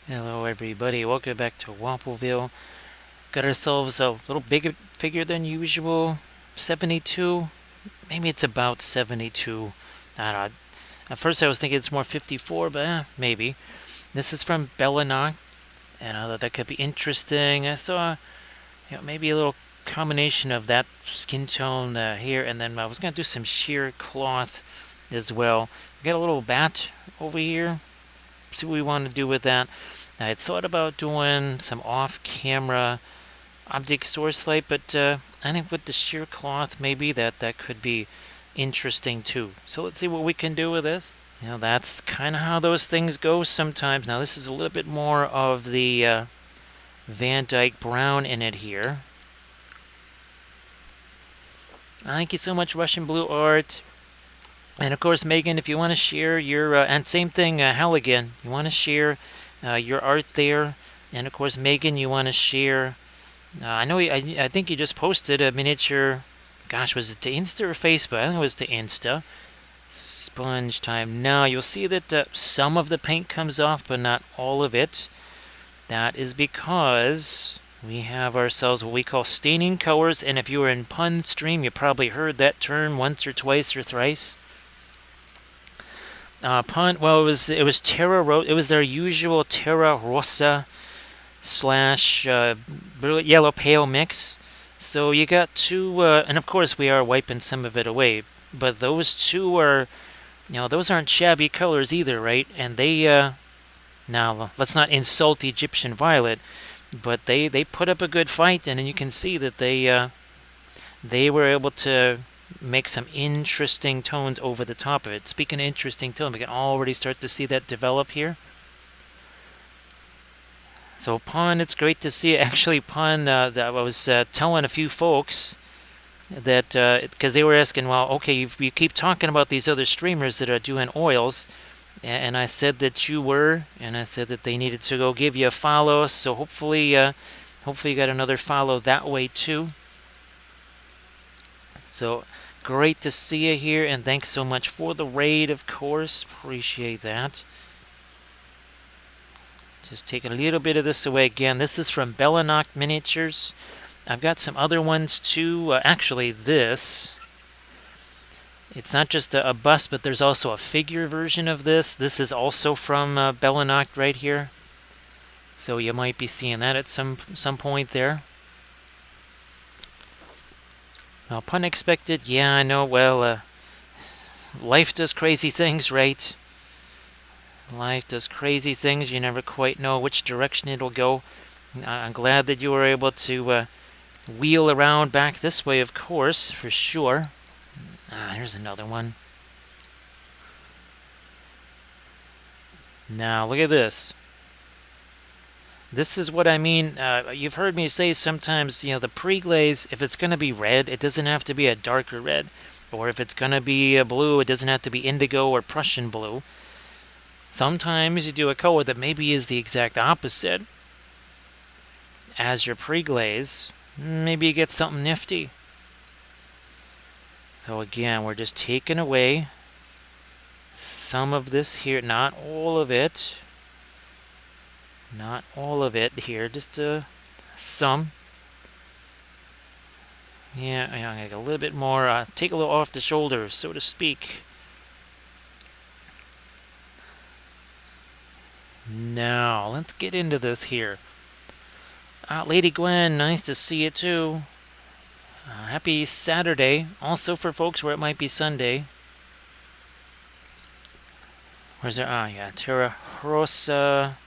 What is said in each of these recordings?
Hello everybody, welcome back to Wappelville. Got ourselves a little bigger figure than usual. 72. Maybe it's about 72. I don't know. At first I was thinking it's more 54, but maybe. This is from Bellinok, and I thought that could be interesting. I saw maybe a little combination of that skin tone here, and then I was going to do some sheer cloth as well. We got a little bat over here. See what we want to do with that. I had thought about doing some off-camera object source light, but I think with the sheer cloth, maybe that could be interesting too. So let's see what we can do with this. That's kind of how those things go sometimes. Now this is a little bit more of the Van Dyke brown in it here. Thank you so much, Russian Blue Art. And of course, Megan, if you want to share your, and same thing, Halligan, you want to share your art there. And of course, Megan, you want to share, I know, I think you just posted a miniature, gosh, was it to Insta or Facebook? I think it was to Insta. Sponge time. Now, you'll see that some of the paint comes off, but not all of it. That is because we have ourselves what we call staining colors, and if you were in Pun Stream, you probably heard that term once or twice or thrice. Well, it was Terra Rosa. It was their usual Terra Rosa slash yellow pale mix. So you got two, and of course we are wiping some of it away. But those two are, those aren't shabby colors either, right? And they, now let's not insult Egyptian violet, but they put up a good fight, and you can see that they were able to make some interesting tones over the top of it. Speaking of interesting tones, we can already start to see that develop here. So Pun, it's great to see it. Actually, Pun, I was telling a few folks that, because they were asking, well, okay, you keep talking about these other streamers that are doing oils, and I said that you were, and I said that they needed to go give you a follow, so hopefully you got another follow that way too. So great to see you here, and thanks so much for the raid, of course. Appreciate that. Just take a little bit of this away again. This is from Bellinok Miniatures. I've got some other ones too. Actually, this. It's not just a bust, but there's also a figure version of this. This is also from Bellinok right here. So you might be seeing that at some point there. Well, pun expected. Yeah, I know. Well, life does crazy things, right? Life does crazy things. You never quite know which direction it'll go. I'm glad that you were able to wheel around back this way, of course, for sure. Here's another one. Now, look at this. This is what I mean. You've heard me say sometimes, the pre-glaze, if it's going to be red, it doesn't have to be a darker red. Or if it's going to be a blue, it doesn't have to be indigo or Prussian blue. Sometimes you do a color that maybe is the exact opposite as your pre-glaze. Maybe you get something nifty. So again, we're just taking away some of this here, not all of it. Not all of it here, just some. Yeah, a little bit more, take a little off the shoulder, so to speak. Now, let's get into this here. Lady Gwen, nice to see you too. Happy Saturday. Also for folks where it might be Sunday. Where's there? Yeah, Terra Rosa.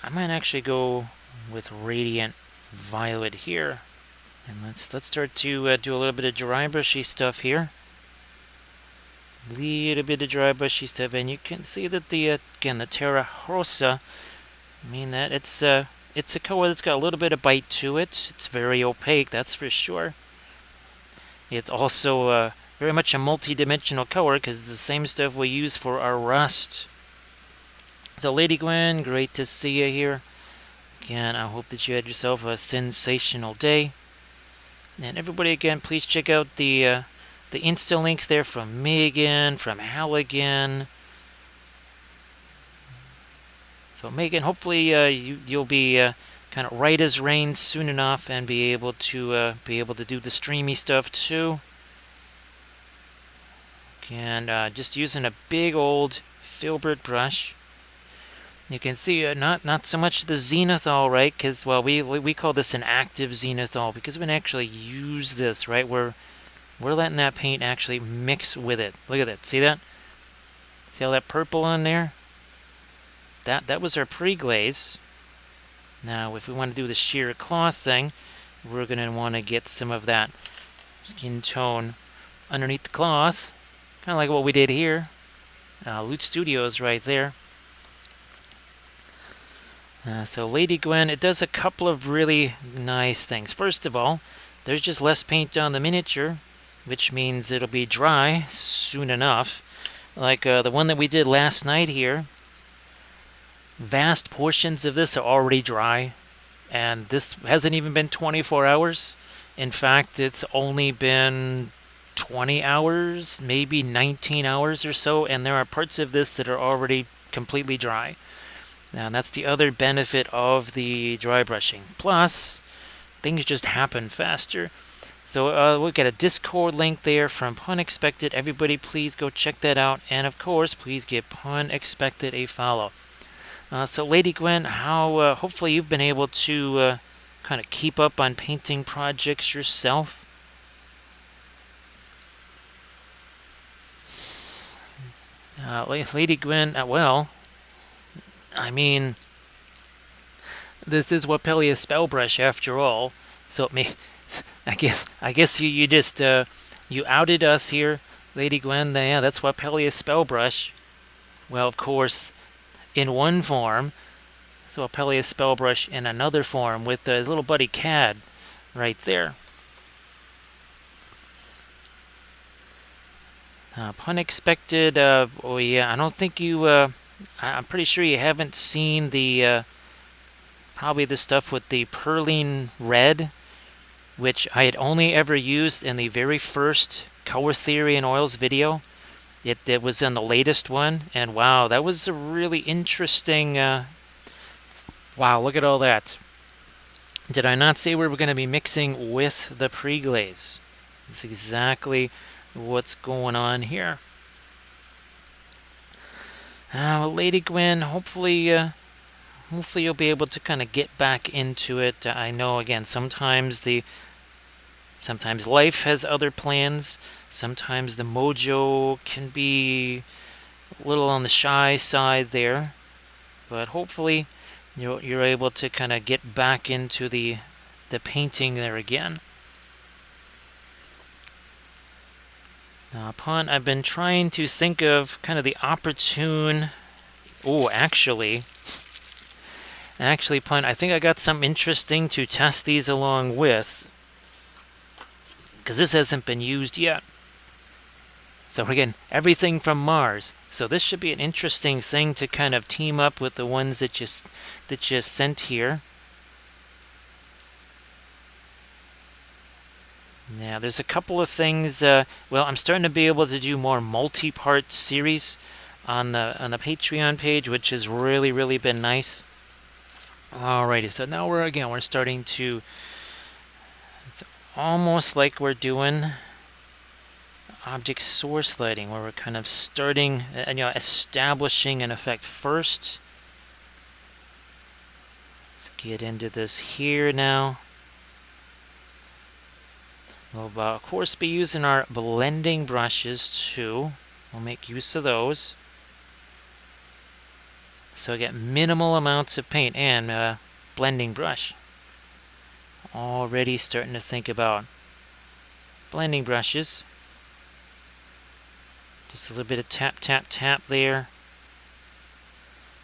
I might actually go with Radiant Violet here. And let's start to do a little bit of dry brushy stuff here. Little bit of dry brushy stuff, and you can see that again the Terra Rosa, I mean that it's a color that's got a little bit of bite to it. It's very opaque, that's for sure. It's also very much a multi-dimensional color because it's the same stuff we use for our rust. So Lady Gwen, great to see you here. Again, I hope that you had yourself a sensational day. And everybody, again, please check out the Insta links there from Megan, from Halligan. So Megan, hopefully you'll be kind of right as rain soon enough and be able to do the streamy stuff too. And just using a big old filbert brush. You can see not so much the zenithal, right? Because well, we call this an active zenithal because we can actually use this, right? We're letting that paint actually mix with it. Look at that. See that? See all that purple on there? That was our pre-glaze. Now, if we want to do the sheer cloth thing, we're going to want to get some of that skin tone underneath the cloth, kind of like what we did here. Loot Studios right there. So Lady Gwen, it does a couple of really nice things. First of all, there's just less paint on the miniature, which means it'll be dry soon enough. Like the one that we did last night here, vast portions of this are already dry, and this hasn't even been 24 hours. In fact, it's only been 20 hours, maybe 19 hours or so, and there are parts of this that are already completely dry. And that's the other benefit of the dry brushing. Plus, things just happen faster. So we'll get a Discord link there from Pun Expected. Everybody, please go check that out. And of course, please give Pun Expected a follow. So Lady Gwen, how hopefully you've been able to kind of keep up on painting projects yourself. Lady Gwen, well, I mean, this is Wappelia's spell brush after all. So it may, I guess you just you outed us here, Lady Gwen. Yeah, that's Wappelia's spell brush. Well, of course, in one form. So Wappelia's spell brush in another form with his little buddy Cad right there. Pun Expected. Oh yeah, I don't think you. I'm pretty sure you haven't seen the probably the stuff with the perline red, which I had only ever used in the very first Color Theory and Oils video. It was in the latest one, and wow, that was a really interesting. Wow, look at all that. Did I not say we were going to be mixing with the pre-glaze? That's exactly what's going on here. Lady Gwen, hopefully you'll be able to kind of get back into it. I know, again, sometimes life has other plans. Sometimes the mojo can be a little on the shy side there. But hopefully you're able to kind of get back into the painting there again. Pun, I've been trying to think of kind of the opportune. Oh, actually, Pun, I think I got something interesting to test these along with, because this hasn't been used yet. So again, everything from Mars. So this should be an interesting thing to kind of team up with the ones that you sent here. Now, there's a couple of things. Well, I'm starting to be able to do more multi-part series on the Patreon page, which has really been nice. Alrighty, so now we're starting to. It's almost like we're doing object source lighting, where we're kind of starting, establishing an effect first. Let's get into this here now. We'll, of course, be using our blending brushes, too. We'll make use of those. So I get minimal amounts of paint and blending brush. Already starting to think about blending brushes. Just a little bit of tap, tap, tap there.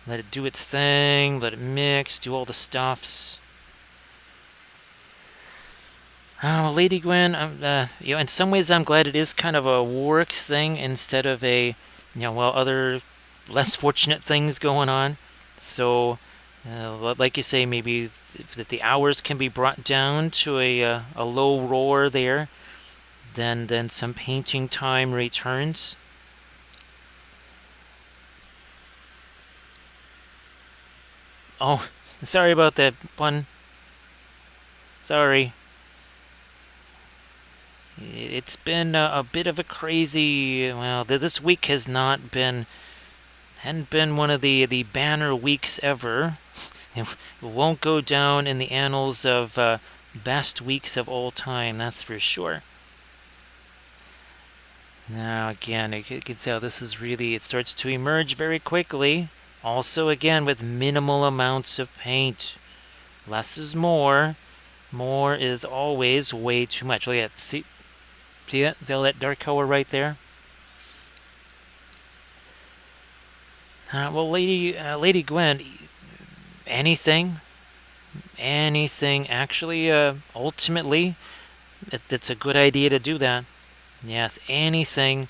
Let it do its thing. Let it mix. Do all the stuffs. Lady Gwen, in some ways I'm glad it is kind of a work thing instead of a, other less fortunate things going on. So, like you say, maybe that the hours can be brought down to a low roar there, then some painting time returns. Oh, sorry about that pun. Sorry. It's been a bit of a crazy. Well, this week has not been hadn't been one of the banner weeks ever. It won't go down in the annals of best weeks of all time. That's for sure. Now again, you can see how this is really. It starts to emerge very quickly. Also, again, with minimal amounts of paint. Less is more. More is always way too much. Look at see that? See all that dark color right there? Well, Lady Gwen, anything, Actually, ultimately, it's a good idea to do that. Yes, anything.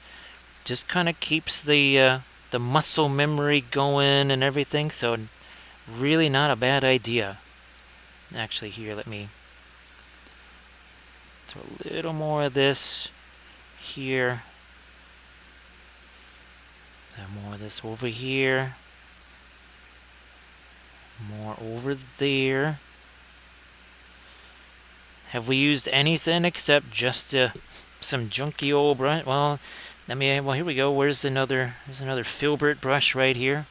Just kind of keeps the muscle memory going and everything. So, really not a bad idea. Actually, here, let me throw a little more of this here. More of this over here. More over there. Have we used anything except just some junky old brush? Well, well, here we go. There's another filbert brush right here.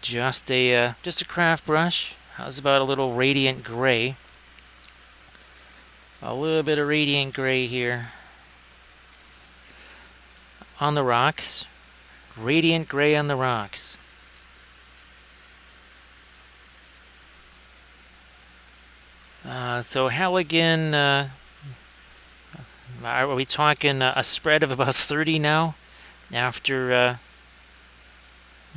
Just a craft brush. How's about a little radiant gray? A little bit of radiant gray here. On the rocks. Radiant gray on the rocks. So Halligan, are we talking a spread of about 30 now? After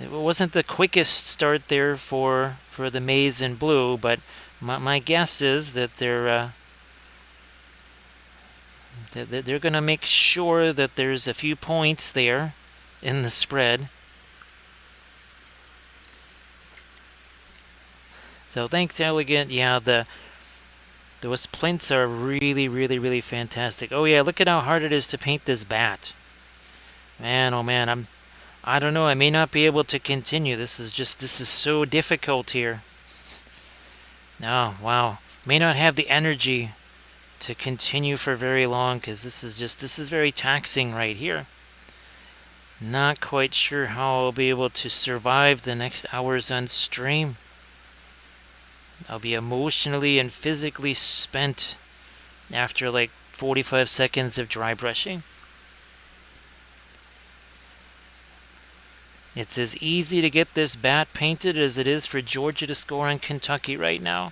it wasn't the quickest start there for the maize and blue, but my guess is that they're going to make sure that there's a few points there in the spread. So thanks, Elegant. Yeah, those plinths are really, really, really fantastic. Oh yeah, look at how hard it is to paint this bat. Man, oh man, I don't know. I may not be able to continue. This is so difficult here. Oh wow, may not have the energy to continue for very long because this is very taxing right here. Not quite sure how I'll be able to survive the next hours on stream. I'll be emotionally and physically spent after like 45 seconds of dry brushing. It's as easy to get this bat painted as it is for Georgia to score on Kentucky right now.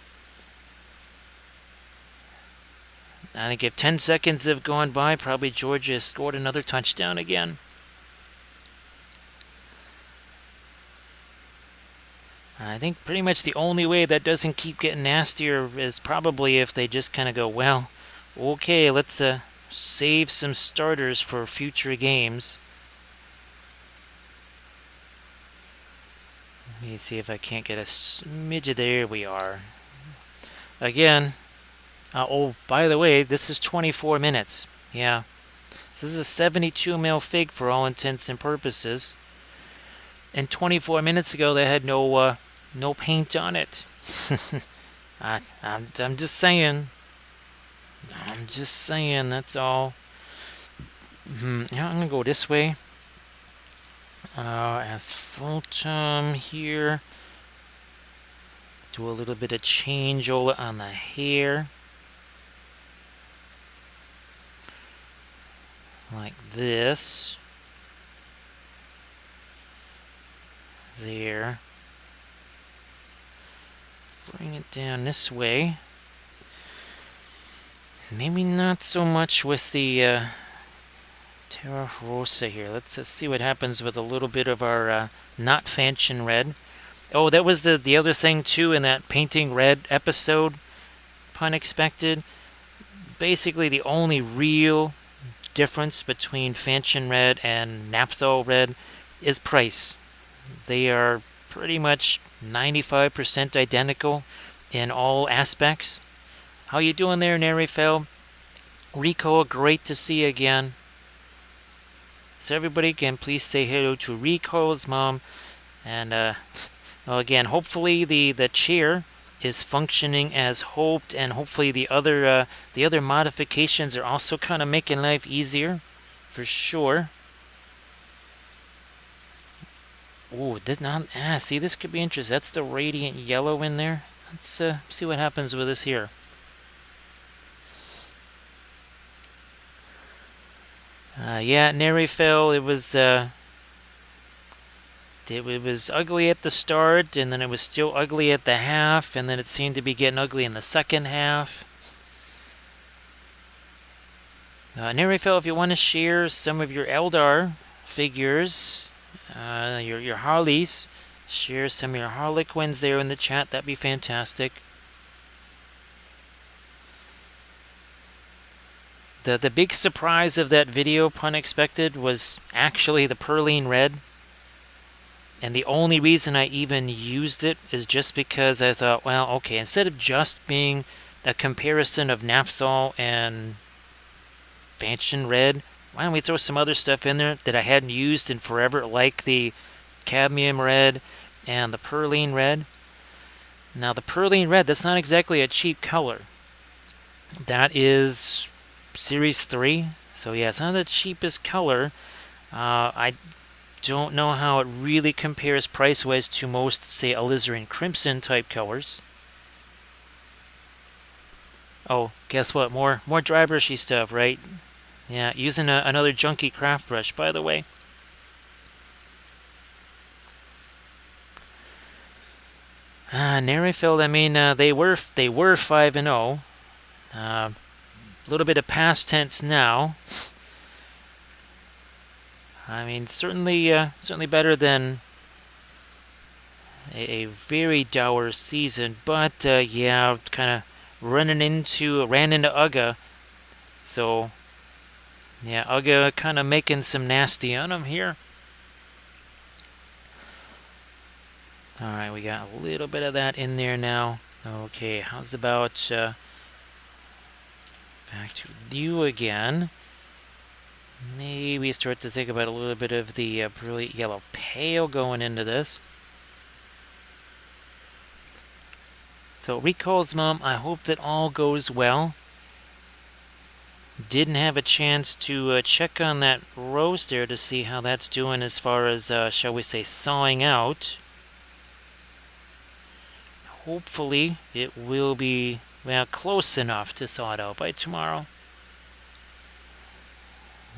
I think if 10 seconds have gone by, probably Georgia has scored another touchdown again. I think pretty much the only way that doesn't keep getting nastier is probably if they just kind of go, well, okay, let's save some starters for future games. Let me see if I can't get a smidge. There we are. Again, oh, by the way, this is 24 minutes. Yeah. This is a 72 mil fig for all intents and purposes. And 24 minutes ago, they had no paint on it. I'm just saying. I'm just saying, that's all. Yeah, I'm going to go this way. Asphaltum here. Do a little bit of change on the hair. Like this. There. Bring it down this way. Maybe not so much with the Terra Rosa here. Let's see what happens with a little bit of our not Fanchon red. Oh, that was the other thing too in that painting red episode. Pun expected. Basically, the only real difference between Fanchon red and Naphthol red is price. They are pretty much 95% identical in all aspects. How you doing there, Nerifel? Rico, great to see you again. So everybody can please say hello to Rico's mom. And Again, hopefully the chair is functioning as hoped, and hopefully the other modifications are also kind of making life easier, for sure. Ooh, this not see, this could be interesting. That's the radiant yellow in there. Let's see what happens with this here. Yeah, Nerifel, it was ugly at the start, and then it was still ugly at the half, and then it seemed to be getting ugly in the second half. Nerifel, if you want to share some of your Eldar figures, your Harleys, share some of your Harlequins there in the chat, that'd be fantastic. The big surprise of that video, pun expected, was actually the Perline Red. And the only reason I even used it is just because I thought, well, okay, instead of just being a comparison of Naphthol and Fanchon Red, why don't we throw some other stuff in there that I hadn't used in forever, like the Cadmium Red and the Perline Red. Now, the Perline Red, that's not exactly a cheap color. That is Series 3, so yeah, it's not the cheapest color. I don't know how it really compares price-wise to most, say, alizarin crimson type colors. Oh, guess what? More dry brushy stuff, right? Yeah, using another junky craft brush, by the way. Nerifeld, I mean, they were 5-0. A little bit of past tense now. I mean, certainly better than a very dour season, but yeah, kind of ran into Uga. So yeah, Uga kind of making some nasty on him here. All right, we got a little bit of that in there now. Okay, how's about back to you again? Maybe start to think about a little bit of the brilliant yellow pale going into this. So, Recall's mom, I hope that all goes well. Didn't have a chance to check on that rose there to see how that's doing as far as, shall we say, thawing out. Hopefully, it will be, well, close enough to thaw out by tomorrow.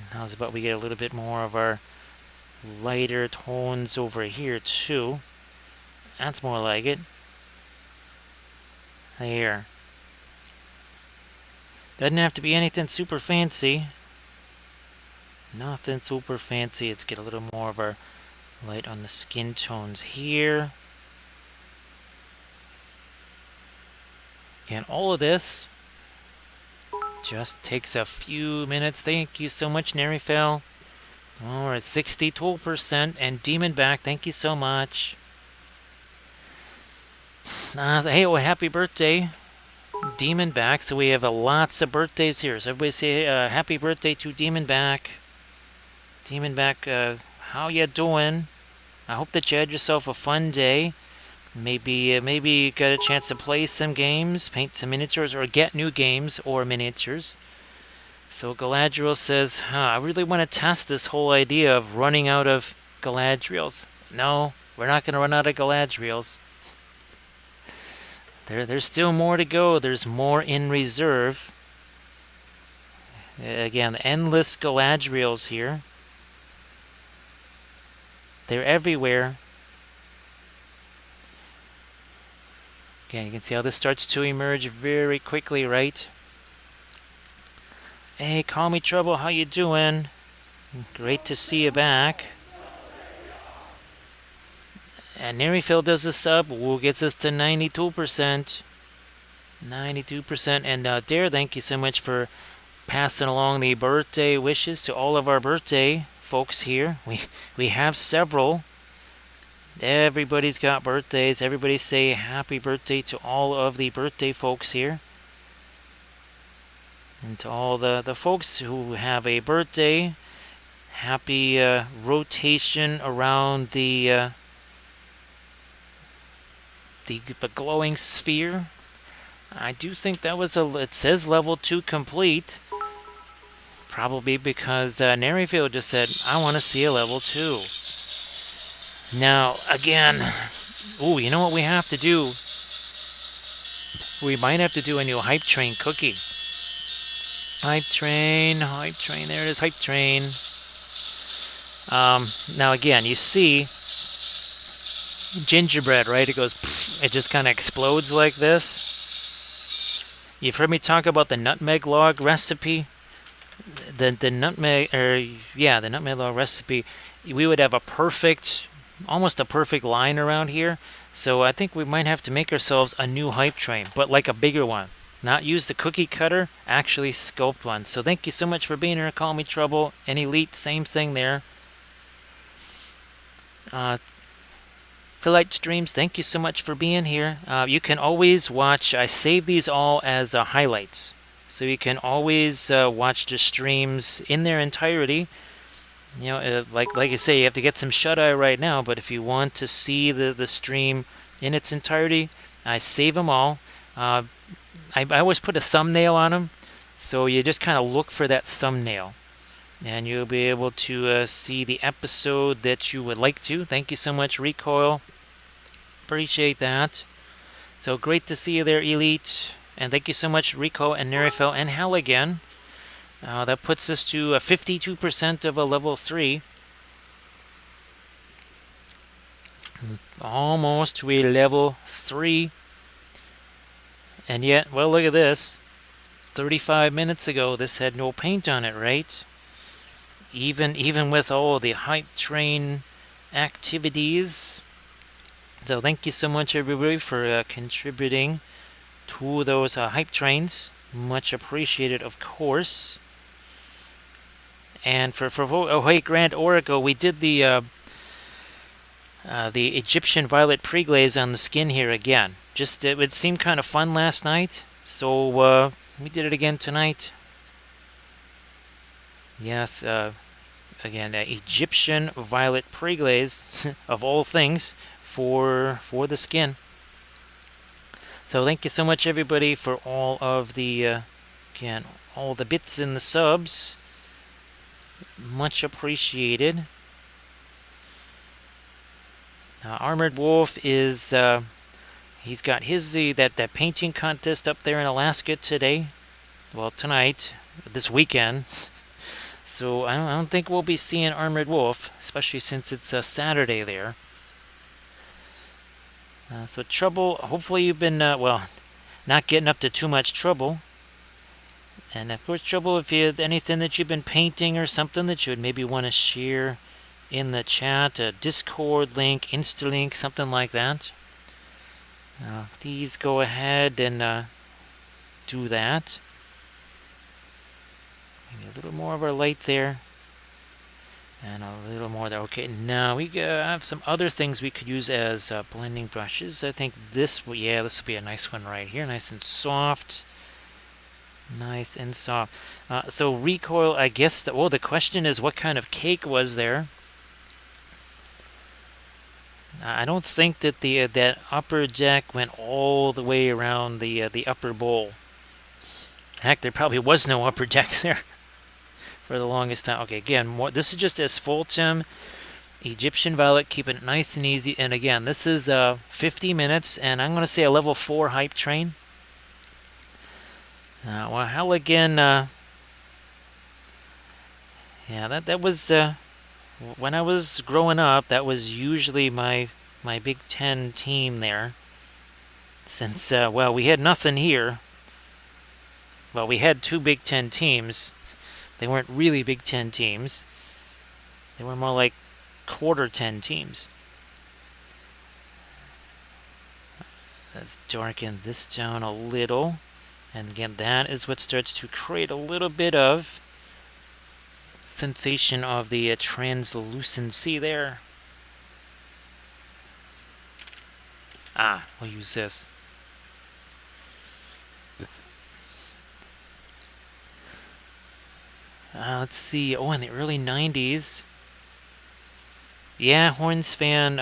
How's about we get a little bit more of our lighter tones over here, too. That's more like it. There. Doesn't have to be anything super fancy. Nothing super fancy. Let's get a little more of our light on the skin tones here. And all of this just takes a few minutes. Thank you so much, Nerifel. Oh, we're at 62%. And Demon Back, thank you so much. Hey, well, happy birthday, Demon Back. So we have lots of birthdays here. So everybody say happy birthday to Demon Back. Demon Back, how you doing? I hope that you had yourself a fun day. Maybe got a chance to play some games, paint some miniatures, or get new games or miniatures. So Galadriel says, I really want to test this whole idea of running out of Galadriels. No, we're not going to run out of Galadriels. There's still more to go. There's more in reserve. Again, endless Galadriels here. They're everywhere. Again, you can see how this starts to emerge very quickly, right? Hey, Call Me Trouble, how you doing? Great to see you back. And Nerifil does a sub, gets us to 92%. 92%. And Dare, thank you so much for passing along the birthday wishes to all of our birthday folks here. We have several. Everybody's got birthdays. Everybody say happy birthday to all of the birthday folks here. And to all the folks who have a birthday, happy rotation around the the glowing sphere. I do think that was it says level 2 complete. Probably because Nerryfield just said, I want to see a level 2. Now, again, ooh, you know what we have to do? We might have to do a new hype train cookie. Hype train, there it is, hype train. Now again, you see gingerbread, right? It goes, it just kind of explodes like this. You've heard me talk about the nutmeg log recipe. The nutmeg, the nutmeg log recipe. We would have almost a perfect line around here. So I think we might have to make ourselves a new hype train, but like a bigger one. Not use the cookie cutter, actually sculpt one. So thank you so much for being here. Call me Trouble and Elite, same thing there. Light Streams, thank you so much for being here. You can always watch, I save these all as highlights. So you can always watch the streams in their entirety. You know, like I say, you have to get some shut-eye right now, but if you want to see the stream in its entirety, I save them all. I always put a thumbnail on them, so you just kind of look for that thumbnail. And you'll be able to see the episode that you would like to. Thank you so much, Recoil. Appreciate that. So great to see you there, Elite. And thank you so much, Rico and Nerifel and Hal again. That puts us to 52% of a level 3. Almost to a level 3. And yet, well, look at this. 35 minutes ago, this had no paint on it, right? Even with all the hype train activities. So thank you so much, everybody, for contributing to those hype trains. Much appreciated, of course. And for hey, Grand Oracle, we did the Egyptian Violet Pre-Glaze on the skin here again. Just it seemed kind of fun last night, so we did it again tonight. Yes, again, Egyptian Violet Pre-Glaze, of all things, for the skin. So thank you so much, everybody, for all of the again, all the bits and the subs. Much appreciated. Armored Wolf is he's got his that painting contest up there in Alaska today. Well, tonight, this weekend. So I don't think we'll be seeing Armored Wolf, especially since it's a Saturday there. So Trouble, hopefully you've been, well, not getting up to too much trouble. And of course, Trouble, if you have anything that you've been painting or something that you would maybe want to share in the chat, a Discord link, Instalink, something like that. Please go ahead and do that. Maybe a little more of our light there. And a little more there. Okay, now we have some other things we could use as blending brushes. I think this will be a nice one right here. Nice and soft. Nice and soft. So recoil, I guess, the question is what kind of cake was there? I don't think that that upper deck went all the way around the upper bowl. Heck, there probably was no upper deck there for the longest time. Okay, again, this is just asphaltum, Egyptian Violet, keeping it nice and easy. And again, this is 50 minutes, and I'm going to say a level 4 hype train. Well, Halligan, yeah, that was, when I was growing up, that was usually my Big Ten team there. Since, well, we had nothing here. Well, we had 2 Big Ten teams. They weren't really Big Ten teams. They were more like quarter 10 teams. Let's darken this down a little. And again, that is what starts to create a little bit of sensation of the translucency there. We'll use this. Let's see. Oh, in the early 90s. Yeah, Horns fan.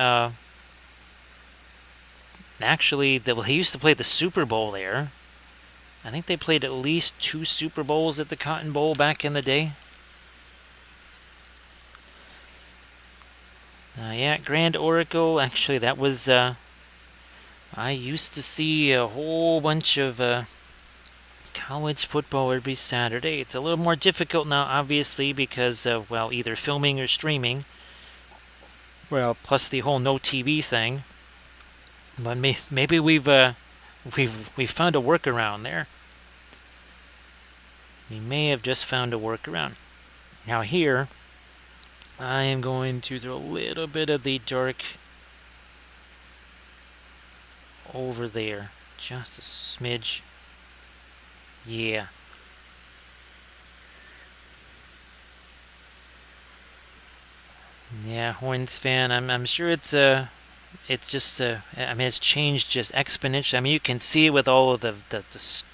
actually, they used to play the Super Bowl there. I think they played at least 2 Super Bowls at the Cotton Bowl back in the day. Yeah, Grand Oracle, actually that was, I used to see a whole bunch of college football every Saturday. It's a little more difficult now, obviously, because of, well, either filming or streaming. Well, plus the whole no TV thing. But maybe we've found a workaround there. We may have just found a workaround. Now here, I am going to throw a little bit of the dark over there. Just a smidge. Yeah. Yeah, Horns fan. I'm sure it's just I mean, it's changed just exponentially. I mean, you can see it with all of the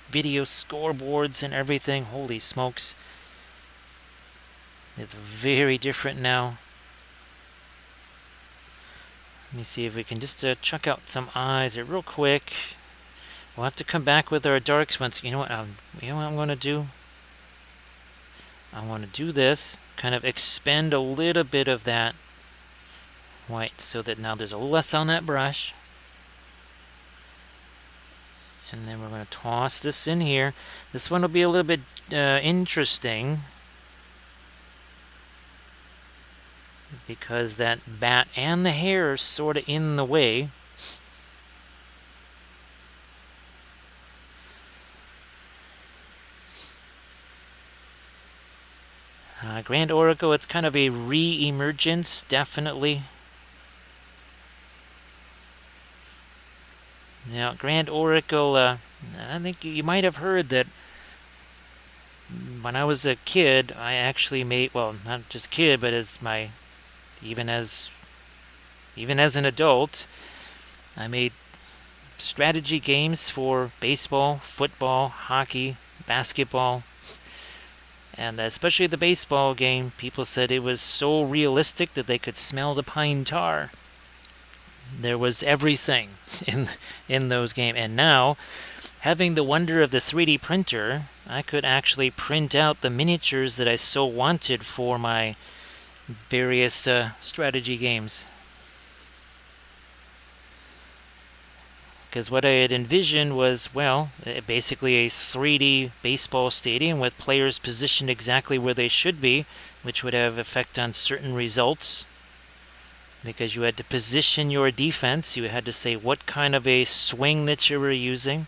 video scoreboards and everything. Holy smokes. It's very different now. Let me see if we can just chuck out some eyes here real quick. We'll have to come back with our darks once. You know what I'm going to do? I want to do this. Kind of expend a little bit of that white so that now there's a little less on that brush. And then we're going to toss this in here. This one will be a little bit interesting because that bat and the hair are sort of in the way. Grand Oracle, it's kind of a re-emergence, definitely. Now, Grand Oracle, I think you might have heard that when I was a kid, I actually made, well, not just kid, but even as an adult, I made strategy games for baseball, football, hockey, basketball. And especially the baseball game, people said it was so realistic that they could smell the pine tar. There was everything in those games. And now, having the wonder of the 3D printer, I could actually print out the miniatures that I so wanted for my various strategy games. Because what I had envisioned was, well, basically a 3D baseball stadium with players positioned exactly where they should be, which would have effect on certain results. Because you had to position your defense, you had to say what kind of a swing that you were using.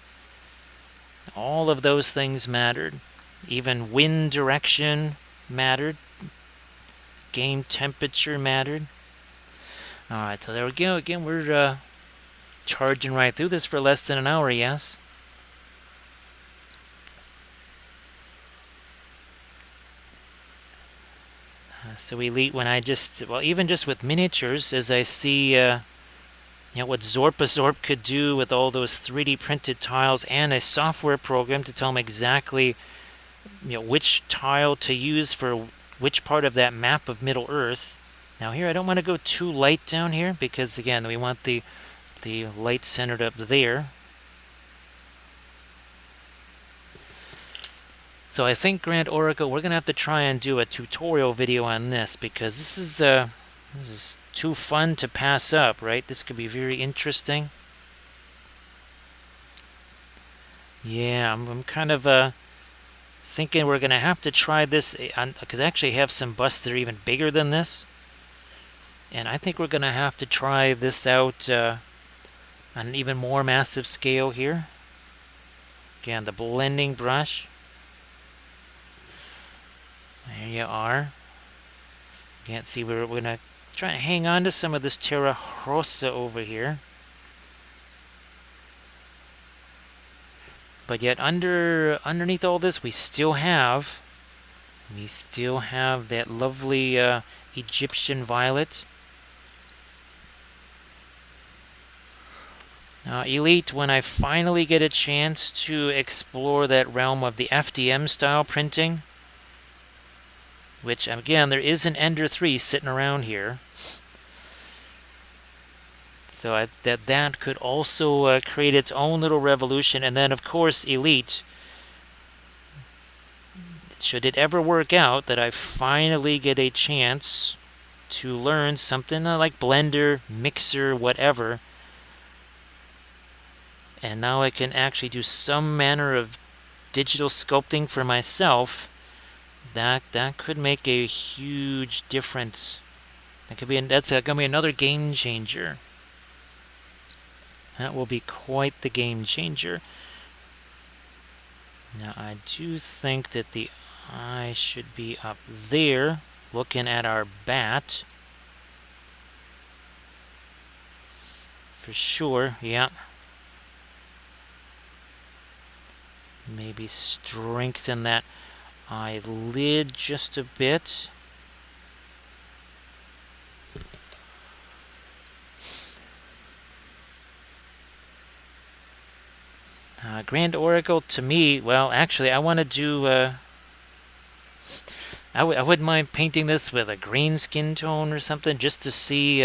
All of those things mattered. Even wind direction mattered. Game temperature mattered. Alright, so there we go. Again, we're charging right through this for less than an hour, yes? So elite, when I just, well, even just with miniatures, as I see, what Zorp could do with all those 3D printed tiles and a software program to tell them exactly, which tile to use for which part of that map of Middle Earth. Now here, I don't want to go too light down here because, again, we want the light centered up there. So I think Grand Oracle, we're going to have to try and do a tutorial video on this because this is too fun to pass up, right? This could be very interesting. Yeah, I'm kind of thinking we're going to have to try this because I actually have some busts that are even bigger than this. And I think we're going to have to try this out on an even more massive scale here. Again, the blending brush. There you are. Can't see where we're going to try and hang on to some of this Terra Rosa over here. But yet underneath all this, we still have that lovely Egyptian violet. Elite, when I finally get a chance to explore that realm of the FDM style printing, which, again, there is an Ender 3 sitting around here. So that could also create its own little revolution. And then, of course, Elite. Should it ever work out that I finally get a chance to learn something like Blender, Mixer, whatever, and now I can actually do some manner of digital sculpting for myself, that could make a huge difference. That's gonna be another game changer. That will be quite the game changer. Now I do think that the eye should be up there, looking at our bat. For sure, yeah. Maybe strengthen that eyelid just a bit. Grand Oracle, to me, well, actually, I want to do... I wouldn't mind painting this with a green skin tone or something, just to see,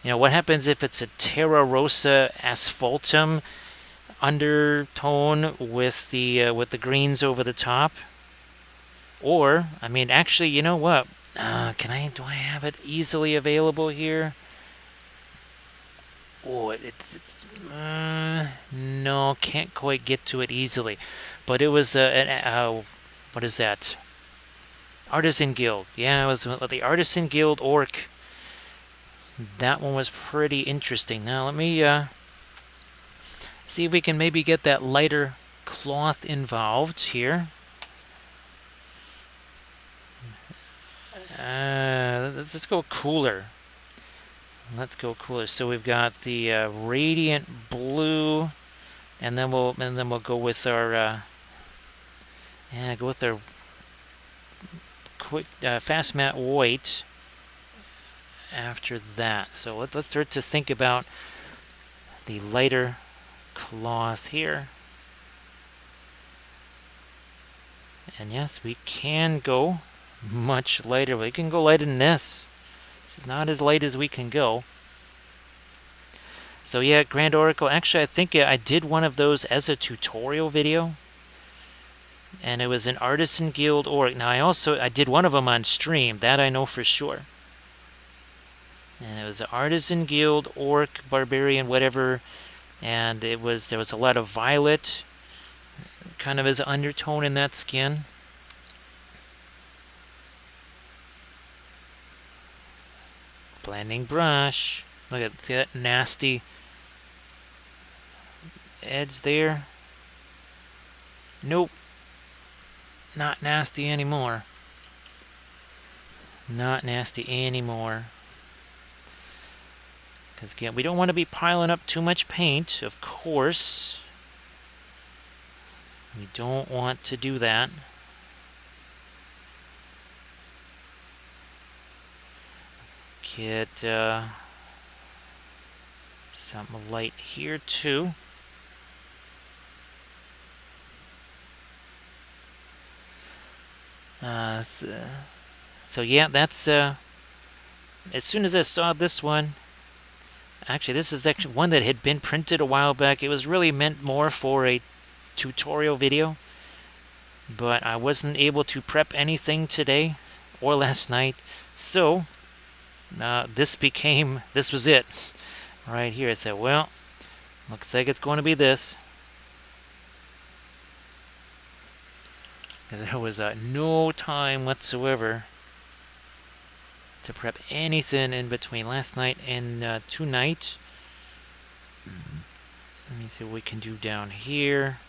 what happens if it's a Terra Rosa asphaltum undertone with the greens over the top. Or, I mean, actually, you know what? Do I have it easily available here? Oh, no, can't quite get to it easily. But it was what is that? Artisan Guild. Yeah, it was the Artisan Guild Orc. That one was pretty interesting. Now let me see if we can maybe get that lighter cloth involved here. Let's go cooler. Let's go cooler. So we've got the radiant blue, and then we'll go with our quick fast matte white after that. So let's start to think about the lighter cloth here. And yes, we can go much lighter. We can go lighter than this. This is not as light as we can go. So yeah, Grand Oracle. Actually, I think I did one of those as a tutorial video. And it was an Artisan Guild Orc. Now I did one of them on stream. That I know for sure. And it was an Artisan Guild Orc, Barbarian, whatever. And there was a lot of violet, kind of as an undertone in that skin. Blending brush. Look at, see that nasty edge there? Nope. Not nasty anymore. Not nasty anymore. Because again, we don't want to be piling up too much paint, of course. We don't want to do that. Get some light here too. So yeah, that's as soon as I saw this one. Actually, this is actually one that had been printed a while back. It was really meant more for a tutorial video, but I wasn't able to prep anything today or last night, so this was it right here. I said, well, looks like it's going to be this. There was no time whatsoever to prep anything in between last night and tonight. Let me see what we can do down here.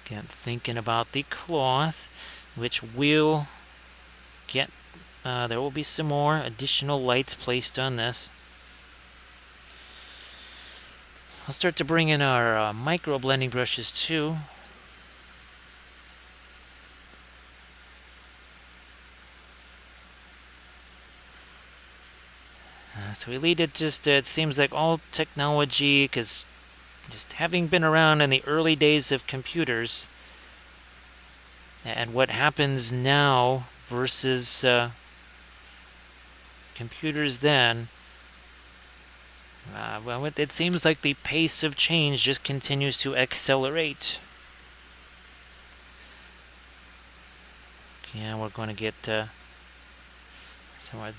Again, thinking about the cloth, which will get, there will be some more additional lights placed on this. I'll start to bring in our micro blending brushes too. So we lead it just, it seems like all technology, because just having been around in the early days of computers, and what happens now versus computers then, Well, it seems like the pace of change just continues to accelerate. Yeah, we're going to get some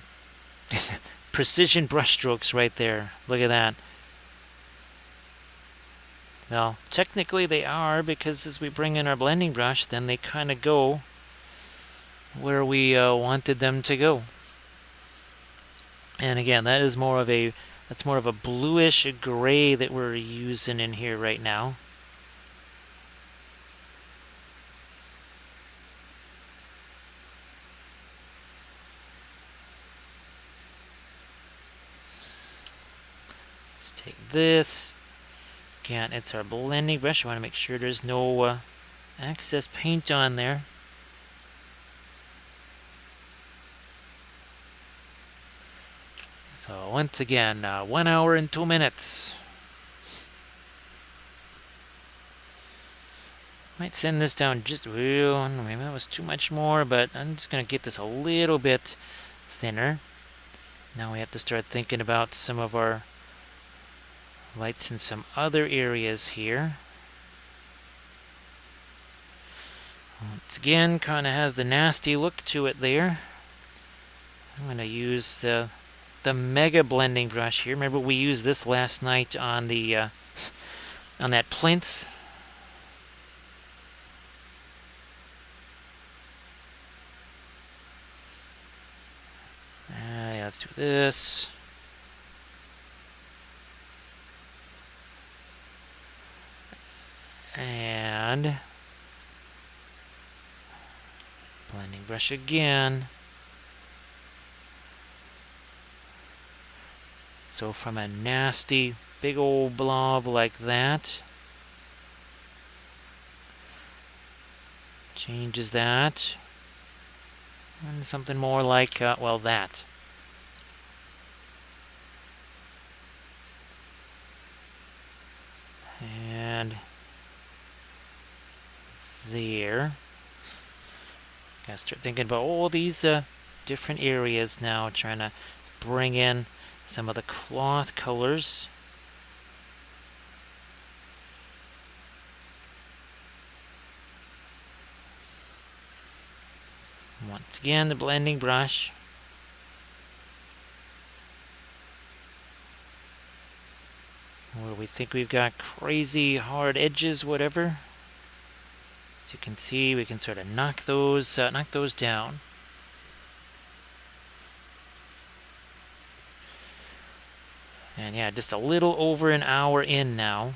precision brushstrokes right there. Look at that. Well, technically they are, because as we bring in our blending brush, then they kind of go where we wanted them to go. And again, that's more of a bluish gray that we're using in here right now. Let's take this. Again, it's our blending brush. I want to make sure there's no excess paint on there. So once again, 1 hour and 2 minutes. Might send this down just real. Maybe that was too much more, but I'm just going to get this a little bit thinner. Now we have to start thinking about some of our lights in some other areas here. Once again, kind of has the nasty look to it there. I'm going to use the Mega Blending brush here. Remember, we used this last night on the on that plinth. Yeah, let's do this. And blending brush again. So from a nasty big old blob like that, changes that, and something more like, well, that. And there. Gotta start thinking about all these different areas now, trying to bring in some of the cloth colors. Once again, the blending brush. Where we think we've got crazy hard edges, whatever. As you can see, we can sort of knock those down. And yeah, just a little over an hour in now.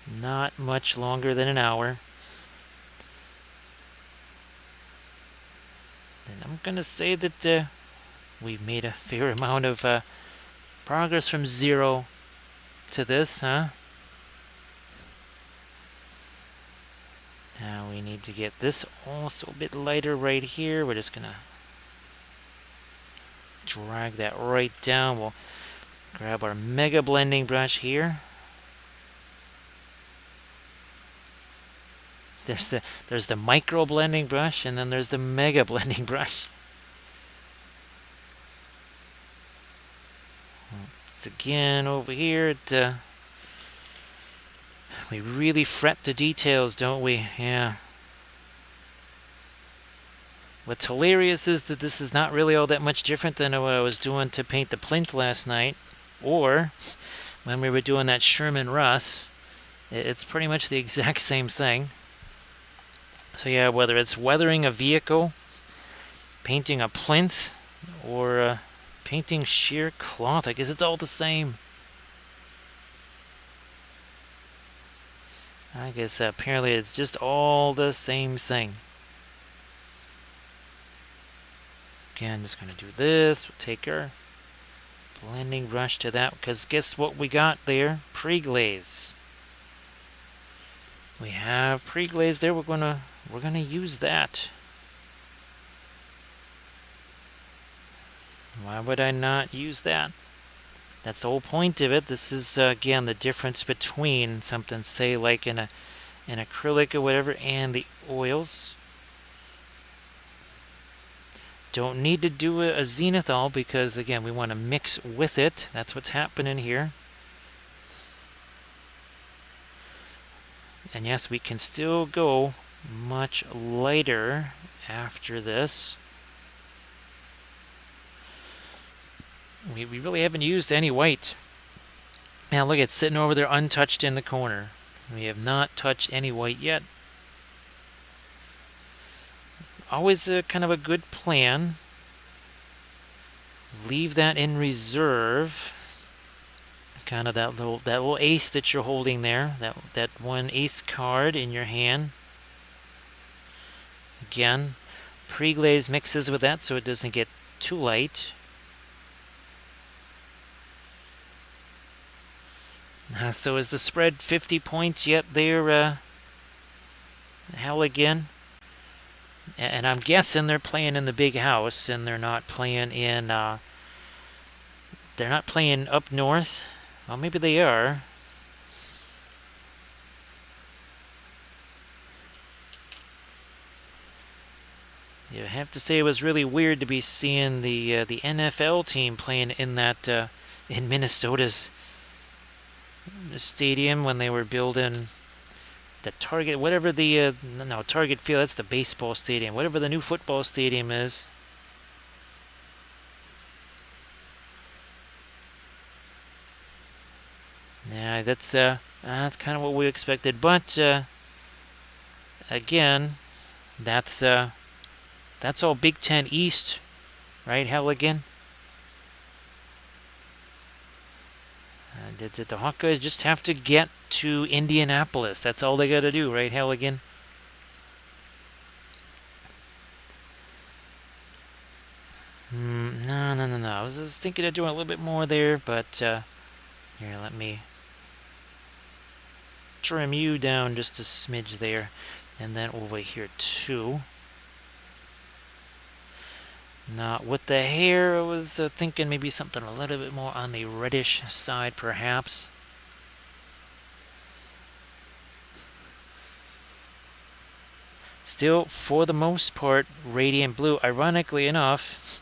Not much longer than an hour. Then I'm gonna say that we've made a fair amount of progress from 0 to this, huh? Now we need to get this also a bit lighter right here. We're just gonna drag that right down. We'll grab our Mega Blending brush here. There's the Micro Blending brush, and then there's the Mega Blending brush. Once again, over here, we really fret the details, don't we? Yeah. What's hilarious is that this is not really all that much different than what I was doing to paint the plinth last night, or when we were doing that Sherman Russ. It's pretty much the exact same thing. So yeah, whether it's weathering a vehicle, painting a plinth, or painting sheer cloth, I guess it's all the same. I guess apparently it's just all the same thing. Again, just going to do this. We'll take our blending brush to that, because guess what we got there? Pre-glaze. We have pre-glaze there. We're gonna use that. Why would I not use that? That's the whole point of it. This is again the difference between something, say like an acrylic or whatever, and the oils. Don't need to do a zenithal because, again, we want to mix with it. That's what's happening here. And yes, we can still go much lighter after this. We really haven't used any white. Now look, it's sitting over there untouched in the corner. We have not touched any white yet. Always kind of a good plan. Leave that in reserve. Kind of that little ace that you're holding there. That one ace card in your hand. Again, pre-glaze mixes with that so it doesn't get too light. So is the spread 50 points yet there, Halligan? And I'm guessing they're playing in the big house and they're not playing in, they're not playing up north. Well, maybe they are. You have to say it was really weird to be seeing the NFL team playing in that in Minnesota's stadium when they were building the Target, whatever the no, Target Field. That's the baseball stadium. Whatever the new football stadium is. Yeah, that's kind of what we expected. But again, that's all Big Ten East, right, Halligan? Did the Hawkeyes just have to get to Indianapolis? That's all they got to do, right, Halligan? No. I was just thinking of doing a little bit more there, but here, let me trim you down just a smidge there, and then over here too. Now, with the hair, I was thinking maybe something a little bit more on the reddish side, perhaps. Still, for the most part, radiant blue. Ironically enough,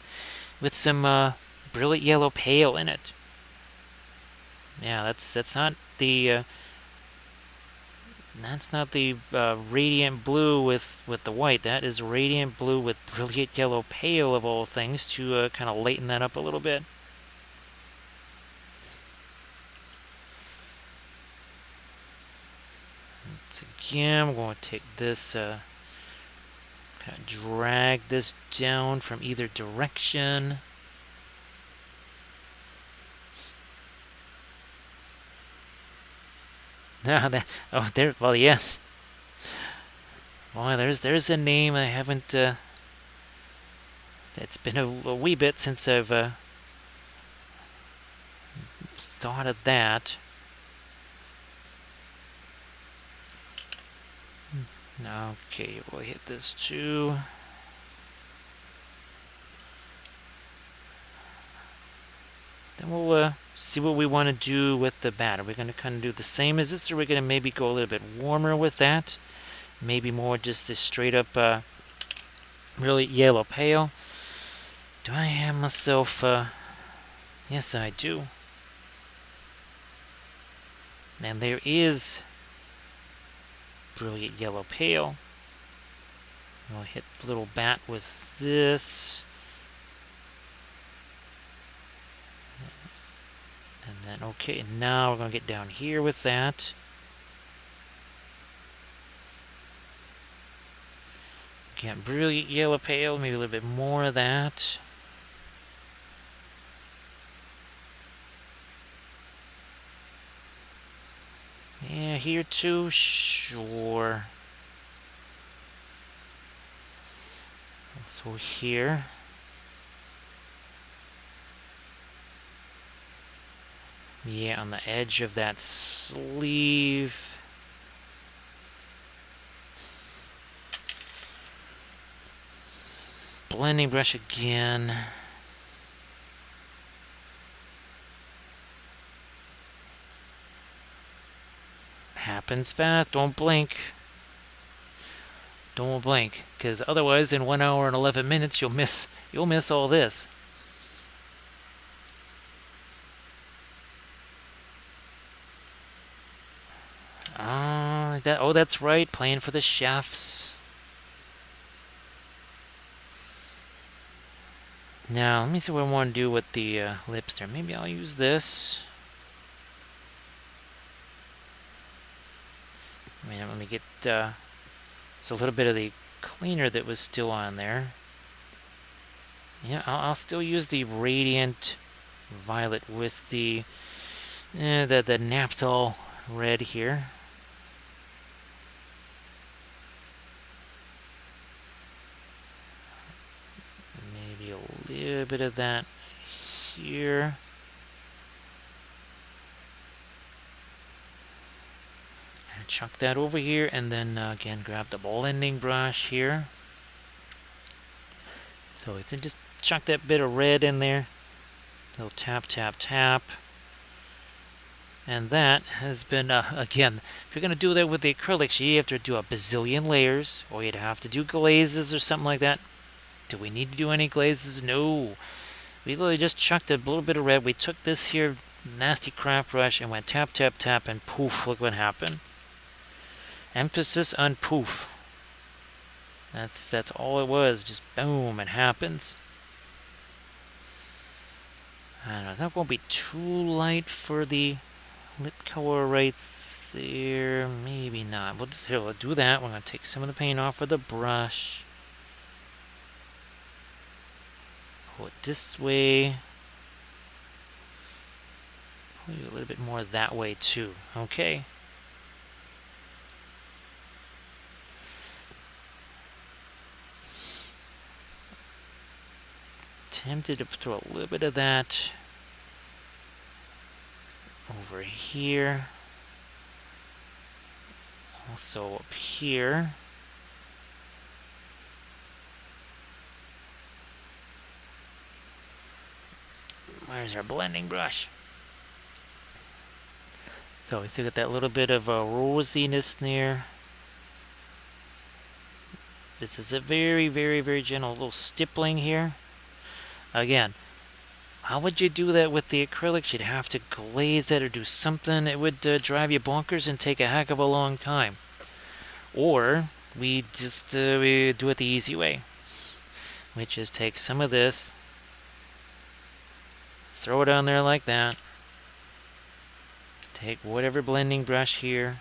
with some brilliant yellow pale in it. Yeah, that's not the radiant blue with the white. That is radiant blue with brilliant yellow pale, of all things, to kind of lighten that up a little bit. Once again, I'm going to take this, kind of drag this down from either direction. Oh, there. Well, yes. Well, there's a name I haven't. It's been a wee bit since I've thought of that. Okay, we'll hit this too. Then we'll see what we want to do with the bat. Are we going to kind of do the same as this, or are we going to maybe go a little bit warmer with that? Maybe more just a straight up really yellow pale. Do I have myself... yes, I do. And there is brilliant yellow pale. We'll hit the little bat with this. And then, okay, now we're going to get down here with that. Again, brilliant yellow pale, maybe a little bit more of that. Yeah, here too, sure. So here. Yeah, on the edge of that sleeve. Blending brush again. Happens fast, don't blink. Don't blink, because otherwise in 1 hour and 11 minutes you'll miss all this. That's right, playing for the chefs. Now, let me see what I want to do with the lips there. Maybe I'll use this. Let me get it's a little bit of the cleaner that was still on there. Yeah, I'll still use the Radiant Violet with the Naphthol red here. Maybe a little bit of that here. And chuck that over here, and then again grab the ball ending brush here. So it's just chuck that bit of red in there. A little tap, tap, tap. And that has been, again, if you're going to do that with the acrylics, you have to do a bazillion layers, or you'd have to do glazes or something like that. Do we need to do any glazes? No. We literally just chucked a little bit of red. We took this here nasty craft brush and went tap, tap, tap, and poof, look what happened. Emphasis on poof. That's all it was. Just boom, it happens. I don't know, that won't be too light for the lip color right there. Maybe not. We'll do that. We're going to take some of the paint off of the brush. Pull it this way. Maybe a little bit more that way too. Okay. Tempted to throw a little bit of that over here. Also up here. Where's our blending brush? So we still got that little bit of a rosiness there. This is a very, very, very gentle little stippling here. Again, how would you do that with the acrylics? You'd have to glaze that or do something that would drive you bonkers and take a heck of a long time. Or we just we do it the easy way, which is take some of this, throw it on there like that, take whatever blending brush here,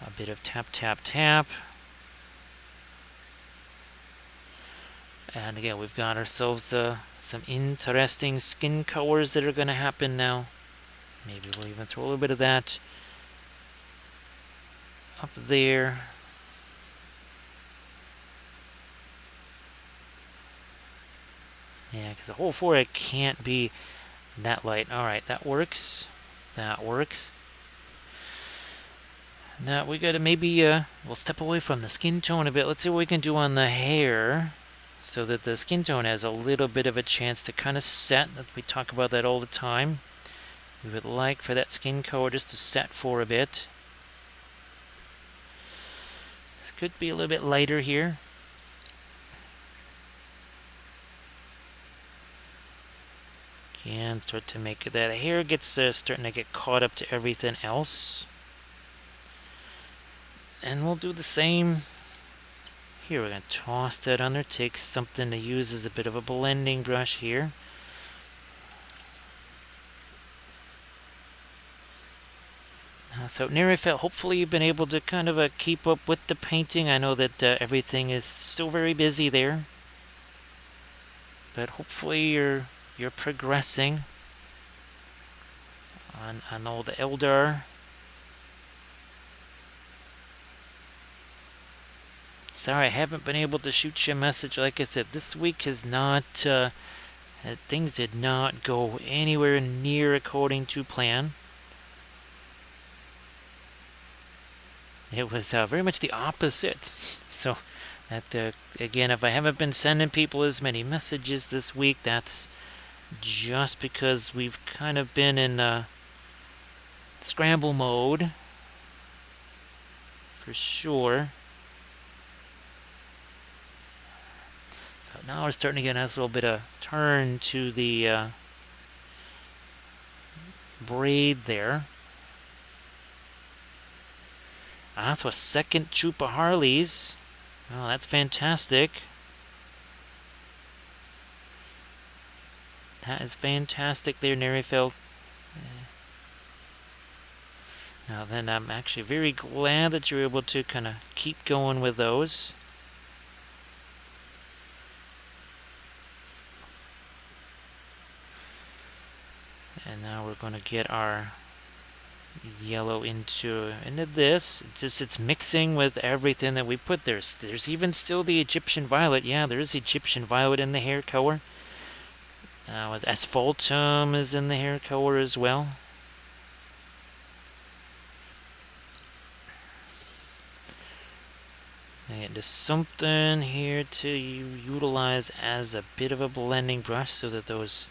a bit of tap, tap, tap. And again, we've got ourselves some interesting skin colors that are going to happen now. Maybe we'll even throw a little bit of that up there. Yeah, because the whole forehead can't be that light. Alright, that works. That works. Now we got to maybe, we'll step away from the skin tone a bit. Let's see what we can do on the hair, so that the skin tone has a little bit of a chance to kind of set. We talk about that all the time. We would like for that skin color just to set for a bit. This could be a little bit lighter here. And start to make it, that hair gets starting to get caught up to everything else. And we'll do the same. Here, we're going to toss that on there, take something to use as a bit of a blending brush here. So Nerifel, hopefully you've been able to kind of keep up with the painting. I know that everything is still very busy there. But hopefully you're progressing on all the Eldar. Sorry, I haven't been able to shoot you a message. Like I said, this week has not, things did not go anywhere near according to plan. It was very much the opposite. So, that again, if I haven't been sending people as many messages this week, that's just because we've kind of been in scramble mode. for sure. So now we're starting to get a nice little bit of turn to the braid there. So a second troop of Harleys. Oh, that's fantastic. That is fantastic there, Nerifel. Now then, I'm actually very glad that you're able to kind of keep going with those. And now we're going to get our yellow into this. It's mixing with everything that we put there. There's even still the Egyptian violet. Yeah, there's Egyptian violet in the hair color. Asphaltum is in the hair color as well. And just something here to utilize as a bit of a blending brush so that those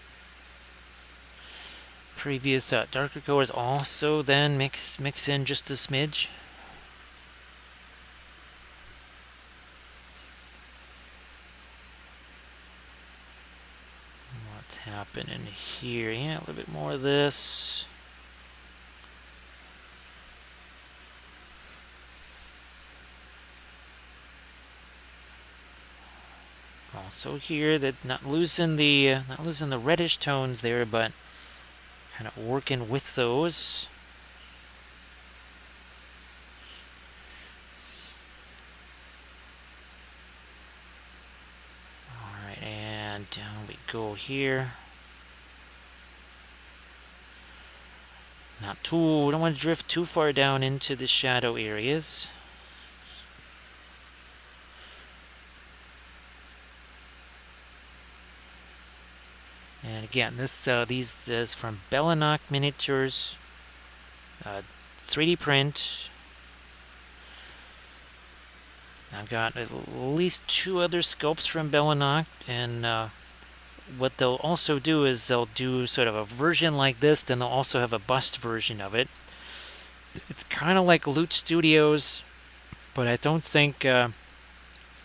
previous darker colors also then mix in just a smidge. What's happening here? Yeah, a little bit more of this. Also here, that not losing the reddish tones there, but kind of working with those. All right, and down we go here. Don't want to drift too far down into the shadow areas. And again, these is from Bellanach Miniatures, 3D print. I've got at least 2 other sculpts from Bellanach, and what they'll also do is they'll do sort of a version like this, then they'll also have a bust version of it. It's kind of like Loot Studios, but I don't think they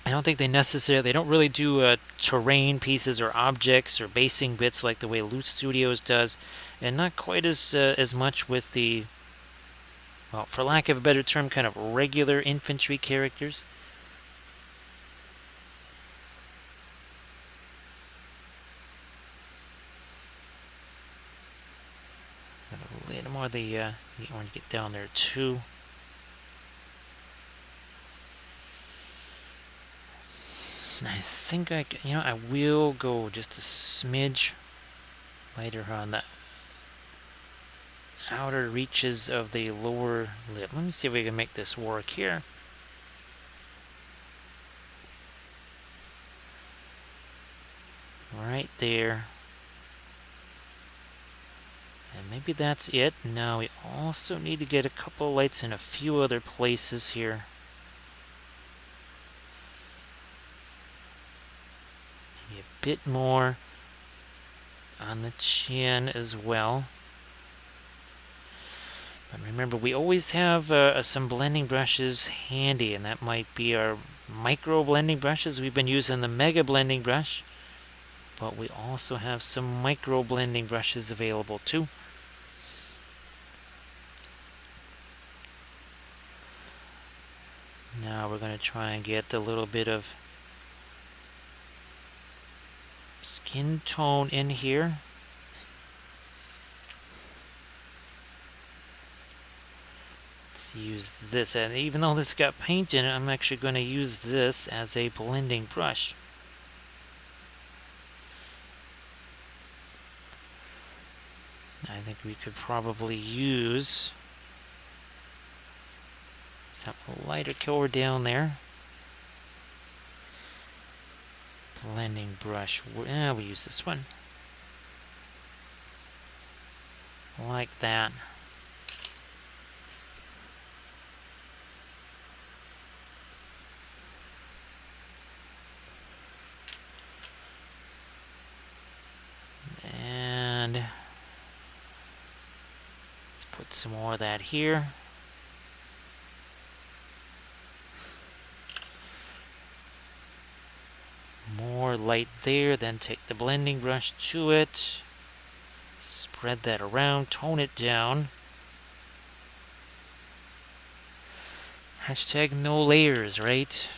don't really do terrain pieces or objects or basing bits like the way Loot Studios does, and not quite as much with the, well, for lack of a better term, kind of regular infantry characters. A little more of the orange get down there too. I think I will go just a smidge lighter on the outer reaches of the lower lip. Let me see if we can make this work here. Right there. And maybe that's it. Now we also need to get a couple lights in a few other places here. Maybe a bit more on the chin as well. But remember, we always have some blending brushes handy, and that might be our micro blending brushes. We've been using the mega blending brush, but we also have some micro blending brushes available too. Now we're going to try and get a little bit of skin tone in here. Let's use this, and even though this got paint in it, I'm actually going to use this as a blending brush. I think we could probably use some lighter color down there. Blending brush. We use this one. Like that. And let's put some more of that here. more light there, then take the blending brush to it, spread that around, tone it down. Hashtag no layers, right?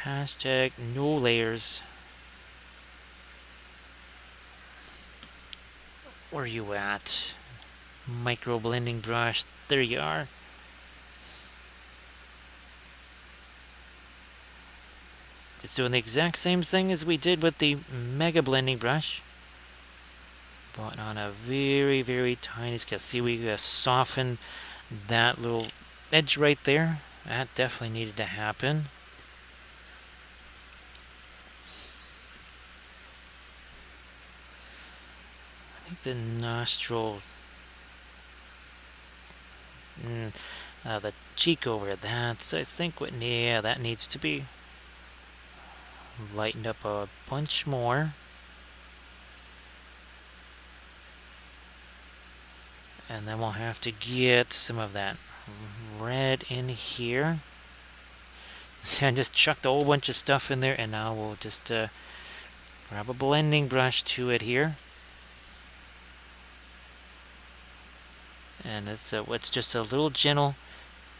Hashtag no layers. Where are you at? Micro blending brush. There you are. It's doing the exact same thing as we did with the mega blending brush, but on a very, very tiny scale. See, we soften that little edge right there. That definitely needed to happen. I think the nostril, the cheek over, that's, I think, what, yeah, that needs to be lightened up a bunch more. And then we'll have to get some of that red in here. See, I just chucked a whole bunch of stuff in there, and now we'll just grab a blending brush to it here. And it's just a little gentle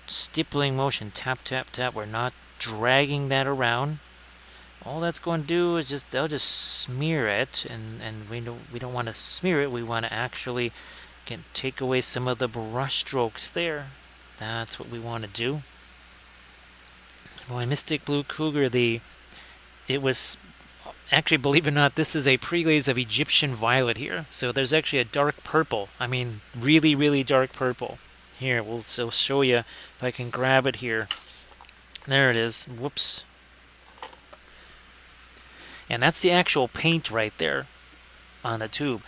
stippling motion. Tap, tap, tap. We're not dragging that around. All that's going to do is they'll just smear it, and we don't want to smear it. We want to actually take away some of the brush strokes there. That's what we want to do. Boy, Mystic Blue Cougar, it was actually, believe it or not, this is a pre-glaze of Egyptian Violet here. So there's actually a dark purple. I mean, really, really dark purple. Here, we'll show you if I can grab it here. There it is. Whoops. And that's the actual paint right there on the tube.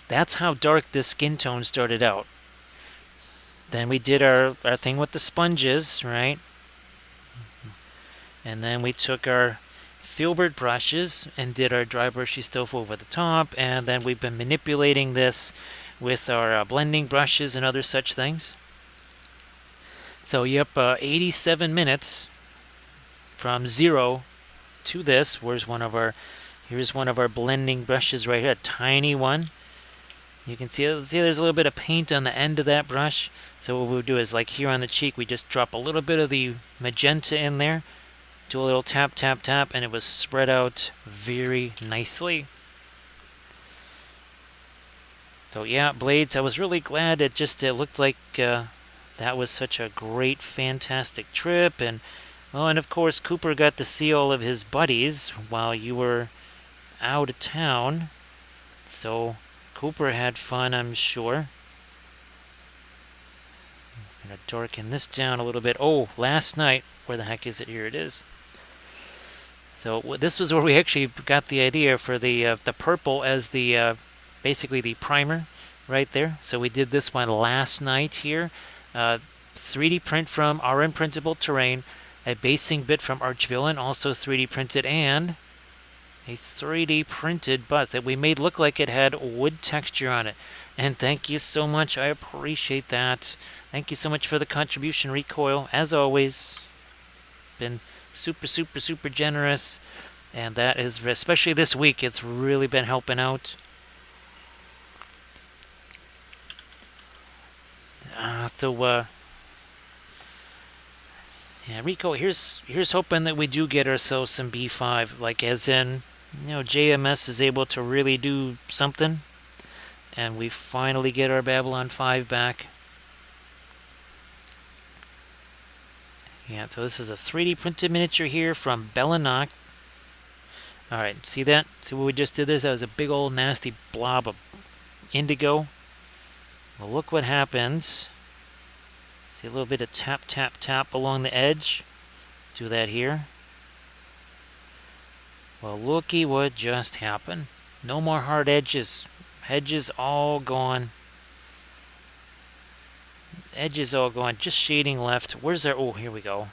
That's how dark this skin tone started out. Then we did our thing with the sponges, right? And then we took our filbert brushes and did our dry brushy stuff over the top. And then we've been manipulating this with our blending brushes and other such things. So, yep, 87 minutes from 0 to this. Here's one of our blending brushes right here, a tiny one. You can see there's a little bit of paint on the end of that brush. So what we'll do is, like here on the cheek, we just drop a little bit of the magenta in there, do a little tap, tap, tap, and it was spread out very nicely. So yeah, Blades, I was really glad it looked like that was such a great, fantastic trip. And well, and of course, Cooper got to see all of his buddies while you were out of town. So Cooper had fun, I'm sure. I'm going to darken this down a little bit. Oh, last night, where the heck is it? Here it is. So this was where we actually got the idea for the purple as the basically the primer right there. So we did this one last night here. 3D print from our Imprintable Terrain, a basing bit from Archvillain, also 3D printed, and a 3D printed bust that we made look like it had wood texture on it. And thank you so much. I appreciate that. Thank you so much for the contribution, Recoil. As always, been super, super, super generous. And that is, especially this week, it's really been helping out. Yeah, Rico, here's hoping that we do get ourselves some B5, like as in, JMS is able to really do something, and we finally get our Babylon 5 back. Yeah, so this is a 3D printed miniature here from Bellinock. Alright, see that? See what we just did there? That was a big old nasty blob of indigo. Well, look what happens. See a little bit of tap, tap, tap along the edge. Do that here. Well, looky what just happened. No more hard edges. Edges all gone. Edges all gone. Just shading left. Where's our... Oh, here we go.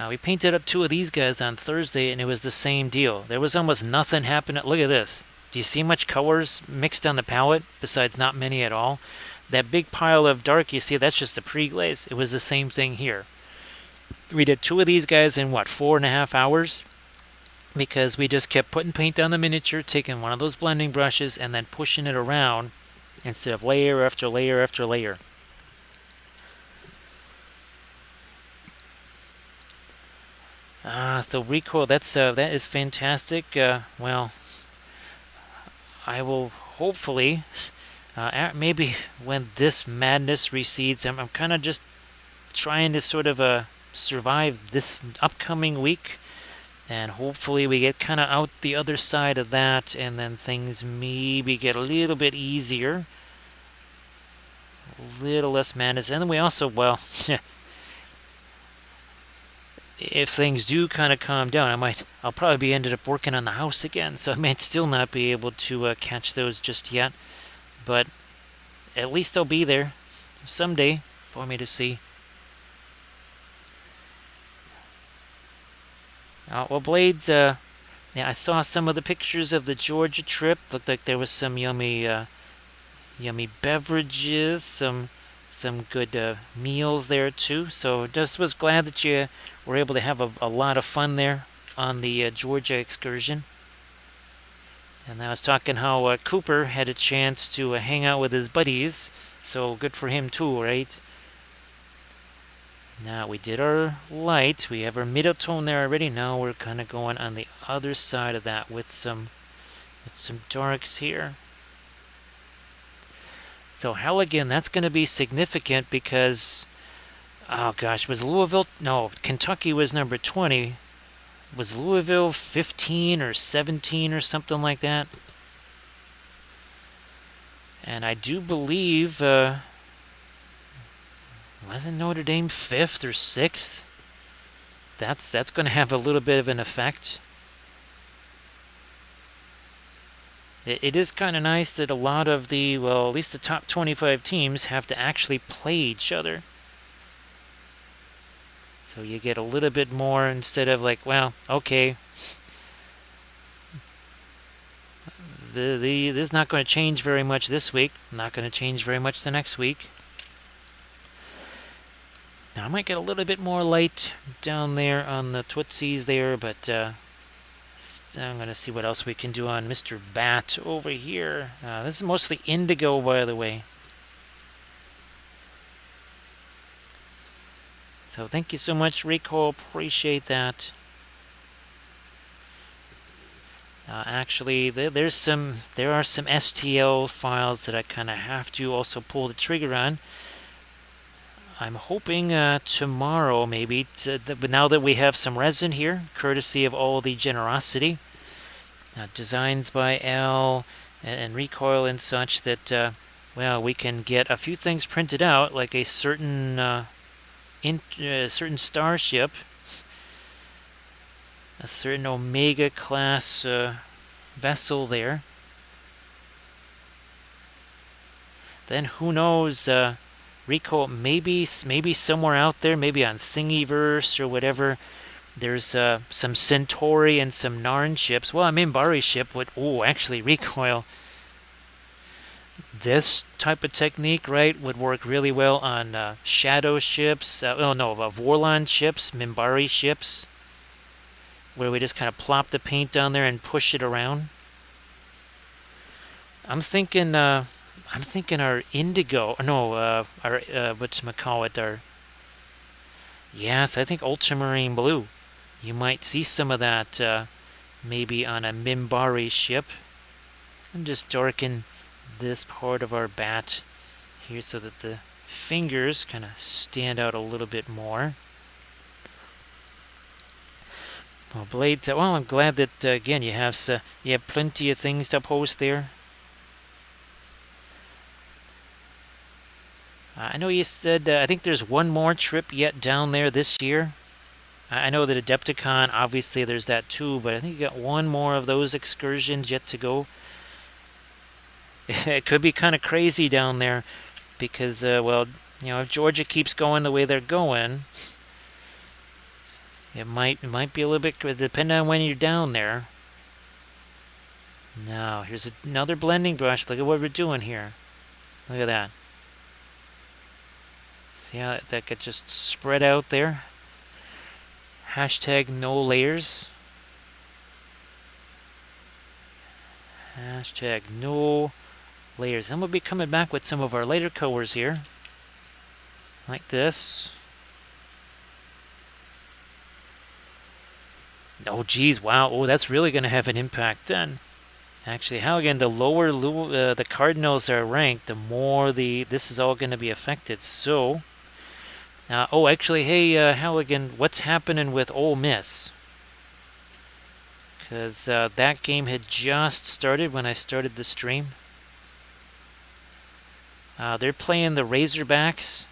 We painted up 2 of these guys on Thursday, and it was the same deal. There was almost nothing happening. Look at this. Do you see much colors mixed on the palette, besides not many at all? That big pile of dark, you see, that's just the pre-glaze. It was the same thing here. We did 2 of these guys in, what, 4.5 hours? Because we just kept putting paint on the miniature, taking one of those blending brushes, and then pushing it around instead of layer after layer after layer. So recoil, that is fantastic. Well, I will hopefully, maybe when this madness recedes, I'm kind of just trying to sort of survive this upcoming week, and hopefully we get kind of out the other side of that, and then things maybe get a little bit easier, a little less madness, and then we also, well, if things do kind of calm down, I'll probably be ended up working on the house again, so I might still not be able to catch those just yet, but at least they'll be there someday for me to see. Well, Blades, yeah, I saw some of the pictures of the Georgia trip. Looked like there was some yummy beverages, some good meals there too. So just was glad that you were able to have a lot of fun there on the Georgia excursion. And I was talking how Cooper had a chance to hang out with his buddies, so good for him too, right? Now we did our light, we have our middle tone there already. Now we're kind of going on the other side of that with some darks here. So Halligan, that's going to be significant because, oh gosh, was Louisville, no, Kentucky was number 20. Was Louisville 15 or 17 or something like that? And I do believe, wasn't Notre Dame 5th or 6th? That's going to have a little bit of an effect. It is kind of nice that a lot of the, well, at least the top 25 teams have to actually play each other. So you get a little bit more instead of like, well, okay, this is not going to change very much this week. Not going to change very much the next week. Now I might get a little bit more light down there on the Tootsies there, but I'm going to see what else we can do on Mr. Bat over here. This is mostly indigo, by the way. So thank you so much, Rico. Appreciate that. Actually, there are some STL files that I kind of have to also pull the trigger on. I'm hoping tomorrow, maybe, but now that we have some resin here, courtesy of all the generosity, designs by L and recoil and such, that well, we can get a few things printed out, like a certain certain starship, a certain Omega class vessel there. Then who knows? Rico, maybe somewhere out there, maybe on Thingiverse or whatever, there's some Centauri and some Narn ships. Well, a Minbari ship would, actually recoil. This type of technique, right, would work really well on Shadow ships, Vorlon ships, Minbari ships, where we just kind of plop the paint down there and push it around. I'm thinking our indigo, our whatchamacallit, our, yes, I think ultramarine blue. You might see some of that maybe on a Minbari ship. I'm just darken this part of our bat here so that the fingers kind of stand out a little bit more. Well, Blades, well, I'm glad that, again, you have plenty of things to post there. I know you said, I think there's one more trip yet down there this year. I know that Adepticon, obviously there's that too, but I think you got one more of those excursions yet to go. It could be kind of crazy down there because, well, if Georgia keeps going the way they're going, it might be a little bit, depending on when you're down there. Now, here's another blending brush. Look at what we're doing here. Look at that. See how that could just spread out there? Hashtag no layers. Hashtag no layers. And we'll be coming back with some of our lighter colors here. Like this. Oh, geez, wow. Oh, that's really going to have an impact then. Actually, how again, the lower the cardinals are ranked, the more this is all going to be affected. So, oh, actually, hey, Halligan, what's happening with Ole Miss? Because that game had just started when I started the stream. They're playing the Razorbacks.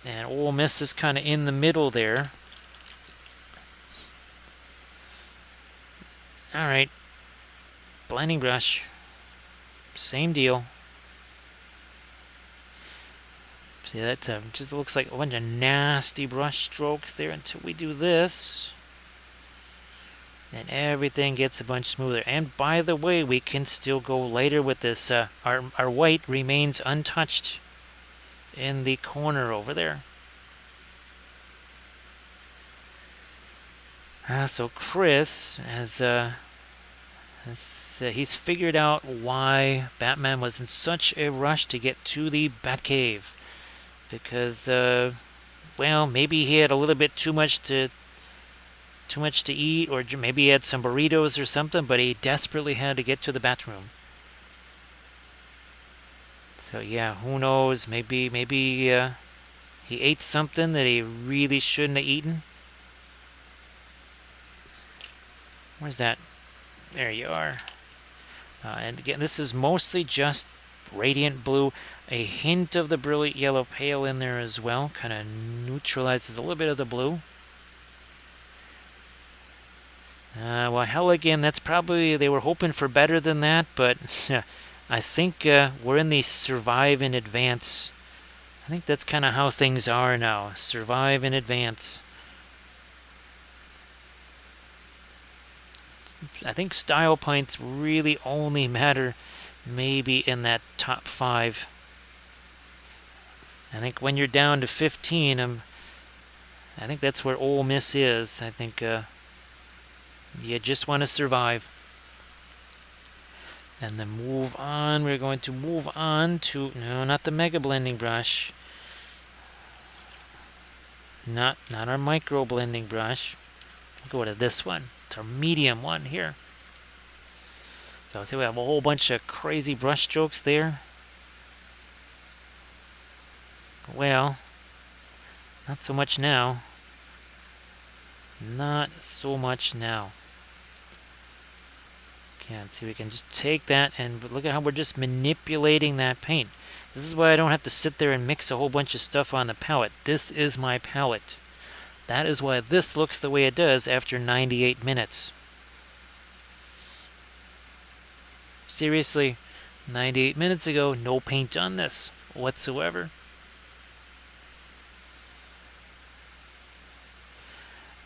And Ole Miss is kind of in the middle there. Alright. Blending brush. Same deal. See, that just looks like a bunch of nasty brush strokes there until we do this. And everything gets a bunch smoother. And by the way, we can still go lighter with this. Our white remains untouched in the corner over there. So Chris he's figured out why Batman was in such a rush to get to the Batcave, because well, maybe he had a little bit too much to eat, or maybe he had some burritos or something, but he desperately had to get to the bathroom. So yeah, who knows? Maybe he ate something that he really shouldn't have eaten. Where's that? There you are. And again, this is mostly just radiant blue. A hint of the brilliant yellow pale in there as well. Kind of neutralizes a little bit of the blue. Well, hell, again, that's probably, they were hoping for better than that, but I think we're in the survive in advance. I think that's kind of how things are now. Survive in advance. I think style points really only matter maybe in that top 5. I think when you're down to 15, I think that's where Ole Miss is. I think you just want to survive. And then move on. We're going to move on to, no, not the Mega Blending Brush. Not our Micro Blending Brush. We'll go to this one. It's our medium one here. So see, we have a whole bunch of crazy brush strokes there. Well, not so much now. Not so much now. Okay, let's see, we can just take that and look at how we're just manipulating that paint. This is why I don't have to sit there and mix a whole bunch of stuff on the palette. This is my palette. That is why this looks the way it does after 98 minutes. Seriously, 98 minutes ago, no paint on this whatsoever.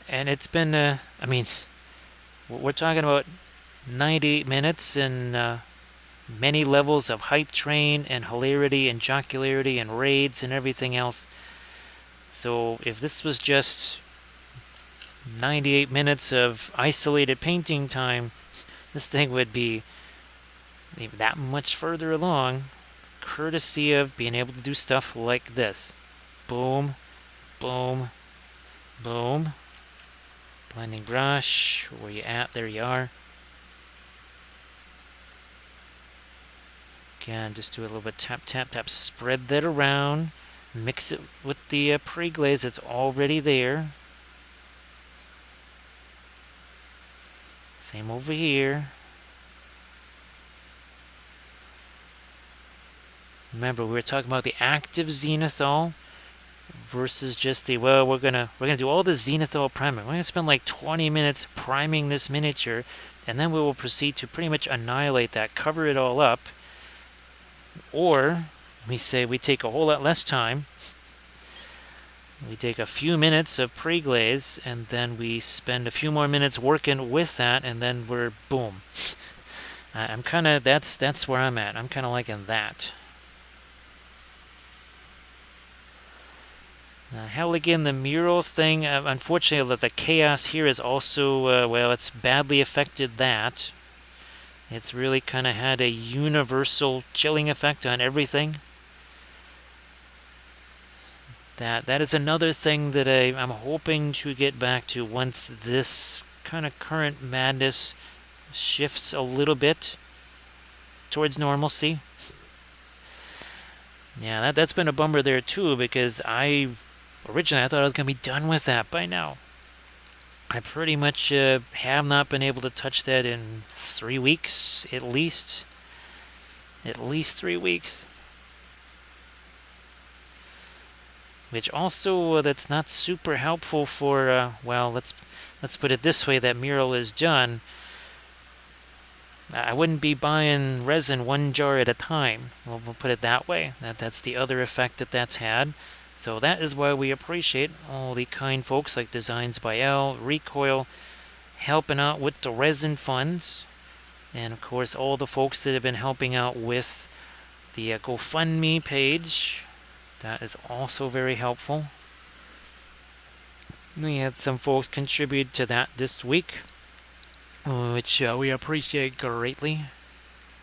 And it's been, I mean, we're talking about 98 minutes and many levels of hype train and hilarity and jocularity and raids and everything else. So if this was just 98 minutes of isolated painting time, this thing would be that much further along, courtesy of being able to do stuff like this. Boom, boom, boom. Blending brush, where you at? There you are. Again, just do a little bit tap, tap, tap. Spread that around. Mix it with the pre-glaze that's already there. Same over here. Remember, we were talking about the active zenithal versus just the, well, we're gonna do all the zenithal priming. We're gonna spend like 20 minutes priming this miniature, and then we will proceed to pretty much annihilate that, cover it all up. Or we say we take a whole lot less time. We take a few minutes of pre-glaze, and then we spend a few more minutes working with that, and then we're boom. I'm kind of, that's where I'm at. I'm kind of liking that. Hell, again, the murals thing, unfortunately, the chaos here is also, well, it's badly affected that. It's really kind of had a universal chilling effect on everything. That is another thing that I'm hoping to get back to once this kind of current madness shifts a little bit towards normalcy. Yeah, that's been a bummer there too, because originally I thought I was going to be done with that by now. I pretty much have not been able to touch that in 3 weeks, at least. At least 3 weeks. Which also, that's not super helpful for, well, let's put it this way, that mural is done. I wouldn't be buying resin 1 jar at a time. We'll put it that way. That's the other effect that's had. So that is why we appreciate all the kind folks like Designs by L, Recoil, helping out with the resin funds. And of course, all the folks that have been helping out with the GoFundMe page. That is also very helpful. We had some folks contribute to that this week, which we appreciate greatly.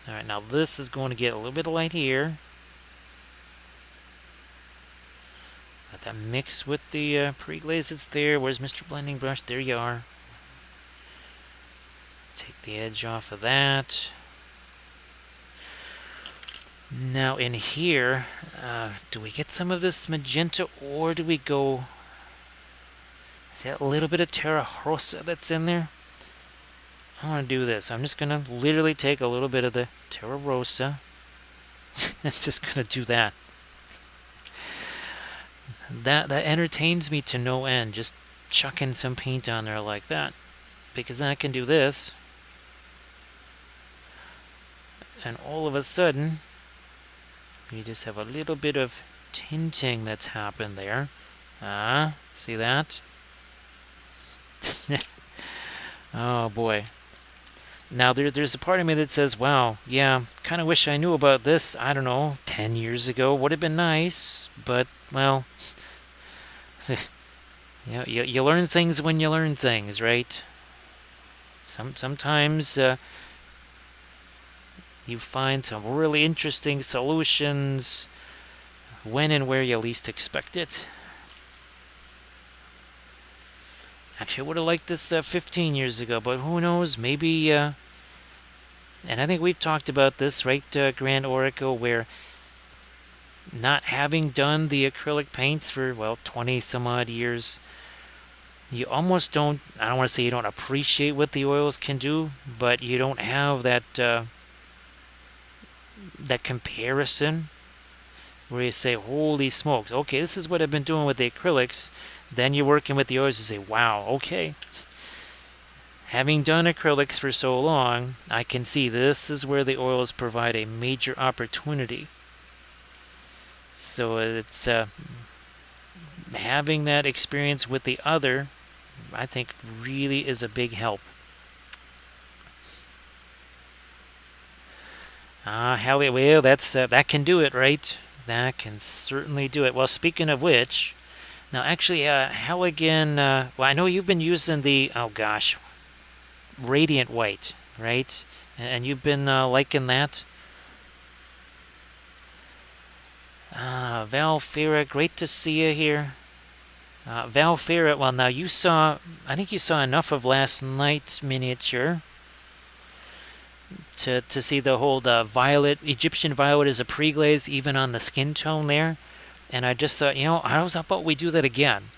Alright, now this is going to get a little bit of light here. Let that mix with the pre-glaze that's there. Where's Mr. Blending Brush? There you are. Take the edge off of that. Now in here, do we get some of this magenta, or do we go... Is that a little bit of Terra Rosa that's in there? I want to do this. I'm just going to literally take a little bit of the Terra Rosa. It's just going to do that. That entertains me to no end, just chucking some paint on there like that. Because then I can do this. And all of a sudden, you just have a little bit of tinting that's happened there. See that? Oh boy. Now there's a part of me that says, wow, yeah, kind of wish I knew about this, I don't know, 10 years ago. Would have been nice, but, well, you learn things when you learn things, right? Sometimes you find some really interesting solutions when and where you least expect it. Actually, I would have liked this 15 years ago, but who knows? Maybe, and I think we've talked about this, right, Grand Oracle, where not having done the acrylic paints for, well, 20 some odd years, you almost don't, I don't want to say you don't appreciate what the oils can do, but you don't have that, that comparison where you say, holy smokes, okay, this is what I've been doing with the acrylics. Then you're working with the oils and say, wow, okay. Having done acrylics for so long, I can see this is where the oils provide a major opportunity. So it's having that experience with the other, I think, really is a big help. Well, that's that can do it, right? That can certainly do it. Well, speaking of which, now actually, Halligan, well, I know you've been using the, oh gosh, Radiant White, right? And you've been liking that. Valfera, great to see you here. Valfera, well, now you saw, I think you saw enough of last night's miniature to see the whole violet, Egyptian violet is a pre-glaze even on the skin tone there. And I just thought, how about we do that again?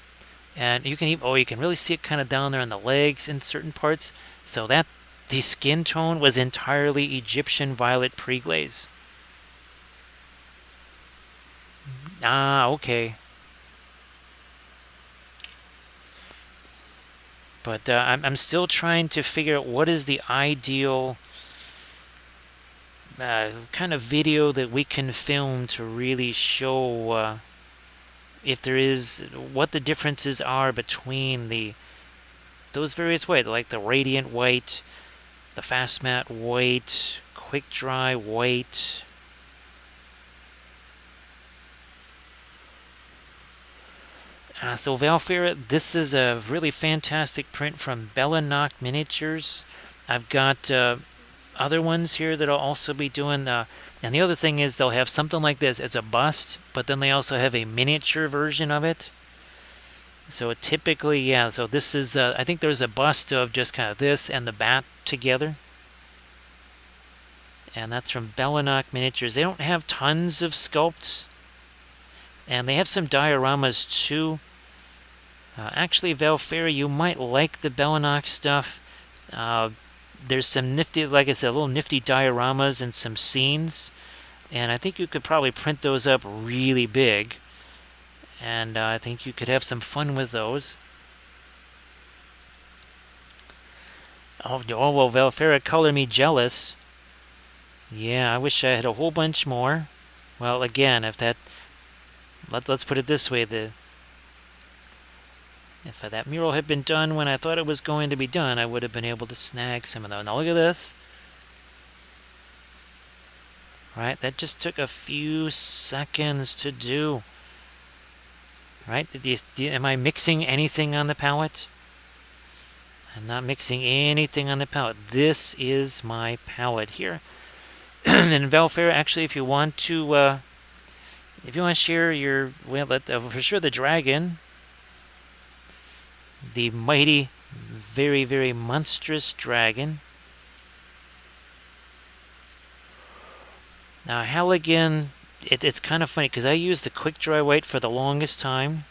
And you can even, you can really see it kind of down there on the legs in certain parts. So that the skin tone was entirely Egyptian violet pre-glaze. Okay. But I'm still trying to figure out what is the ideal kind of video that we can film to really show if there is, what the differences are between those various whites, like the Radiant White, the Fast Matte White, Quick Dry White. So Valfera, this is a really fantastic print from Bellanock Miniatures. I've got other ones here that I'll also be doing. And the other thing is they'll have something like this. It's a bust, but then they also have a miniature version of it. So typically, yeah, so this is, I think there's a bust of just kind of this and the bat together. And that's from Bellanock Miniatures. They don't have tons of sculpts. And they have some dioramas too. Actually, Valfera, you might like the Bellanock stuff. There's some nifty, like I said, little nifty dioramas and some scenes. And I think you could probably print those up really big. And I think you could have some fun with those. Oh well, Valfera, color me jealous. Yeah, I wish I had a whole bunch more. Well, again, if that... Let's put it this way. If that mural had been done when I thought it was going to be done, I would have been able to snag some of those. Now look at this. Right, that just took a few seconds to do. Right, am I mixing anything on the palette? I'm not mixing anything on the palette. This is my palette here. And Valfera, actually, if you want to share your, well, for sure the dragon, the mighty, very, very monstrous dragon. Now, Halligan, it's kind of funny because I used the quick dry white for the longest time.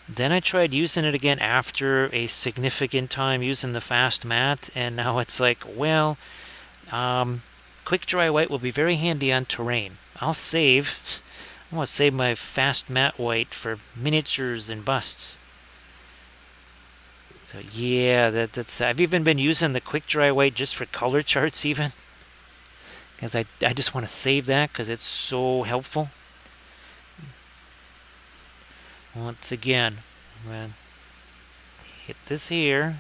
Then I tried using it again after a significant time using the fast matte, and now it's like, well, quick dry white will be very handy on terrain. I want to save my fast matte white for miniatures and busts. So yeah, that's. I've even been using the quick dry white just for color charts even. Because I just want to save that because it's so helpful. Once again, I'm going to hit this here.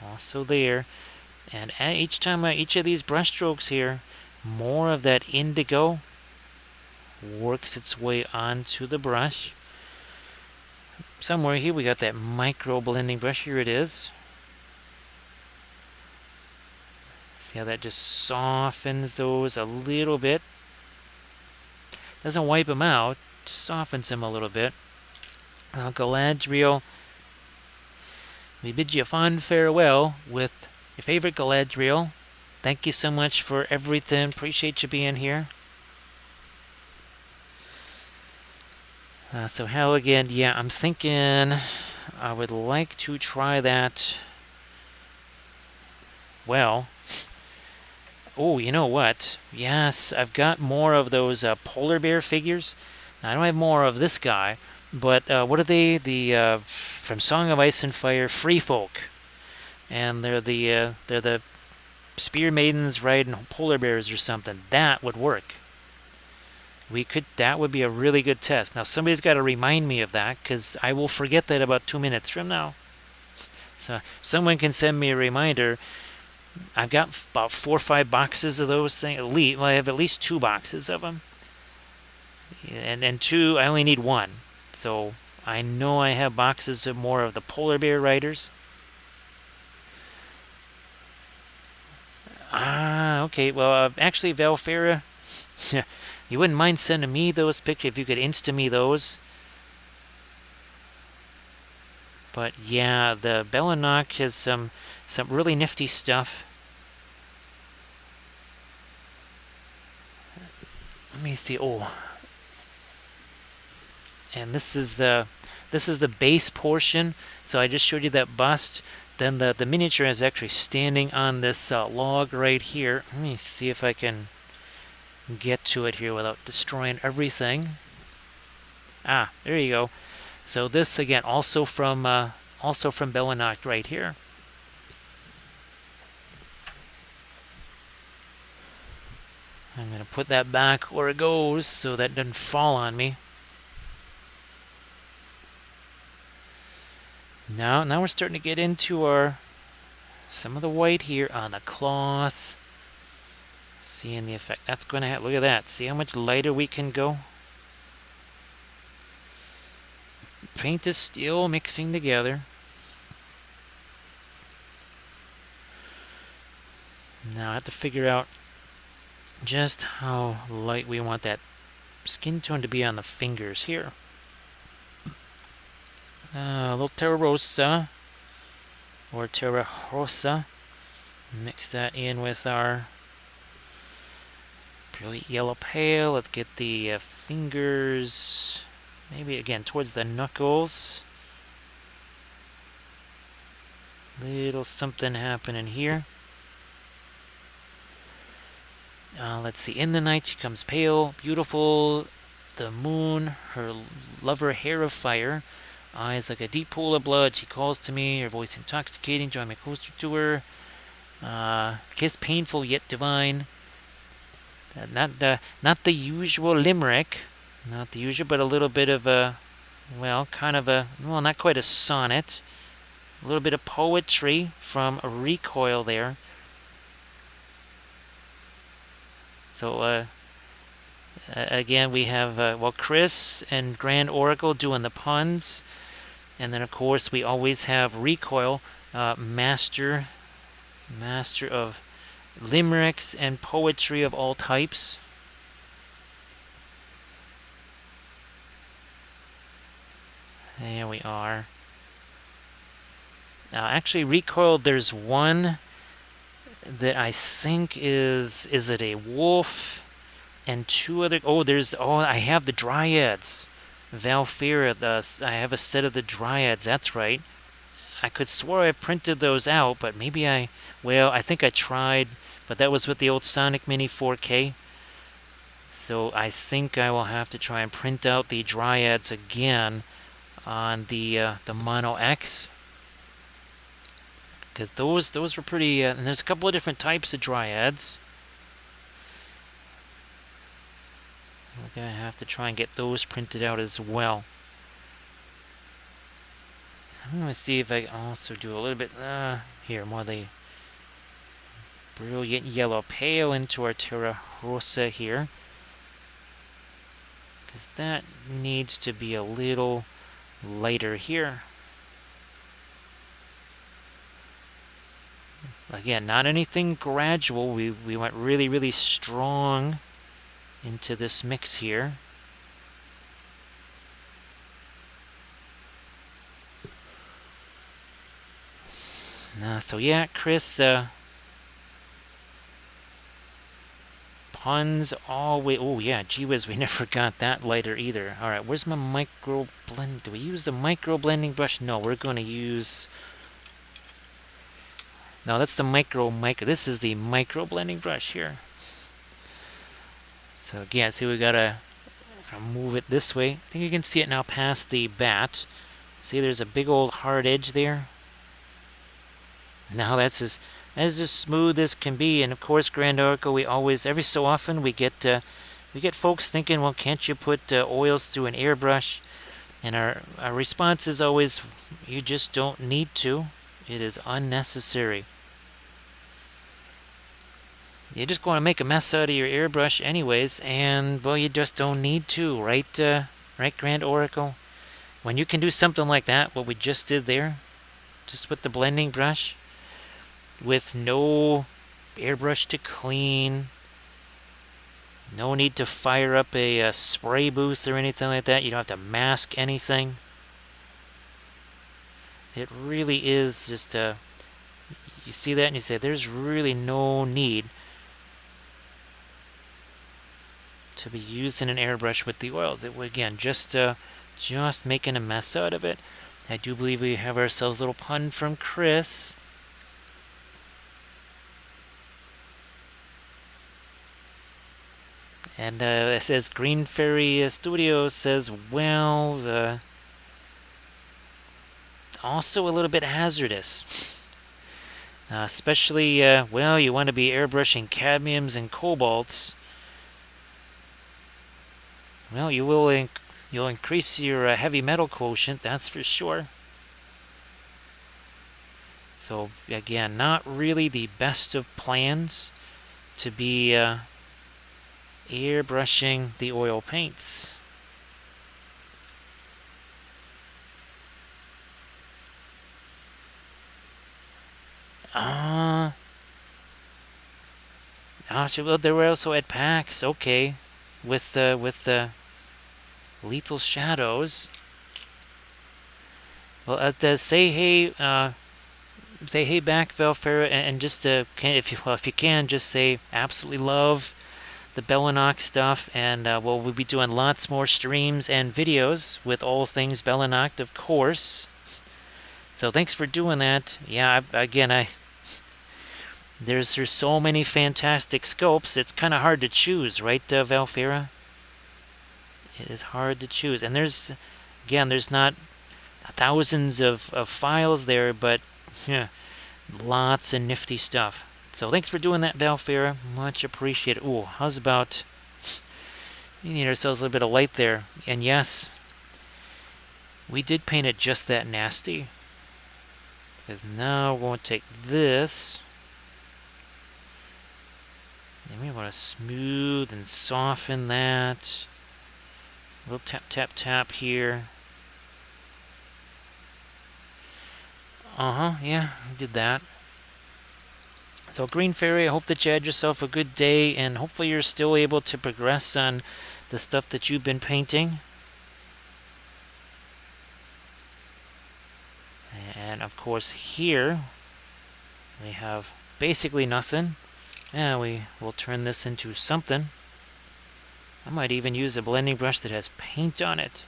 Also there. And each time each of these brush strokes here, more of that indigo works its way onto the brush. Somewhere here we got that micro blending brush. Here it is. See how that just softens those a little bit. Doesn't wipe them out, just softens them a little bit. Galadriel, we bid you a fond farewell with your favorite Galadriel. Thank you so much for everything. Appreciate you being here. So Halligan, yeah, I'm thinking I would like to try that. Well, oh, you know what? Yes, I've got more of those polar bear figures. I don't have more of this guy, but what are they? The from Song of Ice and Fire, Free Folk, and they're the spear maidens riding polar bears or something. That would work. That would be a really good test. Now somebody's got to remind me of that because I will forget that about 2 minutes from now. So someone can send me a reminder. I've got about 4 or 5 boxes of those things. Well, I have at least 2 boxes of them. And 2, I only need 1. So I know I have boxes of more of the polar bear riders. Okay. Well, actually, Valfera, you wouldn't mind sending me those pictures if you could insta me those. But yeah, the Bellanock has some really nifty stuff. Let me see. Oh, and this is the base portion. So I just showed you that bust. Then the miniature is actually standing on this log right here. Let me see if I can get to it here without destroying everything. There you go. So this again, also from Bellanock right here. I'm going to put that back where it goes so that doesn't fall on me. Now we're starting to get into some of the white here on the cloth. Seeing the effect that's going to have. Look at that. See how much lighter we can go? paint is still mixing together. Now I have to figure out just how light we want that skin tone to be on the fingers here. A little Terra Rosa, or Terra Rosa. Mix that in with our brilliant yellow pale. Let's get the fingers, maybe again towards the knuckles. Little something happening here. Let's see. In the night she comes pale, beautiful. The moon, her lover hair of fire. Eyes like a deep pool of blood. She calls to me, her voice intoxicating, drawing me closer to her. Kiss painful yet divine. Not the usual limerick, not the usual, but a little bit of a, well, kind of a, well, not quite a sonnet. A little bit of poetry from a recoil there. So again, we have well, Chris and Grand Oracle doing the puns, and then of course we always have Recoil, master of limericks and poetry of all types. There we are. Now, actually, Recoil, there's one that I think is it a wolf? And two other, I have the Dryads. Valfira, I have a set of the Dryads, that's right. I could swear I printed those out, but maybe I think I tried, but that was with the old Sonic Mini 4K. So I think I will have to try and print out the Dryads again on the Mono X. Because those were pretty, and there's a couple of different types of Dryads. So we're going to have to try and get those printed out as well. I'm going to see if I also do a little bit, here, more of the brilliant yellow pale into our Terra Rosa here. Because that needs to be a little lighter here. Again, not anything gradual. We went really, really strong into this mix here. So yeah, Chris, puns always. Oh yeah, gee whiz, we never got that lighter either. All right, where's my micro blend? Do we use the micro blending brush? No, we're going to use. No, that's the micro. This is the micro blending brush here. So again, see, we gotta move it this way. I think you can see it now past the bat. See, there's a big old hard edge there. Now that's as smooth as can be. And of course, Grand Oracle, we always, every so often, we get folks thinking, well, can't you put oils through an airbrush? And our response is always, you just don't need to. It is unnecessary. You're just going to make a mess out of your airbrush anyways, and well, you just don't need to, right, right, Grand Oracle? When you can do something like that, what we just did there, just with the blending brush, with no airbrush to clean, no need to fire up a spray booth or anything like that. You don't have to mask anything. It really is just you see that and you say, there's really no need to be using an airbrush with the oils. It would, again, just making a mess out of it. I do believe we have ourselves a little pun from Chris. And it says Green Fairy Studios says, well, also a little bit hazardous. Especially, well, you want to be airbrushing cadmiums and cobalts. Well, you'll increase your heavy metal quotient, that's for sure. So again, not really the best of plans to be airbrushing the oil paints. Ah, well, they were also at PAX. Okay, with the lethal shadows. Well, say hey back, Velfera, and just if you can, just say absolutely love the Bellinok stuff, and we'll be doing lots more streams and videos with all things Bellinok, of course. So thanks for doing that. Yeah, there's so many fantastic scopes. It's kind of hard to choose, right, Valfera? It is hard to choose, and there's not thousands of files there, but yeah, lots of nifty stuff. So thanks for doing that, Valfera. Much appreciated. Ooh, how's about we need ourselves a little bit of light there. And yes, we did paint it just that nasty. Because now we're going to take this. And we want to smooth and soften that. A little tap, tap, tap here. Yeah, did that. So Green Fairy, I hope that you had yourself a good day, and hopefully you're still able to progress on the stuff that you've been painting. And of course here, we have basically nothing. And we will turn this into something. I might even use a blending brush that has paint on it.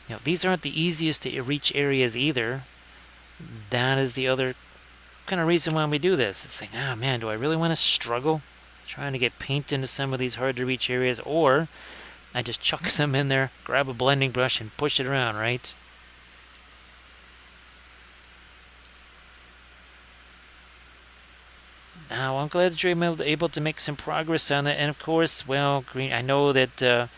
Now, these aren't the easiest to reach areas either. That is the other kind of reason why we do this. It's like, oh man, do I really want to struggle trying to get paint into some of these hard to reach areas? Or I just chuck some in there, grab a blending brush, and push it around, right? Now, I'm glad that you're able to make some progress on that. And of course, well, Green, I know that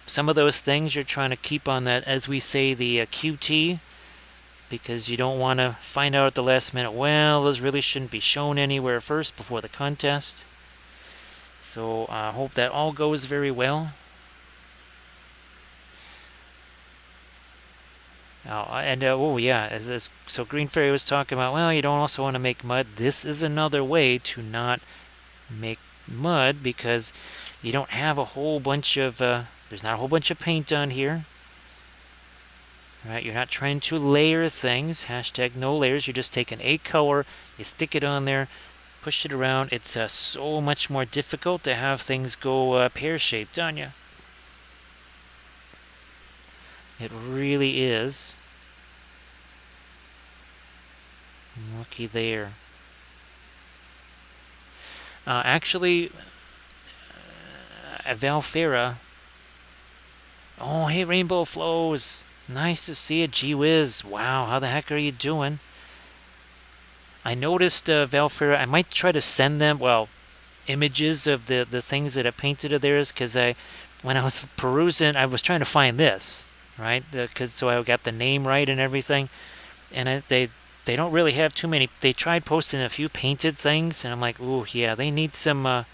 some of those things you're trying to keep on that, as we say, the QT, because you don't want to find out at the last minute, well, those really shouldn't be shown anywhere first before the contest. So I hope that all goes very well. Oh yeah, so Green Fairy was talking about, well, you don't also want to make mud. This is another way to not make mud, because you don't have a whole bunch of, there's not a whole bunch of paint on here. Right, you're not trying to layer things. Hashtag no layers. You're just taking a color, you stick it on there, push it around. It's so much more difficult to have things go pear-shaped on you. It really is. Looky there. Actually, Valfera. Oh, hey, Rainbow Flows. Nice to see you, gee whiz. Wow, how the heck are you doing? I noticed, Valfera, I might try to send them, well, images of the things that I painted of theirs, because when I was perusing, I was trying to find this, right? So I got the name right and everything. And they don't really have too many. They tried posting a few painted things, and I'm like, ooh, yeah, they need some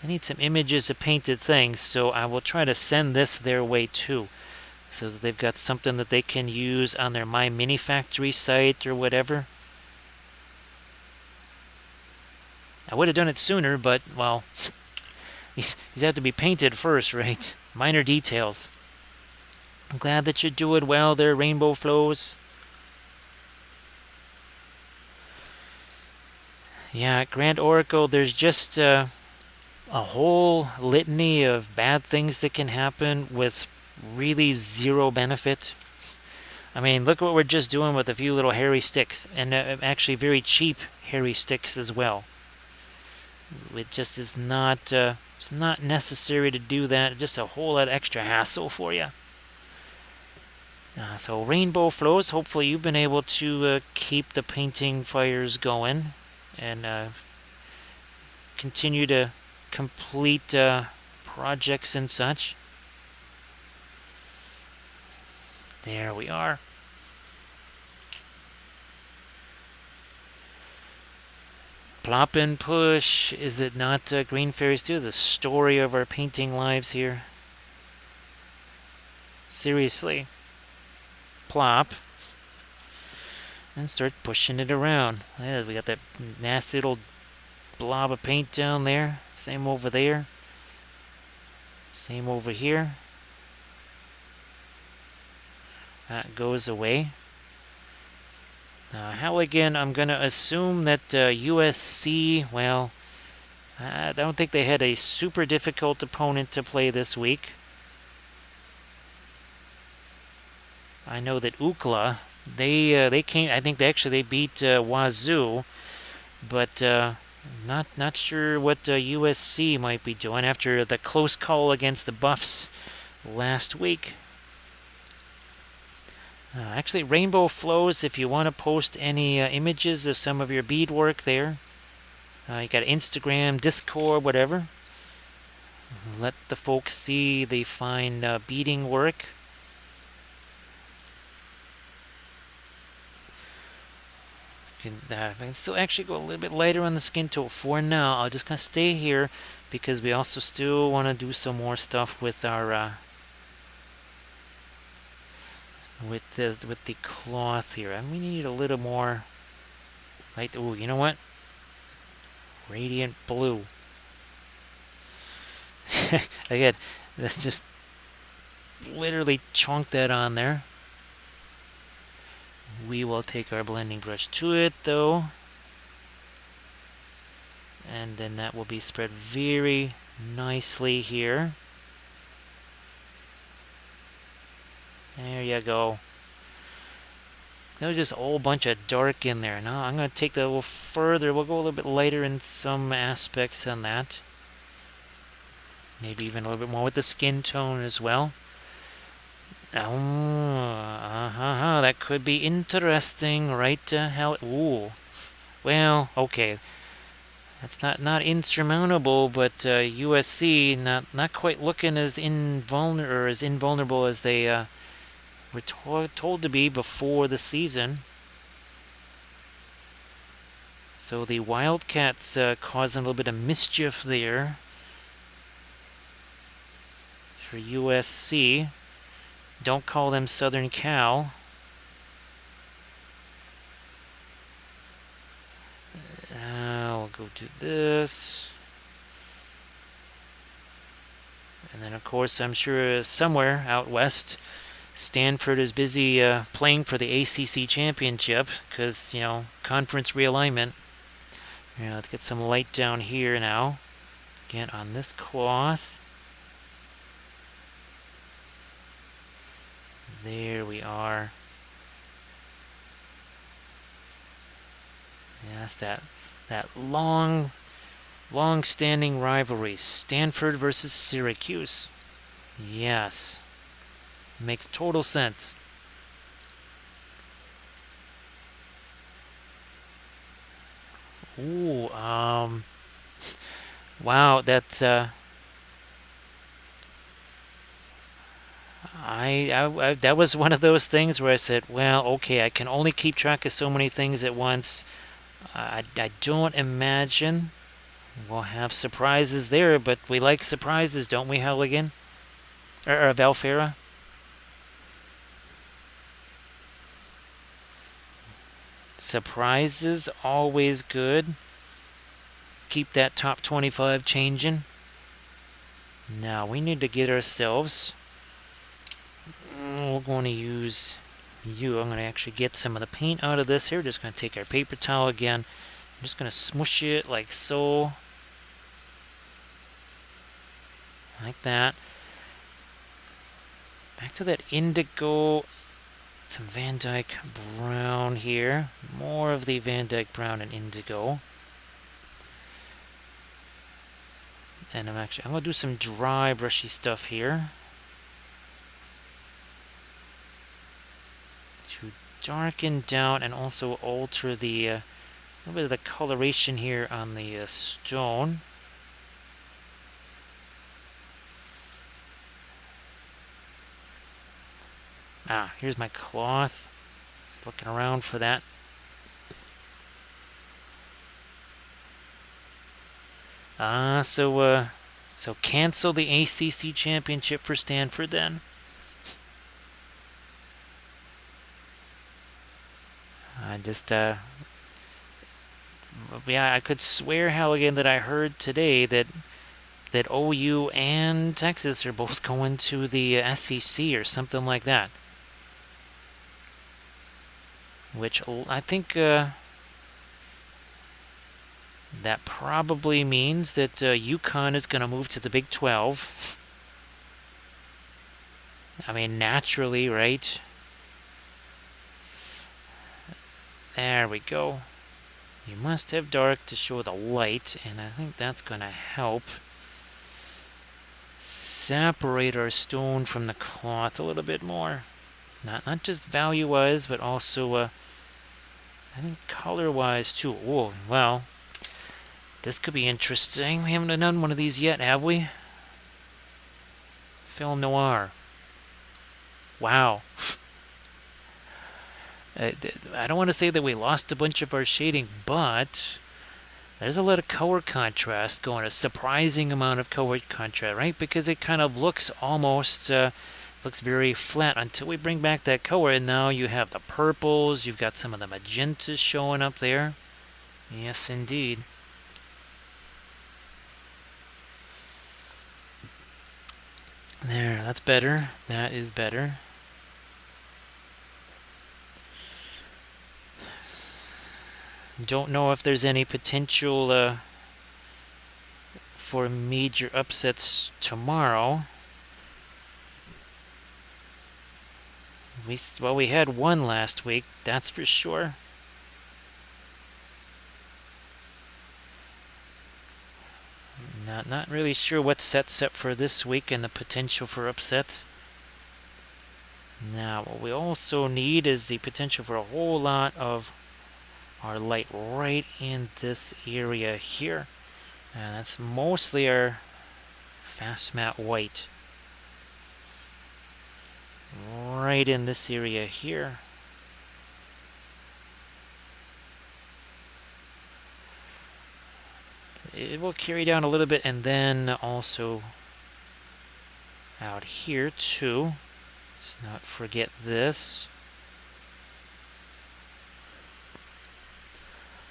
images of painted things. So I will try to send this their way too, so that they've got something that they can use on their My Mini Factory site or whatever. I would have done it sooner, but, well, these have to be painted first, right? Minor details. I'm glad that you're doing well there, Rainbow Flows. Yeah, Grand Oracle, there's just a whole litany of bad things that can happen with really zero benefit. I mean, look what we're just doing with a few little hairy sticks, and actually very cheap hairy sticks as well. It just is not, it's not necessary to do that. Just a whole lot extra hassle for you. So Rainbow Flows, hopefully you've been able to keep the painting fires going and continue to complete projects and such. There we are. Plop and push. Is it not Green Fairies 2? The story of our painting lives here. Seriously. Plop. and start pushing it around. Yeah, we got that nasty little blob of paint down there. Same over there. Same over here. That goes away. Halligan, I'm going to assume that USC, well, I don't think they had a super difficult opponent to play this week. I know that UCLA, they came, I think they beat Wazoo, but not sure what USC might be doing after the close call against the Buffs last week. Actually, Rainbow Flows, if you want to post any images of some of your beadwork there, you got Instagram, Discord, whatever. Let the folks see the fine beading work. I can still actually go a little bit lighter on the skin tool for now. I'll just kind of stay here because we also still want to do some more stuff with our with the cloth here. And we need a little more light. Ooh, you know what? Radiant blue. Again, let's just literally chunk that on there. We will take our blending brush to it though, and then that will be spread very nicely here. There you go. There was just a whole bunch of dark in there. Now I'm going to take that a little further. We'll go a little bit lighter in some aspects on that. Maybe even a little bit more with the skin tone as well. Oh, that could be interesting, right? Ooh. Well, okay. That's not insurmountable, but USC not quite looking as invulnerable as they were told to be before the season. So the Wildcats causing a little bit of mischief there for USC. Don't call them Southern Cal. We'll go do this. And then, of course, I'm sure somewhere out west, Stanford is busy playing for the ACC championship because, conference realignment. Let's get some light down here now. Again, on this cloth. There we are. Yes, that long-standing rivalry, Stanford versus Syracuse. Yes, makes total sense. Ooh, wow, that's that was one of those things where I said, well, okay, I can only keep track of so many things at once. I don't imagine we'll have surprises there, but we like surprises, don't we, Halligan? Or Valfera? Surprises, always good. Keep that top 25 changing. Now, we need to get ourselves... We're going to use you. I'm going to actually get some of the paint out of this here. Just going to take our paper towel again. I'm just going to smush it like so. Like that. Back to that indigo. Some Van Dyke brown here. More of the Van Dyke brown and indigo. And I'm going to do some dry brushy stuff here. To darken down and also alter the a little bit of the coloration here on the stone. Here's my cloth. Just looking around for that. So cancel the ACC championship for Stanford then. Yeah, I could swear, Halligan, that I heard today that OU and Texas are both going to the SEC or something like that. Which I think that probably means that UConn is going to move to the Big 12. I mean, naturally, right? There we go. You must have dark to show the light, and I think that's going to help separate our stone from the cloth a little bit more. Not just value-wise, but also, I think color-wise too. Oh, well, this could be interesting. We haven't done one of these yet, have we? Film noir. Wow. I don't want to say that we lost a bunch of our shading, but there's a lot of color contrast going, a surprising amount of color contrast, right? Because it kind of looks almost, looks very flat until we bring back that color, and now you have the purples, you've got some of the magentas showing up there. Yes, indeed. There, that's better. That is better. Don't know if there's any potential for major upsets tomorrow. Well, we had one last week, that's for sure. Not really sure what sets up for this week and the potential for upsets. Now, what we also need is the potential for a whole lot of our light right in this area here. And that's mostly our fast matte white. Right in this area here. It will carry down a little bit, and then also out here too. Let's not forget this.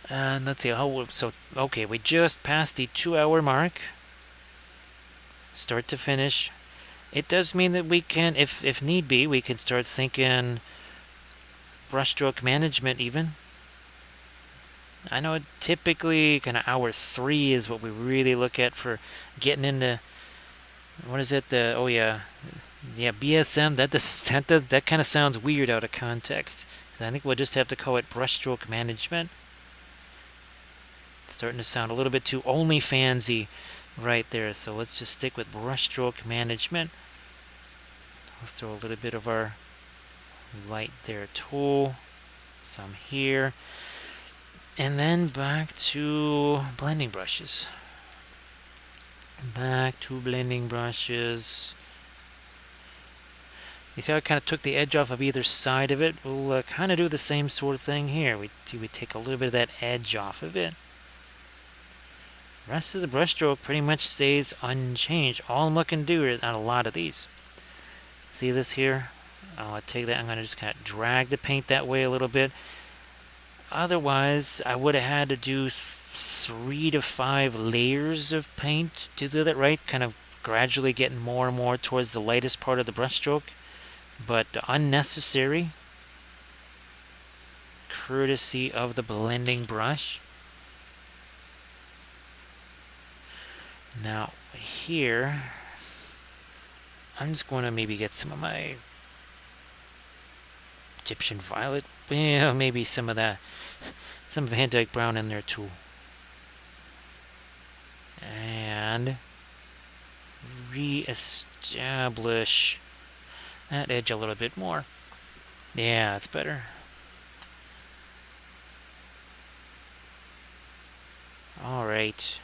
And let's see how. So okay, we just passed the 2-hour mark. Start to finish. It does mean that we can, if need be, we can start thinking brushstroke management even. I know typically kind of hour 3 is what we really look at for getting into, what is it? Oh yeah, BSM. That kind of sounds weird out of context. I think we'll just have to call it brushstroke management. It's starting to sound a little bit too OnlyFansy right there. So let's just stick with brushstroke management. Let's throw a little bit of our light there too. Some here. And then back to blending brushes. Back to blending brushes. You see how I kind of took the edge off of either side of it? We'll kind of do the same sort of thing here. We take a little bit of that edge off of it. The rest of the brushstroke pretty much stays unchanged. All I'm looking to do is on a lot of these. See this here? I'll take that. I'm going to just kind of drag the paint that way a little bit. Otherwise, I would have had to do 3 to 5 layers of paint to do that right, kind of gradually getting more and more towards the lightest part of the brushstroke, but unnecessary, courtesy of the blending brush. Now here, I'm just going to maybe get some of my Egyptian violet. Yeah, maybe some of that, some Van Dyke brown in there too. And re-establish that edge a little bit more. Yeah, that's better. Alright.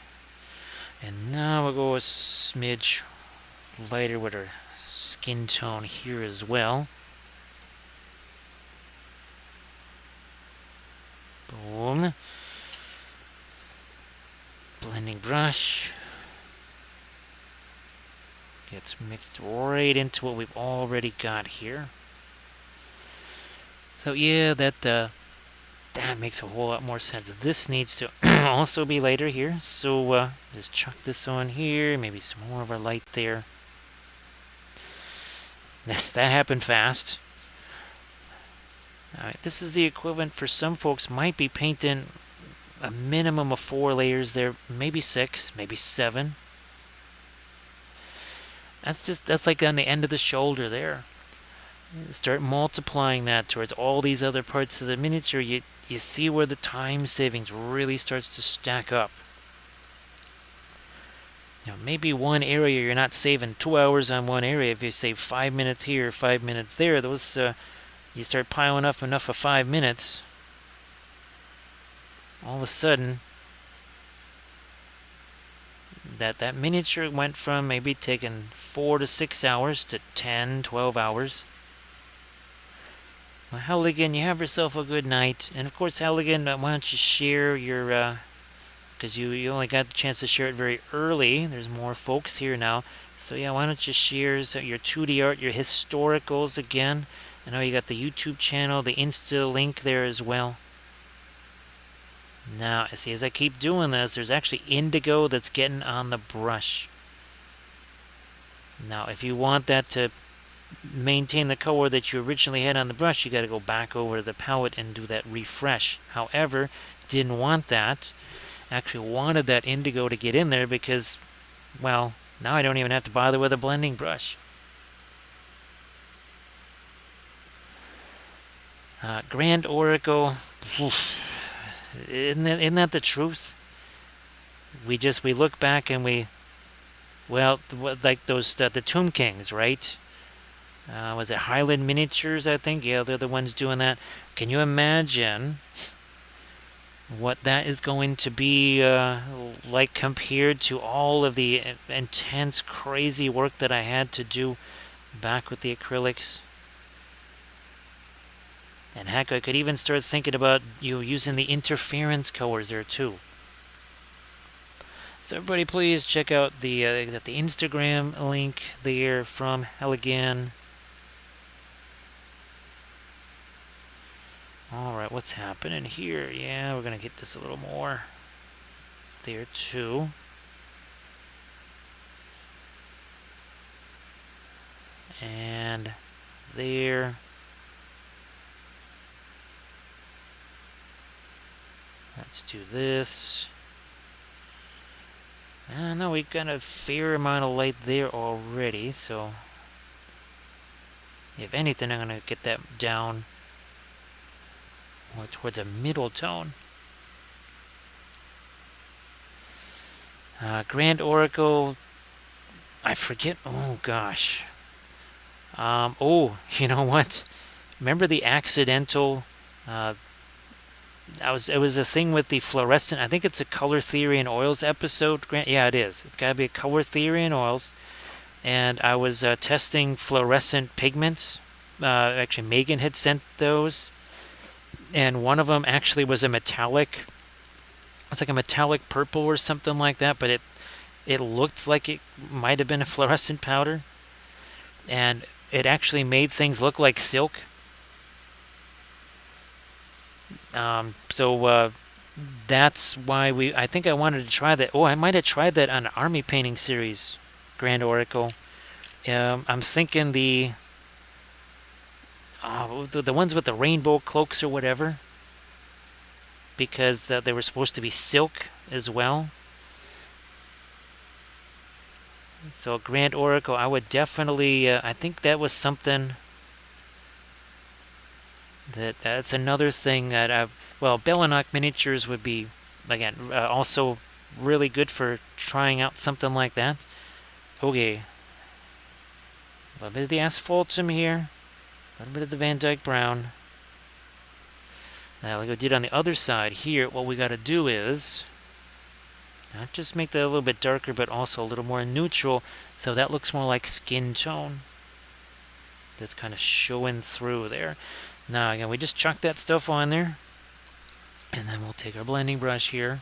And now we'll go a smidge lighter with our skin tone here as well. Boom. Blending brush. Gets mixed right into what we've already got here. So yeah, that That makes a whole lot more sense. This needs to also be lighter here. So just chuck this on here. Maybe some more of our light there. That happened fast. All right, this is the equivalent for some folks. Might be painting a minimum of 4 layers there. Maybe 6, maybe 7. That's like on the end of the shoulder there. Start multiplying that towards all these other parts of the miniature. You see where the time savings really starts to stack up. Maybe one area you're not saving 2 hours on one area. If you save 5 minutes here, 5 minutes there, those you start piling up enough of 5 minutes. All of a sudden, that miniature went from maybe taking 4 to 6 hours to 10, 12 hours. Well, Halligan, you have yourself a good night. And of course, Halligan, why don't you share your, because you only got the chance to share it very early. There's more folks here now. So yeah, why don't you share your 2D art, your historicals again. I know you got the YouTube channel, the Insta link there as well. Now, see, as I keep doing this, there's actually indigo that's getting on the brush. Now, if you want that to maintain the color that you originally had on the brush, you got to go back over to the palette and do that refresh. However, didn't want that. Actually wanted that indigo to get in there because, well, now I don't even have to bother with a blending brush. Grand Oracle, oof. Isn't that the truth? We look back and like those the Tomb Kings, right? Was it Highland Miniatures, I think? Yeah, they're the ones doing that. Can you imagine what that is going to be like compared to all of the intense, crazy work that I had to do back with the acrylics? And heck, I could even start thinking about using the interference colors there too. So everybody, please check out the Instagram link there from Halligan. All right, what's happening here? Yeah, we're gonna get this a little more there too. And there. Let's do this. No, we've got a fair amount of light there already, so if anything, I'm going to get that down more towards a middle tone. Grand Oracle, I forget, oh gosh. Oh, you know what? Remember the accidental it was a thing with the fluorescent. I think it's a color theory in oils episode. Yeah, it is. It's got to be a color theory in oils. And I was testing fluorescent pigments. Actually, Megan had sent those, and one of them actually was a metallic. It's like a metallic purple or something like that, but it looked like it might have been a fluorescent powder, and it actually made things look like silk. So that's why I think I wanted to try that. Oh, I might have tried that on an army painting series, Grand Oracle. I'm thinking the ones with the rainbow cloaks or whatever, because they were supposed to be silk as well. So Grand Oracle, I would definitely, I think that was something that's another thing that Bellinok Miniatures would be, again, also really good for trying out something like that. Okay. A little bit of the asphaltum here. A little bit of the Van Dyke Brown. Now, like I did on the other side here, what we got to do is not just make that a little bit darker, but also a little more neutral, so that looks more like skin tone. That's kind of showing through there. Now, again, we just chuck that stuff on there, and then we'll take our blending brush here.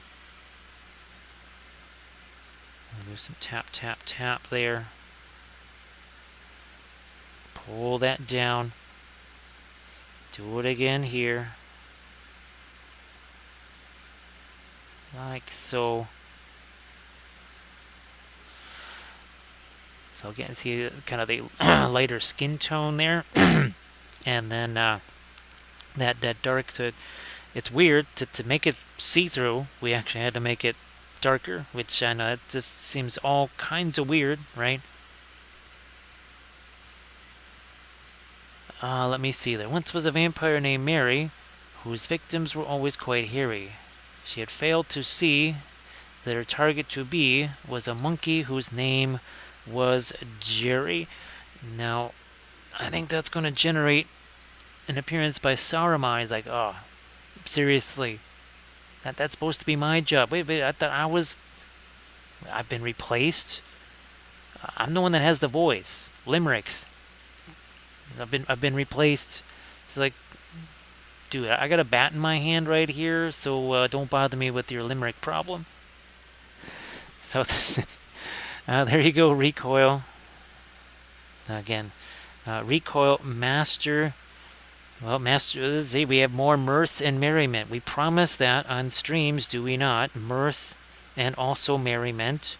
We'll do some tap, tap, tap there. Pull that down. Do it again here. like so. So again, see kind of the lighter skin tone there, and then that dark to. It's weird to make it see-through. We actually had to make it darker, which I know it just seems all kinds of weird, right? Let me see. There once was a vampire named Mary, whose victims were always quite hairy. She had failed to see that her target to be was a monkey whose name was Jerry. Now, I think that's going to generate an appearance by Saruman. He's like, oh, seriously, that's supposed to be my job. Wait, I thought I've been replaced. I'm the one that has the voice. Limericks. I've been replaced. It's like, dude, I got a bat in my hand right here, so don't bother me with your limerick problem. So there you go, recoil. Again, recoil master. Well, master, let's see, we have more mirth and merriment. We promise that on streams, do we not? Mirth and also merriment.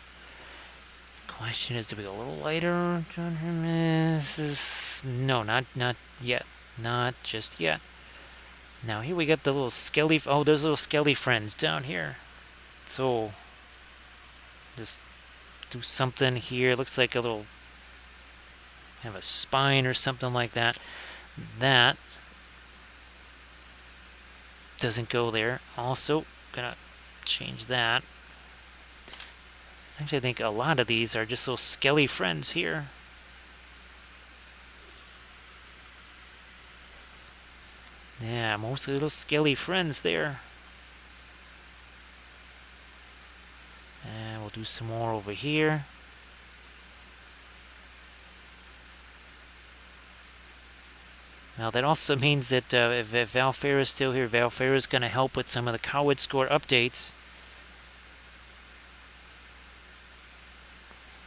Question is, do we go a little lighter? No, not yet. Not just yet. Now here we got the little skelly. Oh, there's little skelly friends down here. So just do something here. Looks like a little have a spine or something like that. That doesn't go there. Also gonna change that. Actually, I think a lot of these are just little skelly friends here. Yeah, mostly little skelly friends there. And we'll do some more over here. Now that also means that if Valfair is still here, Valfair is going to help with some of the Coward score updates.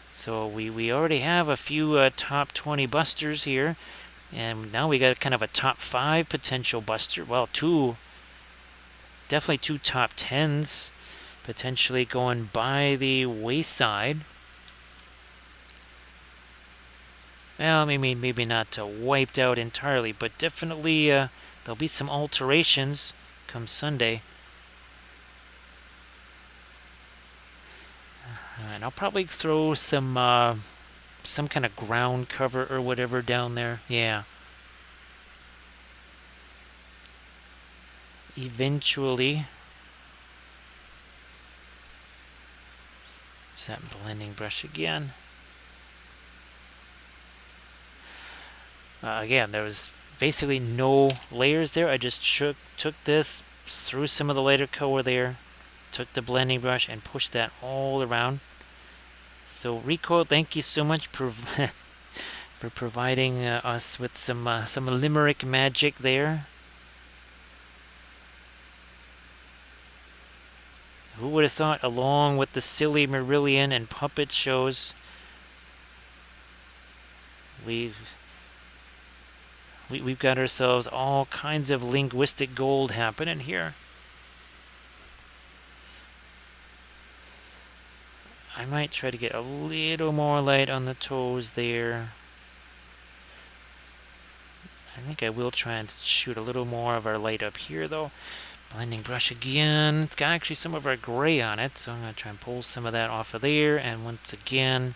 So we already have a few top 20 busters here. And now we got kind of a top 5 potential buster. Well, definitely two top 10s potentially going by the wayside. Well, maybe not wiped out entirely, but definitely there'll be some alterations come Sunday. And I'll probably throw some kind of ground cover or whatever down there. Yeah. Eventually. Use that blending brush again. Again, there was basically no layers there. I just took this, threw some of the lighter color there, took the blending brush and pushed that all around. So Rico, thank you so much for providing us with some limerick magic there. Who would have thought, along with the silly Marillion and puppet shows, we've got ourselves all kinds of linguistic gold happening here. I might try to get a little more light on the toes there. I think I will try and shoot a little more of our light up here, though. Blending brush again. It's got actually some of our gray on it, so I'm going to try and pull some of that off of there. And once again,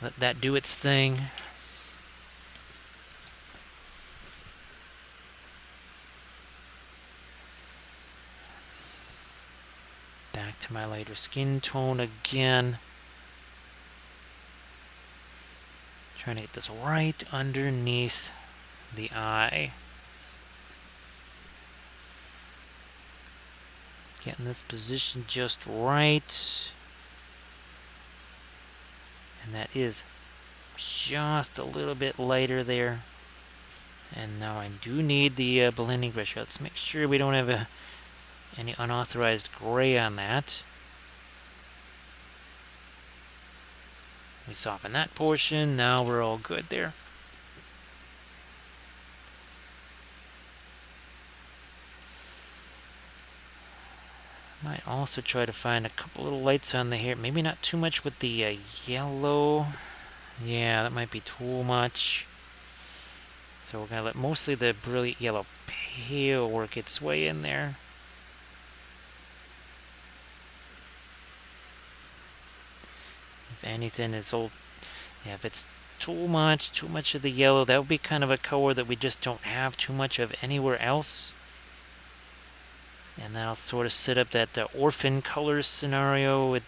let that do its thing. Back to my lighter skin tone again. Trying to get this right underneath the eye. Getting this position just right. And that is just a little bit lighter there. And now I do need the blending brush. Let's make sure we don't have any unauthorized gray on that. We soften that portion. Now we're all good there. Might also try to find a couple little lights on the hair. Maybe not too much with the yellow. Yeah, that might be too much. So we're going to let mostly the brilliant yellow pale work its way in there. If anything is old, yeah, if it's too much of the yellow, that would be kind of a color that we just don't have too much of anywhere else. And that'll sort of set up that orphan colors scenario. It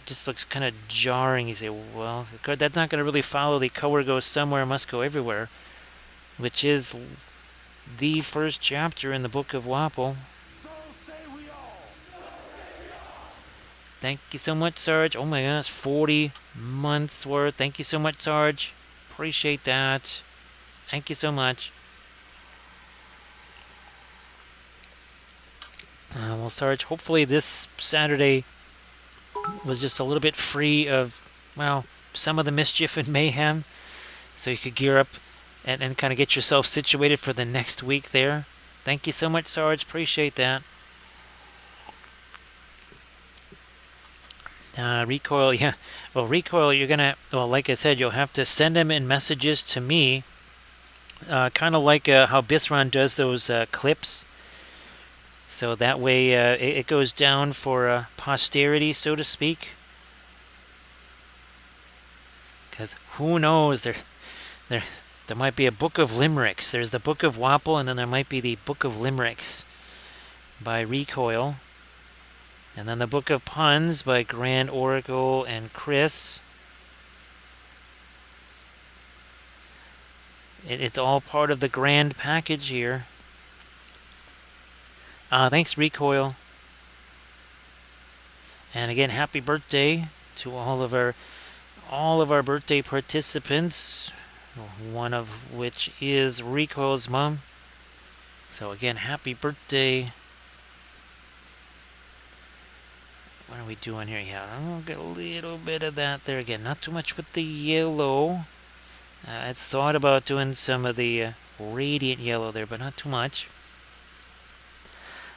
just looks kind of jarring. You say, well, that's not going to really follow the color goes somewhere, must go everywhere, which is the first chapter in the book of Wappel. Thank you so much, Sarge. Oh my gosh, 40 months worth. Thank you so much, Sarge. Appreciate that. Thank you so much. Well, Sarge, hopefully this Saturday was just a little bit free of, well, some of the mischief and mayhem, so you could gear up and kind of get yourself situated for the next week there. Thank you so much, Sarge. Appreciate that. Recoil, yeah. Well, Recoil, you're going to, well, like I said, you'll have to send them in messages to me, kind of like how Bithron does those clips. So that way it goes down for posterity, so to speak. Because who knows, there might be a book of limericks. There's the book of Wappel, and then there might be the book of limericks by Recoil. And then the book of puns by Grand Oracle and Chris. It's all part of the grand package here. Thanks, Recoil. And again, happy birthday to all of our birthday participants, one of which is Recoil's mom. So again, happy birthday. What are we doing here? Yeah, I'll get a little bit of that there again. Not too much with the yellow. I thought about doing some of the radiant yellow there, but not too much.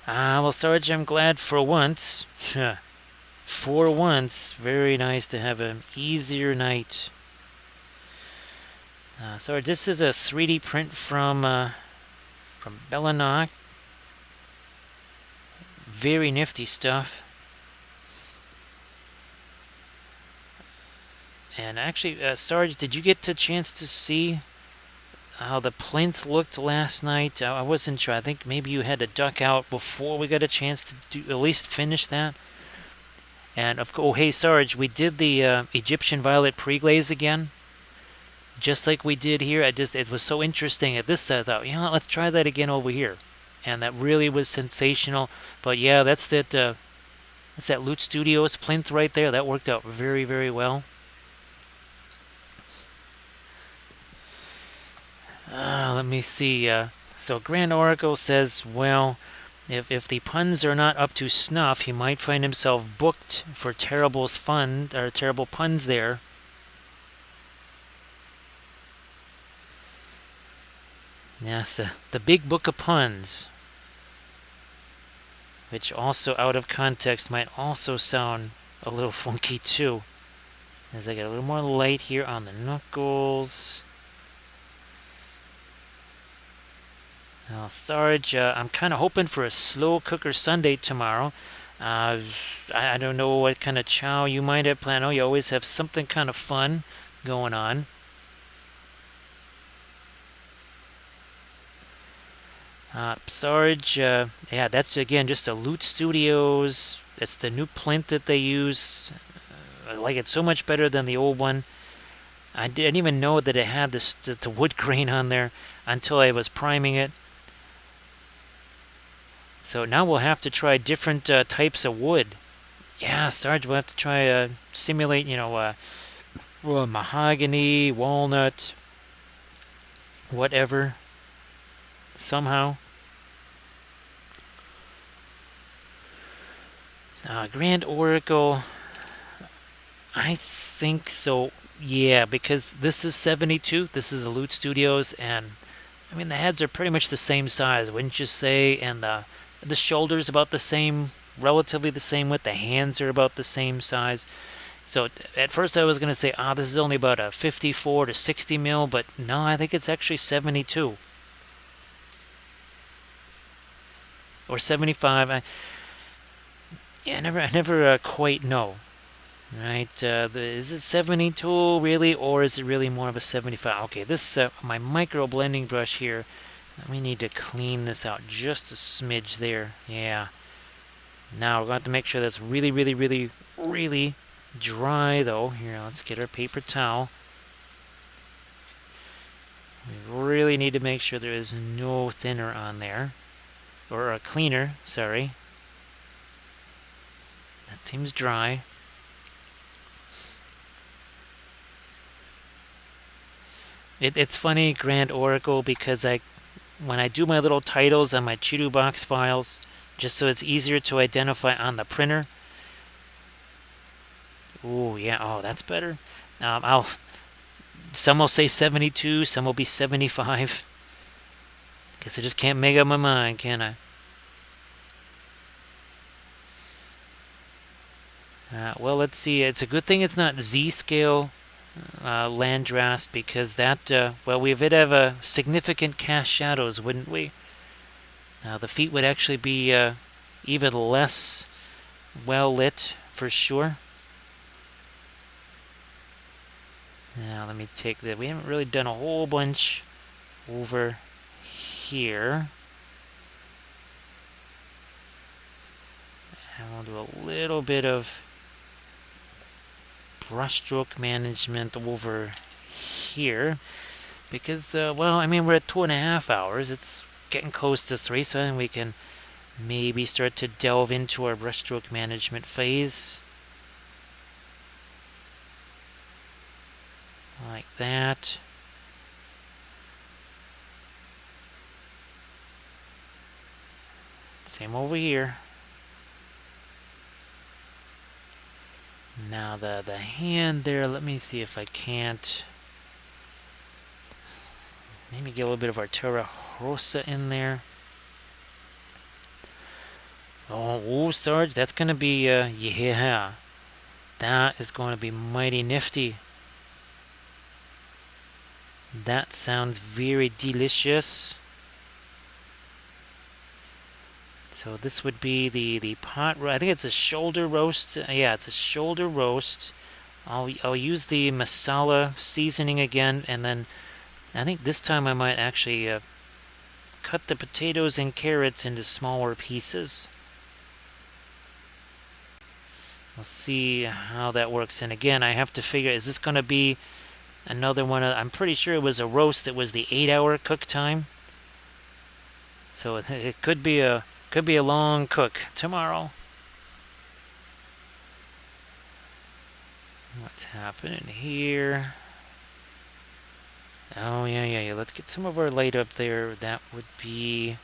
Well, Sarge, I'm glad for once. For once, very nice to have an easier night. Sarge, this is a 3D print from Bellanock. Very nifty stuff. And actually, Sarge, did you get a chance to see how the plinth looked last night? I wasn't sure. I think maybe you had to duck out before we got a chance to at least finish that. And oh, hey, Sarge, we did the Egyptian Violet pre-glaze again, just like we did here. It was so interesting at this. I thought, yeah, let's try that again over here, and that really was sensational. But yeah, that's that Loot Studios plinth right there. That worked out very, very well. Let me see. So Grand Oracle says, well, if the puns are not up to snuff, he might find himself booked for terrible puns there. Yes, the big book of puns, which also out of context might also sound a little funky too. As I get a little more light here on the knuckles. Now, Sarge, I'm kind of hoping for a slow cooker Sunday tomorrow. I don't know what kind of chow you might have planned. Oh, you always have something kind of fun going on. Sarge, yeah, that's again just a Loot Studios. It's the new plinth that they use. I like it so much better than the old one. I didn't even know that it had the wood grain on there until I was priming it. So now we'll have to try different types of wood. Yeah, Sarge, we'll have to try simulate, mahogany, walnut, whatever. Somehow. Grand Oracle, I think so. Yeah, because this is 72. This is the Loot Studios, and I mean the heads are pretty much the same size, wouldn't you say? And the shoulders about the same relatively the same width. The hands are about the same size. So at first I was going to say, this is only about a 54 to 60 mil, but no, I think it's actually 72. Or 75. I never quite know. Right, is it 72 really, or is it really more of a 75? Okay, this my micro blending brush here. We need to clean this out just a smidge there. Yeah. Now we're going to have to make sure that's really, really, really, really dry though. Here, let's get our paper towel. We really need to make sure there is no thinner on there, or a cleaner. Sorry. That seems dry. It's funny, Grand Oracle, because when I do my little titles on my Chidu box files, just so it's easier to identify on the printer. Oh yeah, oh that's better. Some will say 72, some will be 75. Guess I just can't make up my mind, can I? Well, let's see. It's a good thing it's not Z-scale Landras, because that, well, we would have significant cast shadows, wouldn't we? The feet would actually be even less well lit, for sure. Now, let me take that. We haven't really done a whole bunch over here. And we'll do a little bit of brushstroke management over here, because well, I mean, we're at 2.5 hours. It's getting close to 3, so then we can maybe start to delve into our brushstroke management phase, like that. Same over here. Now the hand there, let me see if I can't maybe get a little bit of our Terra Rosa in there. Oh, Sarge, that's going to be, yeah, that is going to be mighty nifty. That sounds very delicious. So this would be the pot roast. I think it's a shoulder roast. Yeah, it's a shoulder roast. I'll use the masala seasoning again, and then I think this time I might actually cut the potatoes and carrots into smaller pieces. We'll see how that works. And again, I have to figure, is this going to be another one? I'm pretty sure it was a roast that was the 8-hour cook time. So it could be a long cook tomorrow. What's happening here? Oh, yeah. Let's get some of our light up there. That would be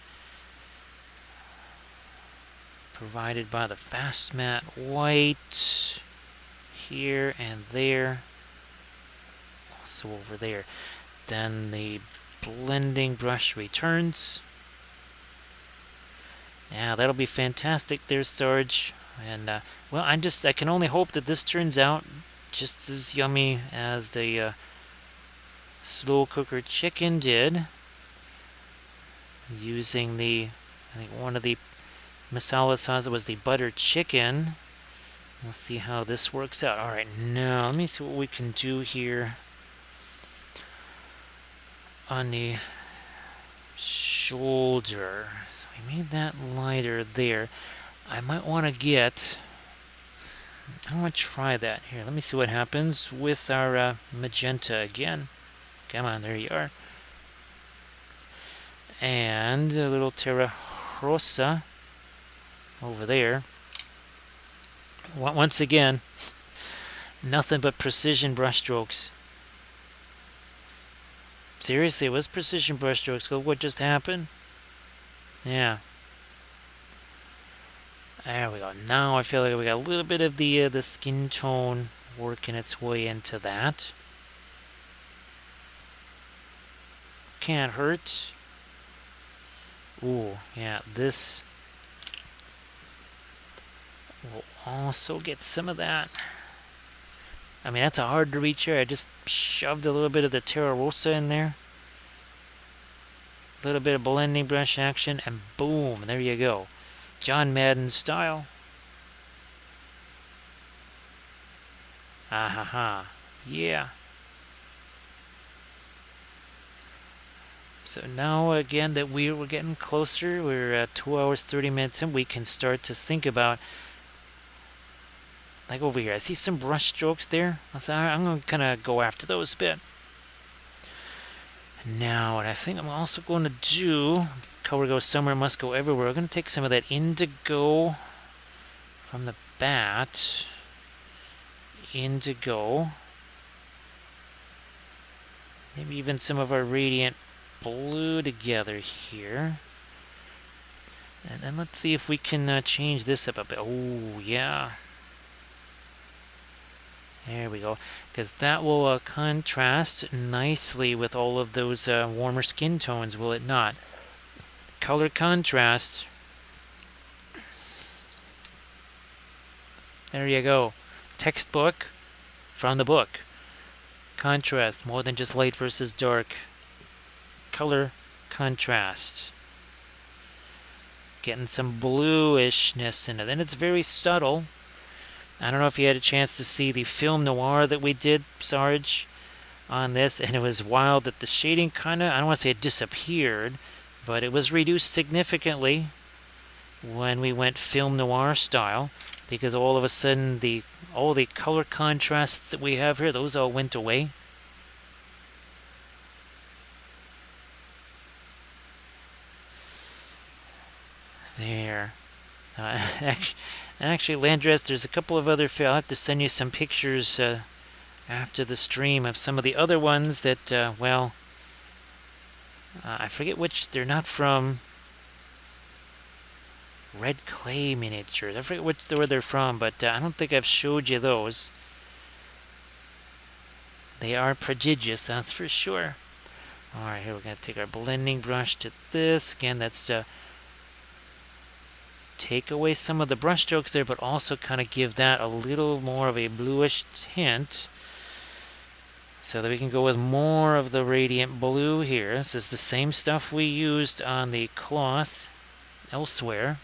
provided by the fast matte white here and there. Also over there. Then the blending brush returns. Yeah, that'll be fantastic there, Sarge. And, well, I can only hope that this turns out just as yummy as the slow cooker chicken did. Using I think one of the masala sauce was the butter chicken. We'll see how this works out. Alright, now let me see what we can do here on the shoulder. So we made that lighter there. I might want to I want to try that. Here, let me see what happens with our magenta again. Come on, there you are. And a little Terra Rosa over there. Once again, nothing but precision brush strokes. Seriously, it was precision brush strokes. Look what just happened. Yeah. There we go. Now I feel like we got a little bit of the skin tone working its way into that. Can't hurt. Ooh, yeah, this also get some of that. I mean, that's a hard to reach here. I just shoved a little bit of the Terra Rosa in there. A little bit of blending brush action, and boom, there you go. John Madden style. Ah ha ha. Yeah. So now, again, that we're getting closer, we're at 2 hours, 30 minutes in, we can start to think about, like over here, I see some brush strokes there. I'm going to kind of go after those a bit. Now, what I think I'm also going to do, color goes somewhere, must go everywhere. I'm going to take some of that indigo from the bat. Indigo. Maybe even some of our radiant blue together here. And then let's see if we can change this up a bit. Oh, yeah. There we go. Because that will contrast nicely with all of those warmer skin tones, will it not? Color contrast. There you go. Textbook from the book. Contrast, more than just light versus dark. Color contrast. Getting some bluishness in it. And it's very subtle. I don't know if you had a chance to see the film noir that we did, Sarge, on this. And it was wild that the shading kind of, I don't want to say it disappeared, but it was reduced significantly when we went film noir style. Because all of a sudden, all the color contrasts that we have here, those all went away. There. Actually, Landress, there's a couple of other. I'll have to send you some pictures after the stream of some of the other ones that, I forget which. They're not from Red Clay Miniatures. I forget where they're from, but I don't think I've showed you those. They are prodigious, that's for sure. Alright, here we're going to take our blending brush to this. Again, that's to take away some of the brush strokes there, but also kind of give that a little more of a bluish tint. So that we can go with more of the radiant blue here. This is the same stuff we used on the cloth elsewhere.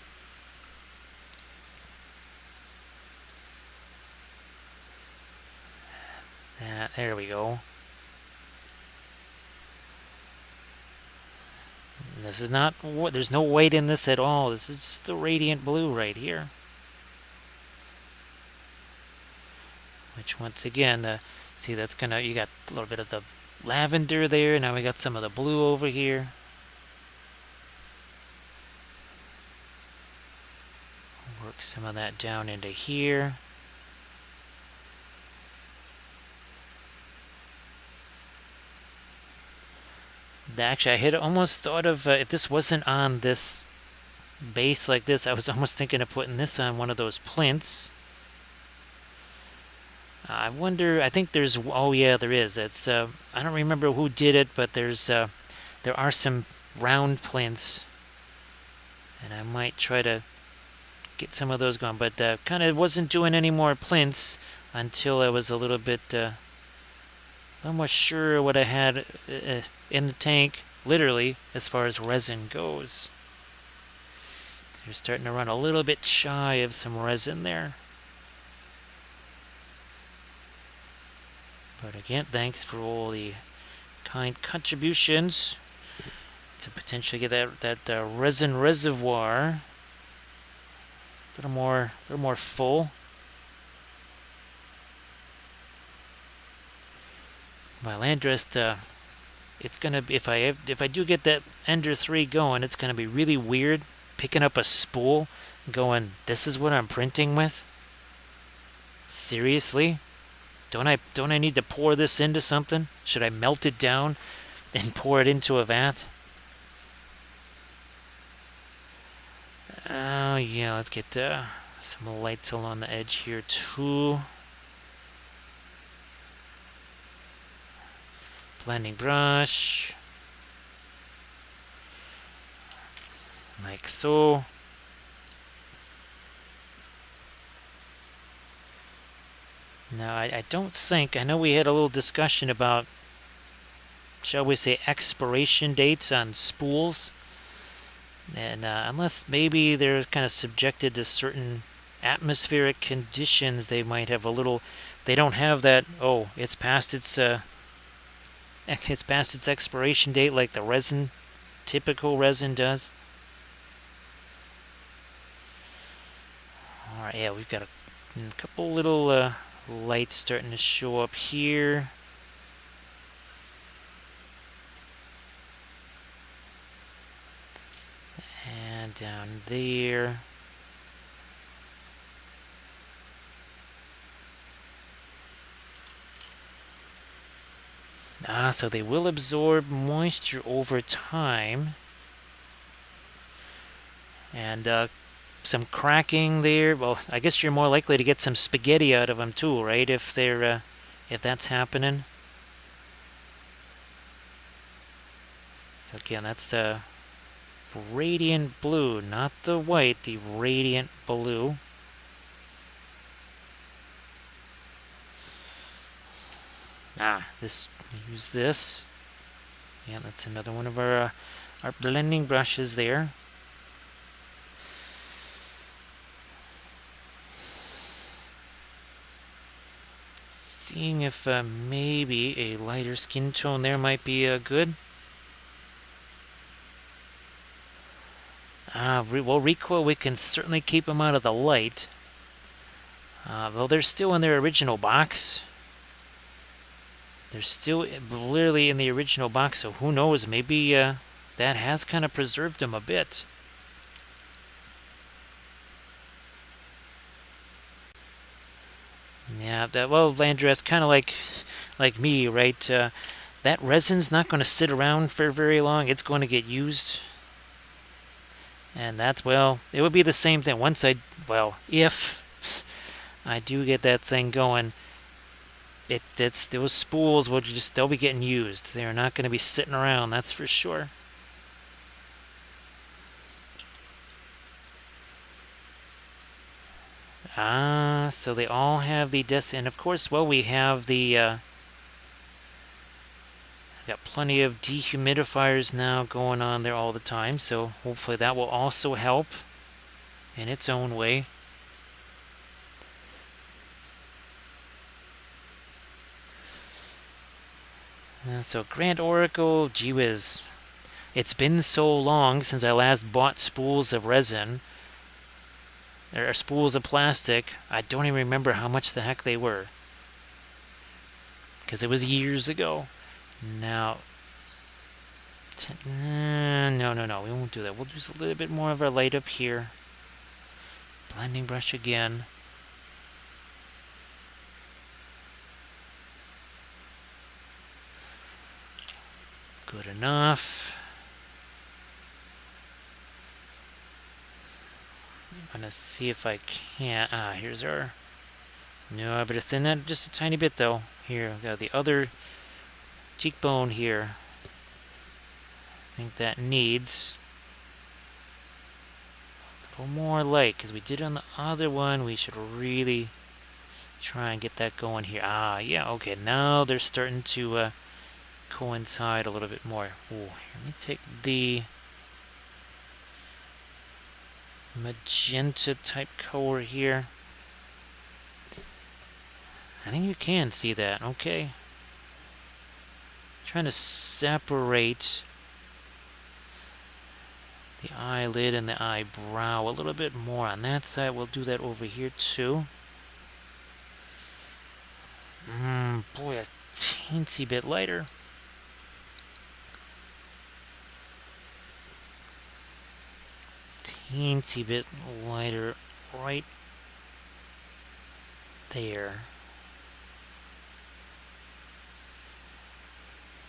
There we go. This is not, there's no white in this at all. This is just the radiant blue right here. Which once again, see that's gonna, you got a little bit of the lavender there. Now we got some of the blue over here. Work some of that down into here. Actually, I had almost thought of, if this wasn't on this base like this, I was almost thinking of putting this on one of those plinths. I wonder, I think there's, oh yeah, there is. It's, I don't remember who did it, but there are some round plinths. And I might try to get some of those going. But kind of wasn't doing any more plinths until I was a little bit, almost sure what I had in the tank, literally, as far as resin goes. You're starting to run a little bit shy of some resin there. But again, thanks for all the kind contributions to potentially get that resin reservoir a little more full. My Landress, it's gonna be, if I do get that Ender 3 going, it's gonna be really weird picking up a spool and going, this is what I'm printing with? Seriously? Don't I need to pour this into something? Should I melt it down and pour it into a vat? Oh yeah, let's get some lights along the edge here too. Blending brush. Like so. Now, I don't think, I know we had a little discussion about, shall we say, expiration dates on spools. And unless maybe they're kind of subjected to certain atmospheric conditions, they might have a little, they don't have that, oh, it's past its expiration date like the resin, typical resin does. Alright, yeah, we've got a couple little lights starting to show up here. And down there. So they will absorb moisture over time. And some cracking there. Well, I guess you're more likely to get some spaghetti out of them too, right? If that's happening. So again, that's the radiant blue, not the white, the radiant blue. Use this. Yeah, that's another one of our blending brushes there. Seeing if maybe a lighter skin tone there might be good. Well, recoil, we can certainly keep them out of the light. Though they're still in their original box. They're still literally in the original box, so who knows, maybe that has kind of preserved them a bit. Yeah, well, Landra, kind of like me, right? That resin's not going to sit around for very long. It's going to get used. And that's, well, it would be the same thing. If I do get that thing going, it's those spools they'll be getting used. They're not going to be sitting around, that's for sure. So they all have the and of course, well, we have the got plenty of dehumidifiers now going on there all the time, so hopefully that will also help in its own way. So Grand Oracle, gee whiz, it's been so long since I last bought spools of resin. There are spools of plastic. I don't even remember how much the heck they were, because it was years ago. Now, no, we won't do that. We'll do a little bit more of our light up here. Blending brush again. Good enough. I'm gonna see if I can. Here's our. No, I better thin that just a tiny bit though. Here, I've got the other cheekbone here. I think that needs a little more light, because we did on the other one. We should really try and get that going here. Yeah, okay, now they're starting to coincide a little bit more. Ooh, let me take the magenta type color here. I think you can see that. Okay. Trying to separate the eyelid and the eyebrow a little bit more on that side. We'll do that over here too. Boy, a teensy bit lighter. Teensy bit lighter right there.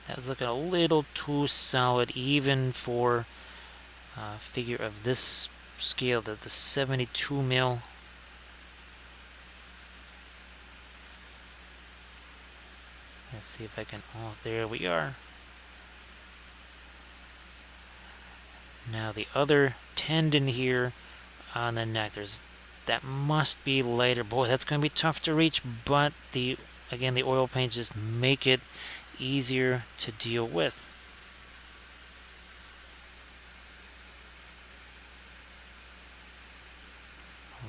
That was looking a little too solid even for a figure of this scale, the 72 mil. Let's see if I can, there we are. Now the other tendon here on the neck, there's that must be lighter. Boy, that's going to be tough to reach, but again, the oil paint just make it easier to deal with.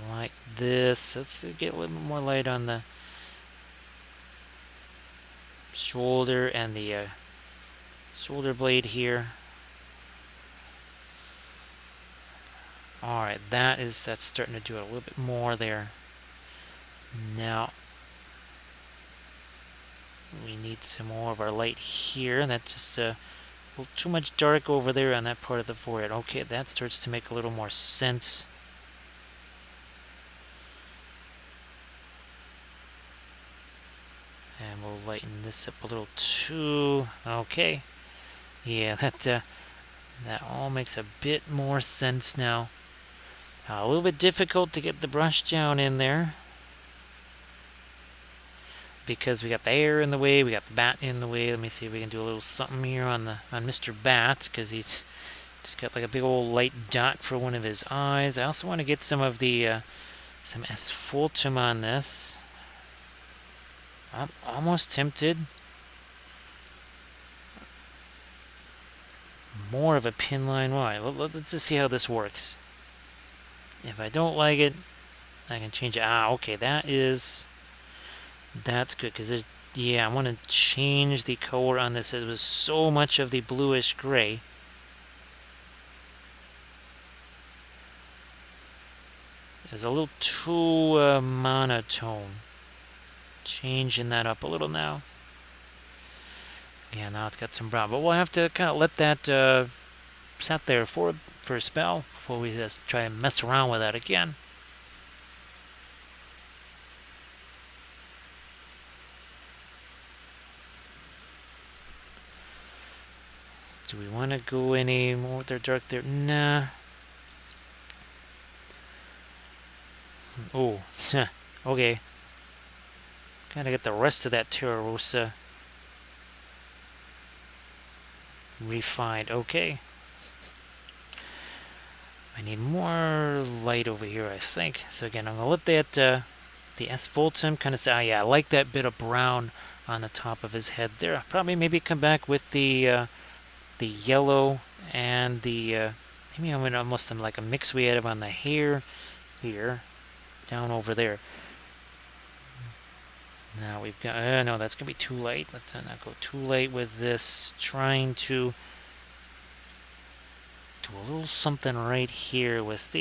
Like this. Let's get a little bit more light on the shoulder and the shoulder blade here. Alright, that's starting to do it a little bit more there. Now, we need some more of our light here. That's just a little too much dark over there on that part of the forehead. Okay, that starts to make a little more sense. And we'll lighten this up a little too. Okay. Yeah, that all makes a bit more sense now. A little bit difficult to get the brush down in there, because we got the air in the way, we got the bat in the way. Let me see if we can do a little something here on Mr. Bat, because he's just got like a big old light dot for one of his eyes. I also want to get some of the some asphaltum on this. I'm almost tempted. More of a pin line wide. Let's just see how this works. If I don't like it, I can change it. Okay, that's good, because yeah, I want to change the color on this. It was so much of the bluish gray. It was a little too monotone. Changing that up a little now. Yeah, now it's got some brown, but we'll have to kind of let that sit there for a spell before we just try and mess around with that again. Do we want to go any more with their dark there? Nah. Oh, okay. Gotta get the rest of that Terra Rosa refined. Okay. I need more light over here, I think. So again, I'm gonna let that the asphaltum kind of say, yeah, I like that bit of brown on the top of his head there. Probably maybe come back with the yellow and the maybe I'm gonna almost like a mix we had on the hair here, down over there. Now we've got no, that's gonna be too light. Let's not go too light with this. Trying to do a little something right here with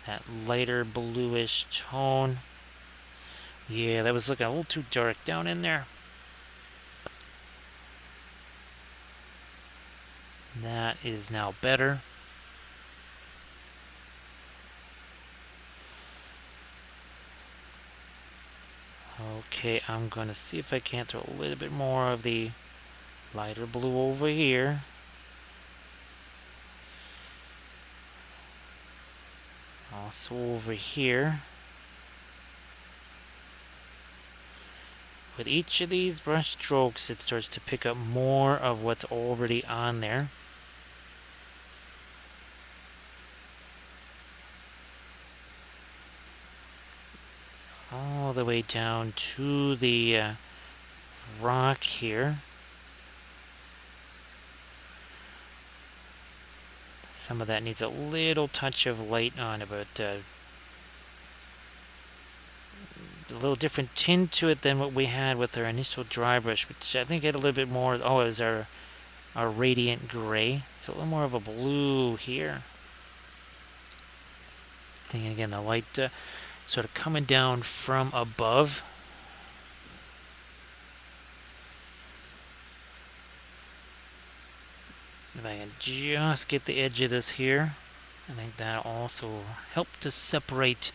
that lighter bluish tone. Yeah, that was looking a little too dark down in there. That is now better. Okay, I'm gonna see if I can't throw a little bit more of the lighter blue over here. Also over here. With each of these brush strokes, it starts to pick up more of what's already on there. All the way down to the rock here. Some of that needs a little touch of light on it, but a little different tint to it than what we had with our initial dry brush, which I think had a little bit more. Oh, it was our radiant gray. So a little more of a blue here. Thinking again, the light sort of coming down from above. If I can just get the edge of this here, I think that also helped to separate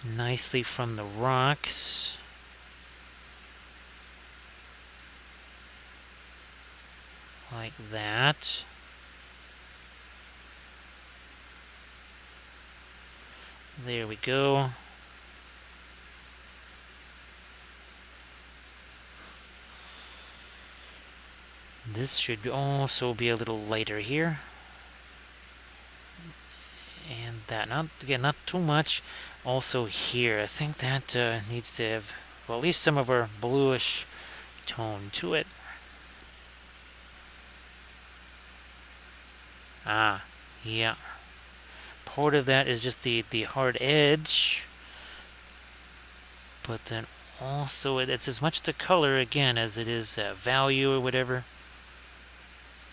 nicely from the rocks. Like that. There we go. This should also be a little lighter here. And that, not again, not too much. Also here, I think that needs to have, well, at least some of our bluish tone to it. Ah, yeah. Part of that is just the hard edge, but then also it's as much the color again as it is value or whatever.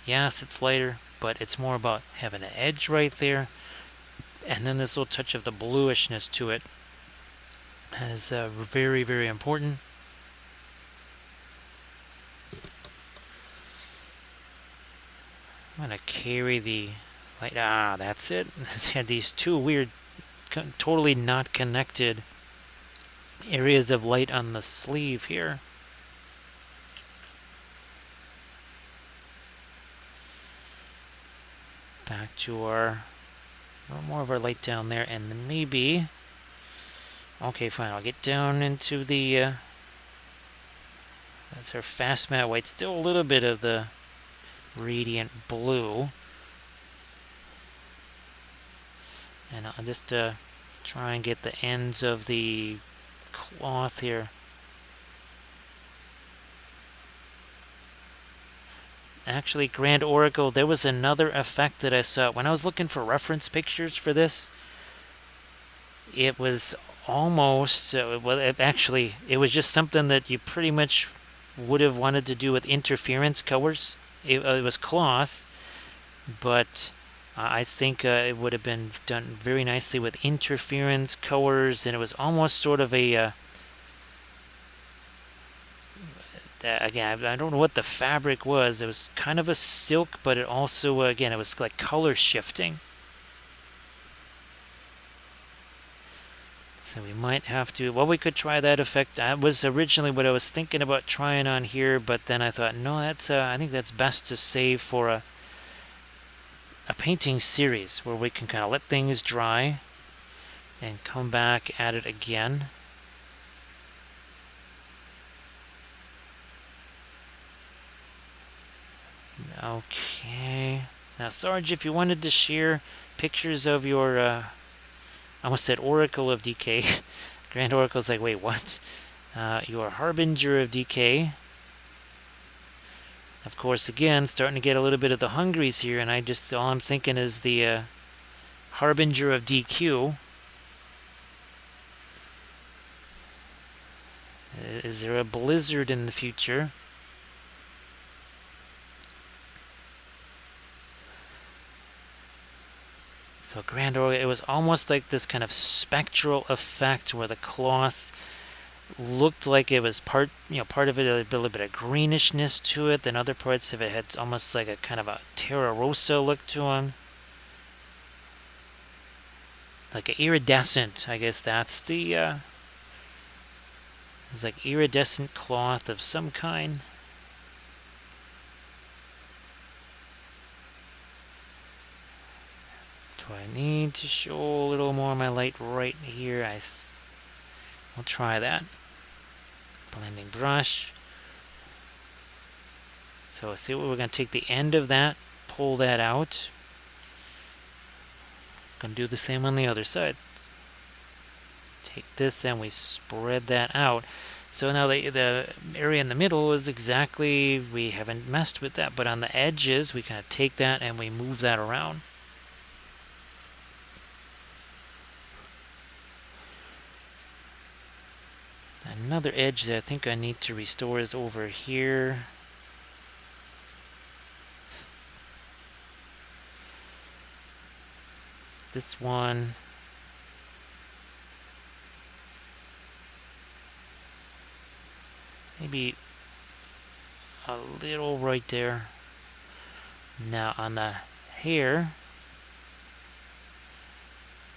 Yes, it's lighter, but it's more about having an edge right there, and then this little touch of the bluishness to it is very, very important. I'm gonna carry the light. Ah, that's it. It's had these two weird, totally not connected areas of light on the sleeve here. Back to our, a little more of our light down there, and maybe, okay, fine, I'll get down into the, that's our fast matte white, still a little bit of the radiant blue. And I'll just try and get the ends of the cloth here. Actually, Grand Oracle, there was another effect that I saw when I was looking for reference pictures for this. It was almost, well, it was just something that you pretty much would have wanted to do with interference colors. It was cloth, but I think it would have been done very nicely with interference colors, and it was almost sort of a again, I don't know what the fabric was. It was kind of a silk, but it also, again, it was like color shifting. So we might have to, well, we could try that effect. That was originally what I was thinking about trying on here, but then I thought, no, that's I think that's best to save for a painting series where we can kind of let things dry and come back at it again. Okay. Now, Sarge, if you wanted to share pictures of your, I almost said Oracle of Decay. Grand Oracle's like, wait, what? Your Harbinger of Decay. Of course, again, starting to get a little bit of the hungries here, and all I'm thinking is the Harbinger of DQ. Is there a blizzard in the future? So Grand Oracle, it was almost like this kind of spectral effect where the cloth looked like it was part of it, a little bit of greenish-ness to it, then other parts of it had almost like a kind of a Terra Rosa look to them. Like an iridescent, I guess that's the, it's like iridescent cloth of some kind. Do I need to show a little more of my light right here? I'll try that. Blending brush. So see what we're going to take the end of that, pull that out. Going to do the same on the other side. Take this and we spread that out. So now the area in the middle is exactly, we haven't messed with that, but on the edges we kind of take that and we move that around. Another edge that I think I need to restore is over here. This one. Maybe a little right there. Now on the hair,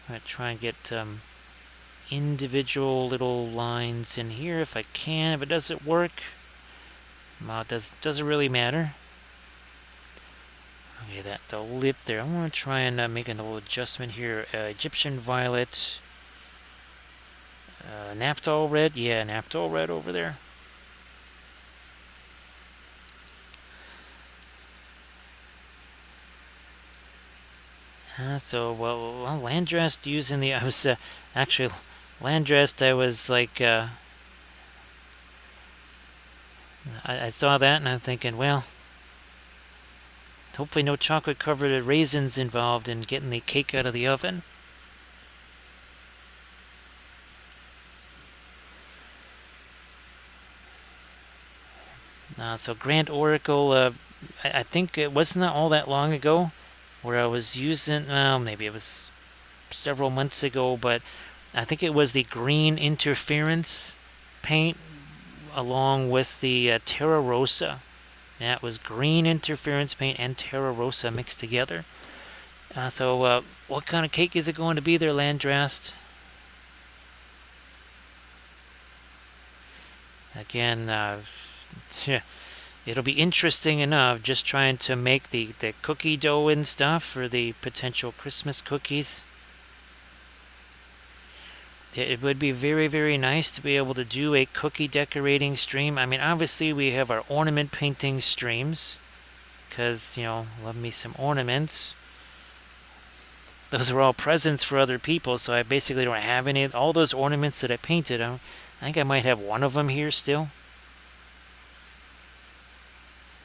I'm going to try and get individual little lines in here if I can. If it doesn't work, well, it doesn't really matter. Okay, the lip there. I'm going to try and make a little adjustment here. Egyptian violet, Naphthol red. Yeah, Naphthol red over there. Well, land dressed using the, I was actually land dressed. I was like, I saw that and I'm thinking, well, hopefully no chocolate covered raisins involved in getting the cake out of the oven. So Grand Oracle, I think it wasn't all that long ago where I was using, well, maybe it was several months ago, but I think it was the green interference paint along with the Terra Rosa. That was green interference paint and Terra Rosa mixed together. What kind of cake is it going to be there, Landrast? Again, it'll be interesting enough just trying to make the cookie dough and stuff for the potential Christmas cookies. It would be very, very nice to be able to do a cookie decorating stream. I mean, obviously we have our ornament painting streams, because, love me some ornaments. Those are all presents for other people, so I basically don't have any. All those ornaments that I painted, I think I might have one of them here still.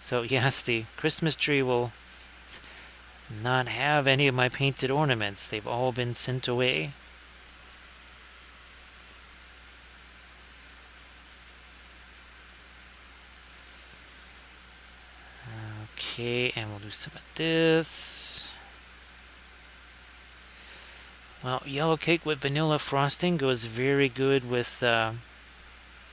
So yes, the Christmas tree will not have any of my painted ornaments. They've all been sent away. Okay, and we'll do some of this. Well, yellow cake with vanilla frosting goes very good with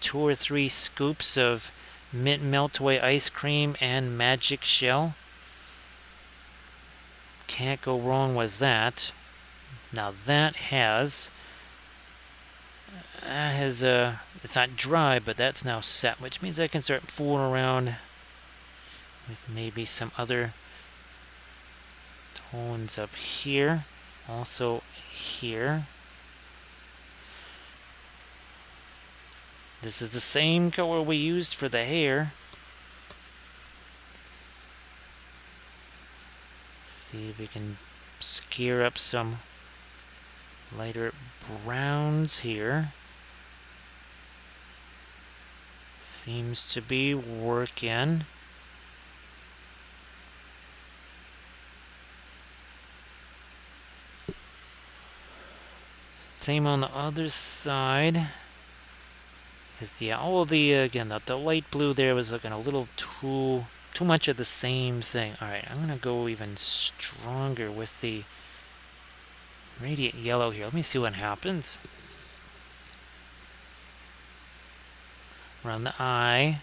2 or 3 scoops of mint melt-away ice cream and magic shell. Can't go wrong with that. Now that has it's not dry, but that's now set, which means I can start fooling around with maybe some other tones up here, also here. This is the same color we used for the hair. See if we can scare up some lighter browns here. Seems to be working. Same on the other side. Because, yeah, all of the, again, the light blue there was looking a little too much of the same thing. Alright, I'm going to go even stronger with the radiant yellow here. Let me see what happens. Around the eye.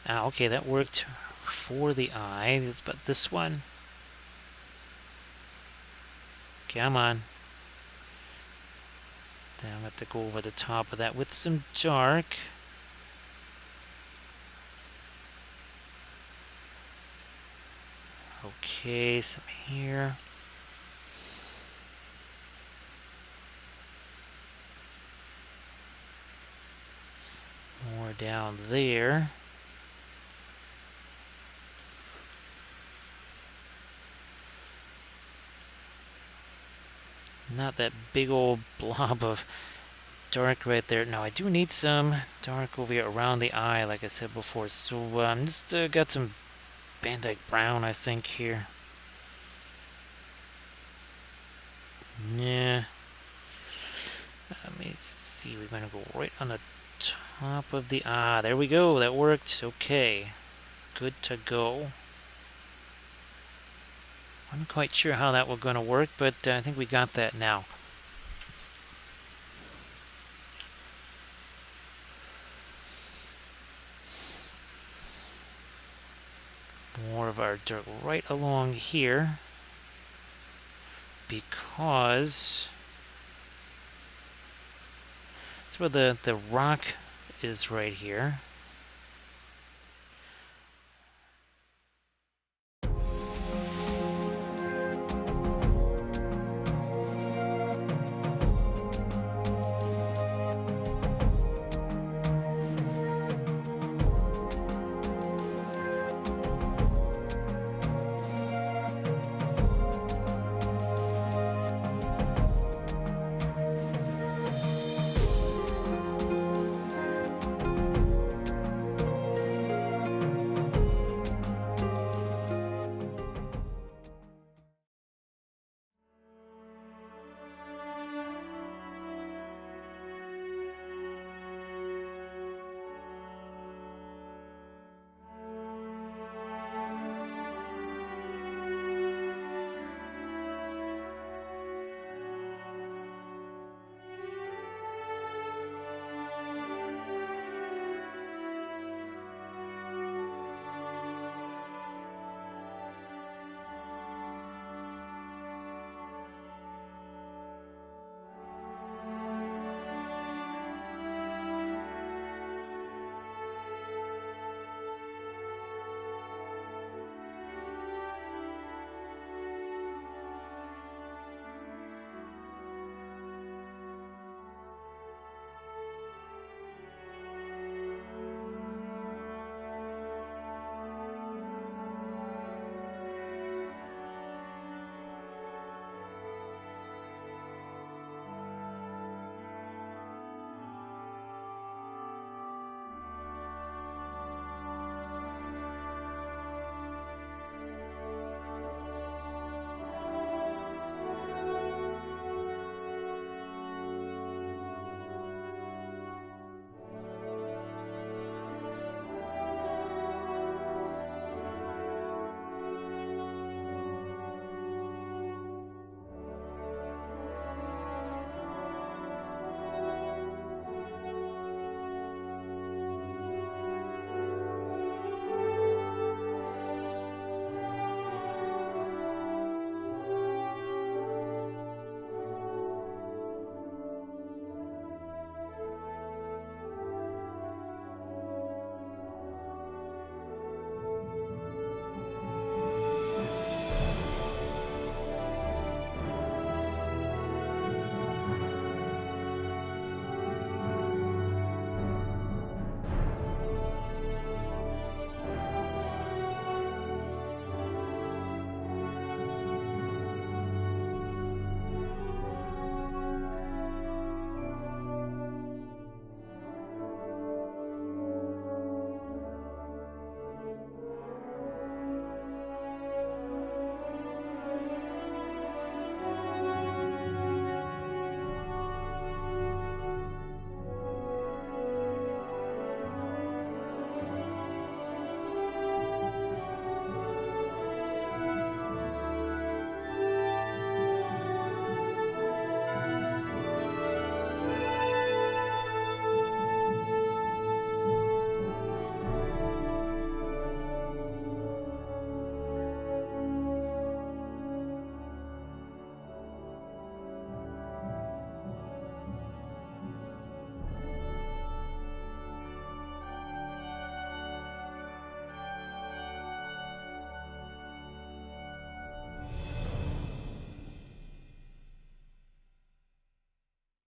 Okay, that worked for the eye. But this one... Come on. Then I'm going to have to go over the top of that with some dark. Okay, some here. More down there. Not that big old blob of dark right there. No, I do need some dark over here around the eye, like I said before. So I'm just got some Van Dyke brown, I think, here. Yeah. Let me see. We're going to go right on the top of the... there we go. That worked. Okay. Good to go. I'm not quite sure how that was going to work, but I think we got that now. More of our dirt right along here, because that's where the rock is right here.